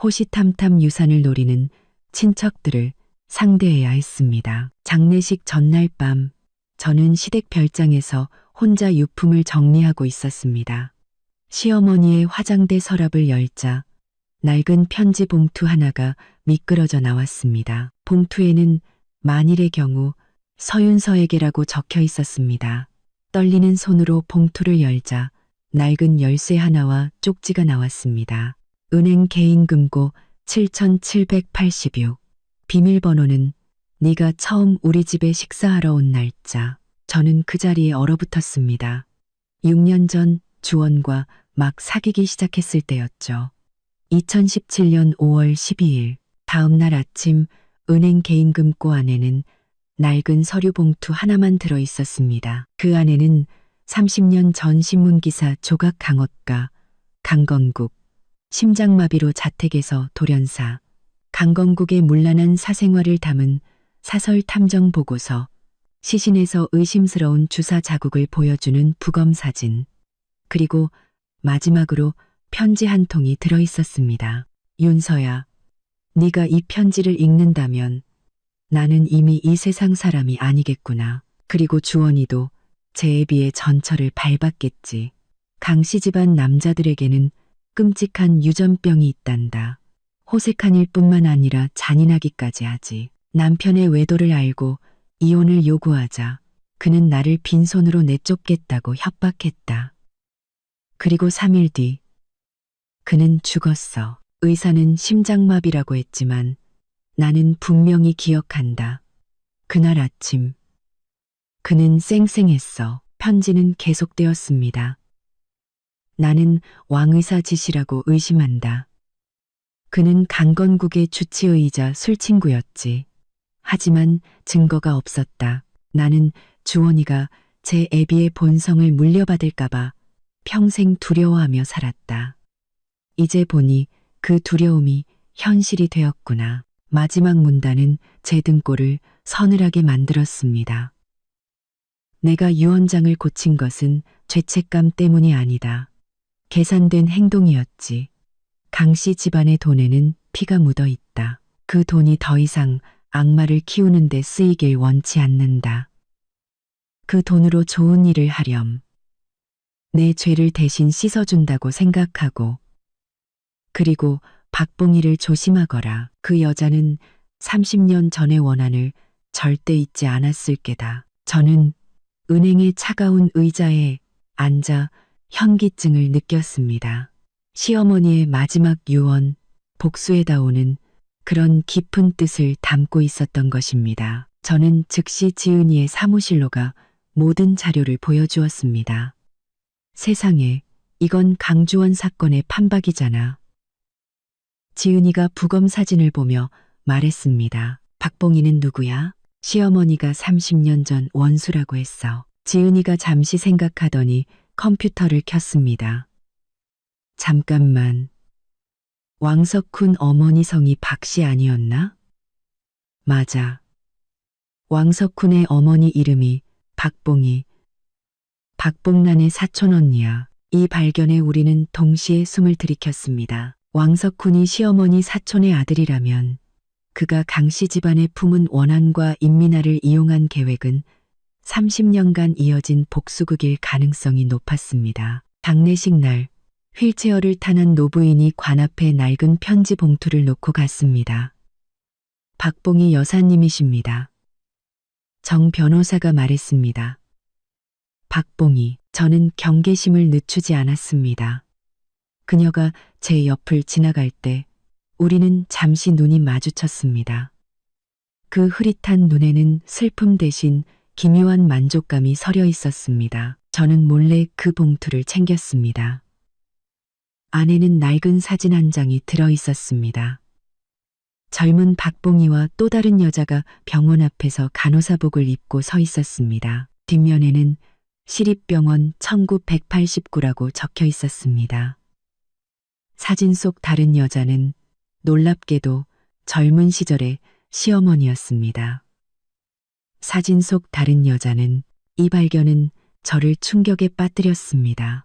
호시탐탐 유산을 노리는 친척들을 상대해야 했습니다. 장례식 전날 밤 저는 시댁 별장에서 혼자 유품을 정리하고 있었습니다. 시어머니의 화장대 서랍을 열자 낡은 편지 봉투 하나가 미끄러져 나왔습니다. 봉투에는 만일의 경우 서윤서에게라고 적혀 있었습니다. 떨리는 손으로 봉투를 열자 낡은 열쇠 하나와 쪽지가 나왔습니다. 은행 개인금고 7786. 비밀번호는 네가 처음 우리 집에 식사하러 온 날짜. 저는 그 자리에 얼어붙었습니다. 6년 전 주원과 막 사귀기 시작했을 때였죠. 2017년 5월 12일 다음 날 아침 은행 개인금고 안에는 낡은 서류 봉투 하나만 들어 있었습니다. 그 안에는 30년 전 신문기사 조각 강업가 강건국, 심장마비로 자택에서 돌연사, 강건국의 문란한 사생활을 담은 사설 탐정 보고서, 시신에서 의심스러운 주사 자국을 보여주는 부검 사진, 그리고 마지막으로 편지 한 통이 들어 있었습니다. 윤서야, 네가 이 편지를 읽는다면 나는 이미 이 세상 사람이 아니겠구나. 그리고 주원이도 제 애비의 전철을 밟았겠지. 강씨 집안 남자들에게는 끔찍한 유전병이 있단다. 호색한 일뿐만 아니라 잔인하기까지 하지. 남편의 외도를 알고 이혼을 요구하자 그는 나를 빈손으로 내쫓겠다고 협박했다. 그리고 3일 뒤 그는 죽었어. 의사는 심장마비라고 했지만 나는 분명히 기억한다. 그날 아침 그는 쌩쌩했어. 편지는 계속되었습니다. 나는 왕의사 짓이라고 의심한다. 그는 강건국의 주치의이자 술친구였지. 하지만 증거가 없었다. 나는 주원이가 제 애비의 본성을 물려받을까봐 평생 두려워하며 살았다. 이제 보니 그 두려움이 현실이 되었구나. 마지막 문단은 제 등골을 서늘하게 만들었습니다. 내가 유언장을 고친 것은 죄책감 때문이 아니다. 계산된 행동이었지. 강씨 집안의 돈에는 피가 묻어 있다. 그 돈이 더 이상 악마를 키우는 데 쓰이길 원치 않는다. 그 돈으로 좋은 일을 하렴. 내 죄를 대신 씻어준다고 생각하고. 그리고 박봉이를 조심하거라. 그 여자는 30년 전의 원한을 절대 잊지 않았을 게다. 저는 은행의 차가운 의자에 앉아 현기증을 느꼈습니다. 시어머니의 마지막 유언, 복수에다 오는 그런 깊은 뜻을 담고 있었던 것입니다. 저는 즉시 지은이의 사무실로 가 모든 자료를 보여주었습니다. 세상에, 이건 강주원 사건의 판박이잖아. 지은이가 부검 사진을 보며 말했습니다. 박봉이는 누구야? 시어머니가 30년 전 원수라고 했어. 지은이가 잠시 생각하더니 컴퓨터를 켰습니다. 잠깐만. 왕석훈 어머니 성이 박씨 아니었나? 맞아. 왕석훈의 어머니 이름이 박봉이, 박봉란의 사촌 언니야. 이 발견에 우리는 동시에 숨을 들이켰습니다. 왕석훈이 시어머니 사촌의 아들이라면 그가 강씨 집안의 품은 원한과 임민아를 이용한 계획은 30년간 이어진 복수극일 가능성이 높았습니다. 장례식 날 휠체어를 타는 노부인이 관 앞에 낡은 편지 봉투를 놓고 갔습니다. 박봉희 여사님이십니다. 정 변호사가 말했습니다. 박봉희, 저는 경계심을 늦추지 않았습니다. 그녀가 제 옆을 지나갈 때 우리는 잠시 눈이 마주쳤습니다. 그 흐릿한 눈에는 슬픔 대신 기묘한 만족감이 서려 있었습니다. 저는 몰래 그 봉투를 챙겼습니다. 안에는 낡은 사진 한 장이 들어 있었습니다. 젊은 박봉희와 또 다른 여자가 병원 앞에서 간호사복을 입고 서 있었습니다. 뒷면에는 시립병원 1989라고 적혀 있었습니다. 사진 속 다른 여자는 놀랍게도 젊은 시절의 시어머니였습니다. 사진 속 다른 여자는 이 발견은 저를 충격에 빠뜨렸습니다.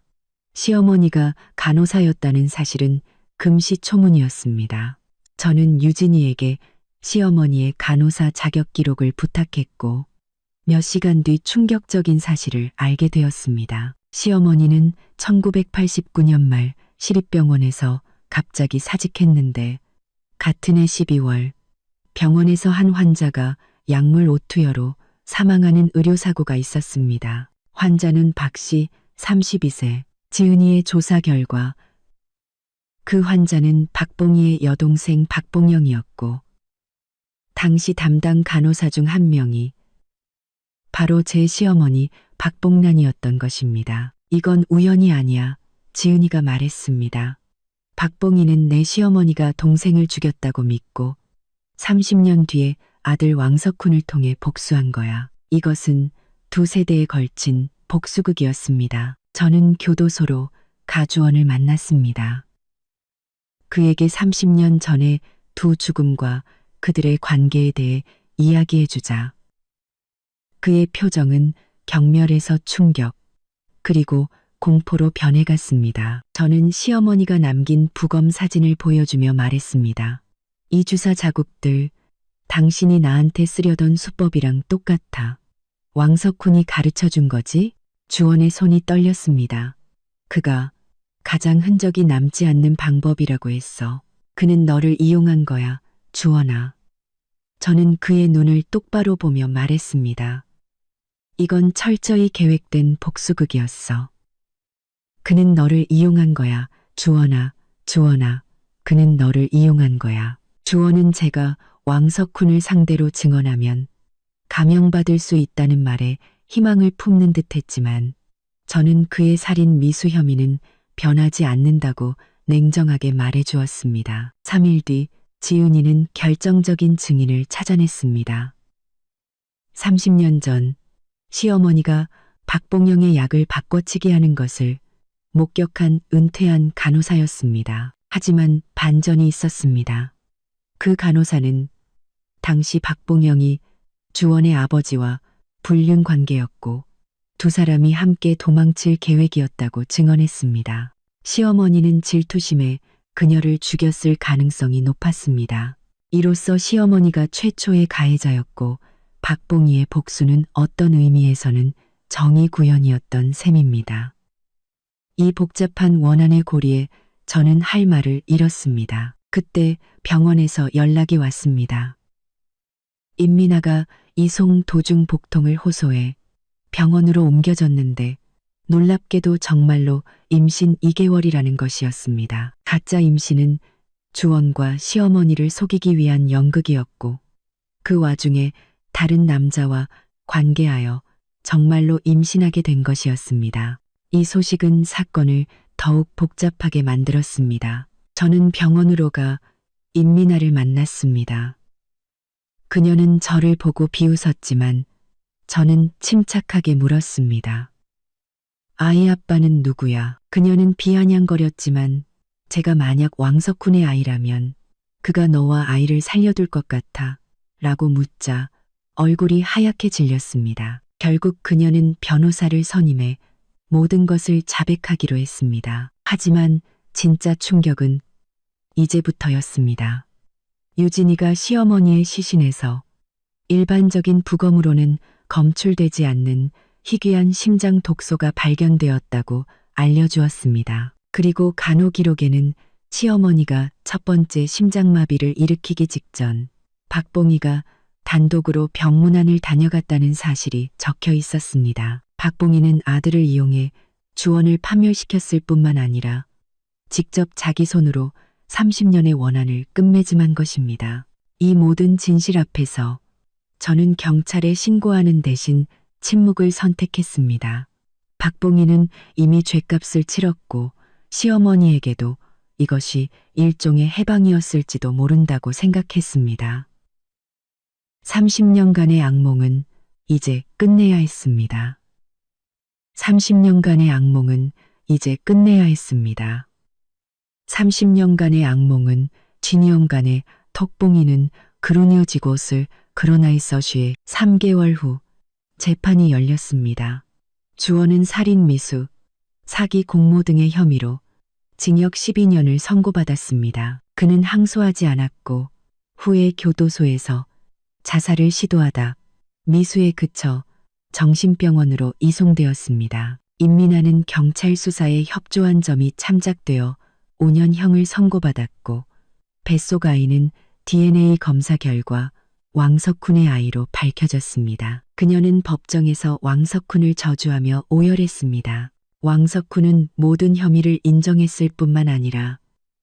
시어머니가 간호사였다는 사실은 금시초문이었습니다. 저는 유진이에게 시어머니의 간호사 자격 기록을 부탁했고 몇 시간 뒤 충격적인 사실을 알게 되었습니다. 시어머니는 1989년 말 시립병원에서 갑자기 사직했는데 같은 해 12월 병원에서 한 환자가 약물 오투여로 사망하는 의료사고가 있었습니다. 환자는 박씨 32세. 지은이의 조사 결과 그 환자는 박봉희의 여동생 박봉영이었고 당시 담당 간호사 중 한 명이 바로 제 시어머니 박봉란이었던 것입니다. 이건 우연이 아니야. 지은이가 말했습니다. 박봉희는 내 시어머니가 동생을 죽였다고 믿고 30년 뒤에 아들 왕석훈을 통해 복수한 거야. 이것은 두 세대에 걸친 복수극이었습니다. 저는 교도소로 가주원을 만났습니다. 그에게 30년 전의 두 죽음과 그들의 관계에 대해 이야기해주자. 그의 표정은 경멸에서 충격, 그리고 공포로 변해갔습니다. 저는 시어머니가 남긴 부검 사진을 보여주며 말했습니다. 이 주사 자국들, 당신이 나한테 쓰려던 수법이랑 똑같아. 왕석훈이 가르쳐준 거지? 주원의 손이 떨렸습니다. 그가 가장 흔적이 남지 않는 방법이라고 했어. 그는 너를 이용한 거야, 주원아. 저는 그의 눈을 똑바로 보며 말했습니다. 이건 철저히 계획된 복수극이었어. 그는 너를 이용한 거야, 주원아, 주원아. 그는 너를 이용한 거야. 주원은 제가 왕석훈을 상대로 증언하면 감형받을 수 있다는 말에 희망을 품는 듯 했지만 저는 그의 살인 미수 혐의는 변하지 않는다고 냉정하게 말해주었습니다. 3일 뒤 지은이는 결정적인 증인을 찾아냈습니다. 30년 전 시어머니가 박봉영의 약을 바꿔치기 하는 것을 목격한 은퇴한 간호사였습니다. 하지만 반전이 있었습니다. 그 간호사는 당시 박봉영이 주원의 아버지와 불륜 관계였고 두 사람이 함께 도망칠 계획이었다고 증언했습니다. 시어머니는 질투심에 그녀를 죽였을 가능성이 높았습니다. 이로써 시어머니가 최초의 가해자였고 박봉희의 복수는 어떤 의미에서는 정의 구현이었던 셈입니다. 이 복잡한 원한의 고리에 저는 할 말을 잃었습니다. 그때 병원에서 연락이 왔습니다. 임민아가 이송 도중 복통을 호소해 병원으로 옮겨졌는데 놀랍게도 정말로 임신 2개월이라는 것이었습니다. 가짜 임신은 주원과 시어머니를 속이기 위한 연극이었고 그 와중에 다른 남자와 관계하여 정말로 임신하게 된 것이었습니다. 이 소식은 사건을 더욱 복잡하게 만들었습니다. 저는 병원으로 가 임민아를 만났습니다. 그녀는 저를 보고 비웃었지만 저는 침착하게 물었습니다. 아이 아빠는 누구야? 그녀는 비아냥거렸지만 제가 만약 왕석훈의 아이라면 그가 너와 아이를 살려둘 것 같아 라고 묻자 얼굴이 하얗게 질렸습니다. 결국 그녀는 변호사를 선임해 모든 것을 자백하기로 했습니다. 하지만 진짜 충격은 이제부터였습니다. 유진이가 시어머니의 시신에서 일반적인 부검으로는 검출되지 않는 희귀한 심장 독소가 발견되었다고 알려주었습니다. 그리고 간호 기록에는 시어머니가 첫 번째 심장마비를 일으키기 직전 박봉이가 단독으로 병문안을 다녀갔다는 사실이 적혀 있었습니다. 박봉이는 아들을 이용해 주원을 파멸시켰을 뿐만 아니라 직접 자기 손으로 30년의 원한을 끝맺음한 것입니다. 이 모든 진실 앞에서 저는 경찰에 신고하는 대신 침묵을 선택했습니다. 박봉이는 이미 죗값을 치렀고 시어머니에게도 이것이 일종의 해방이었을지도 모른다고 생각했습니다. 30년간의 악몽은 이제 끝내야 했습니다. 30년간의 악몽은 이제 끝내야 했습니다. 30년간의 악몽은 진이엄간의 턱봉이는 그루니어지곳을 그러나 있어쉬의 3개월 후 재판이 열렸습니다. 주원은 살인 미수, 사기 공모 등의 혐의로 징역 12년을 선고받았습니다. 그는 항소하지 않았고 후에 교도소에서 자살을 시도하다 미수에 그쳐 정신병원으로 이송되었습니다. 임민아는 경찰 수사에 협조한 점이 참작되어 5년형을 선고받았고 뱃속 아이는 DNA 검사 결과 왕석훈의 아이로 밝혀졌습니다. 그녀는 법정에서 왕석훈을 저주하며 오열했습니다. 왕석훈은 모든 혐의를 인정했을 뿐만 아니라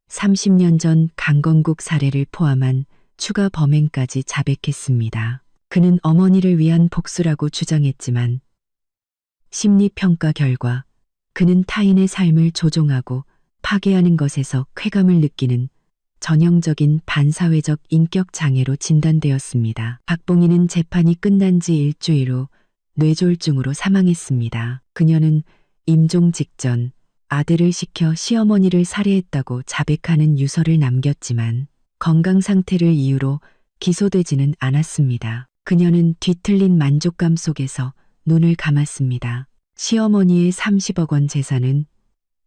30년 전 강건국 사례를 포함한 추가 범행까지 자백했습니다. 그는 어머니를 위한 복수라고 주장했지만 심리평가 결과 그는 타인의 삶을 조종하고 파괴하는 것에서 쾌감을 느끼는 전형적인 반사회적 인격 장애로 진단되었습니다. 박봉이는 재판이 끝난 지 일주일 후 뇌졸중으로 사망했습니다. 그녀는 임종 직전 아들을 시켜 시어머니를 살해했다고 자백하는 유서를 남겼지만 건강 상태를 이유로 기소되지는 않았습니다. 그녀는 뒤틀린 만족감 속에서 눈을 감았습니다. 시어머니의 30억 원 재산은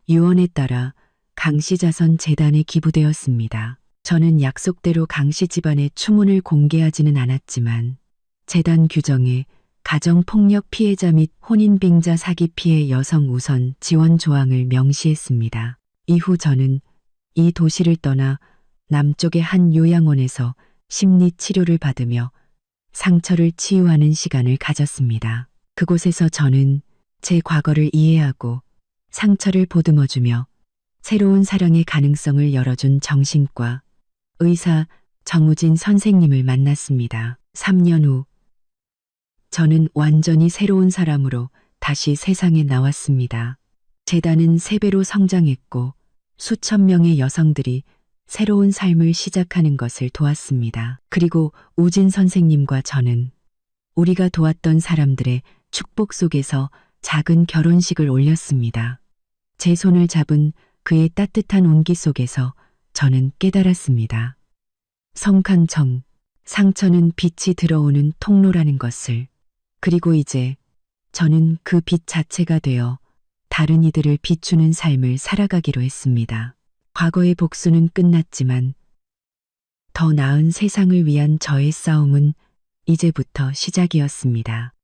유언에 따라 강씨 자선 재단에 기부되었습니다. 저는 약속대로 강씨 집안의 추문을 공개하지는 않았지만 재단 규정에 가정폭력 피해자 및 혼인빙자 사기 피해 여성 우선 지원 조항을 명시했습니다. 이후 저는 이 도시를 떠나 남쪽의 한 요양원에서 심리 치료를 받으며 상처를 치유하는 시간을 가졌습니다. 그곳에서 저는 제 과거를 이해하고 상처를 보듬어주며 새로운 사랑의 가능성을 열어준 정신과 의사 정우진 선생님을 만났습니다. 3년 후 저는 완전히 새로운 사람으로 다시 세상에 나왔습니다. 재단은 3배로 성장했고 수천 명의 여성들이 새로운 삶을 시작하는 것을 도왔습니다. 그리고 우진 선생님과 저는 우리가 도왔던 사람들의 축복 속에서 작은 결혼식을 올렸습니다. 제 손을 잡은 그의 따뜻한 온기 속에서 저는 깨달았습니다. 성칸청, 상처는 빛이 들어오는 통로라는 것을. 그리고 이제 저는 그 빛 자체가 되어 다른 이들을 비추는 삶을 살아가기로 했습니다. 과거의 복수는 끝났지만 더 나은 세상을 위한 저의 싸움은 이제부터 시작이었습니다.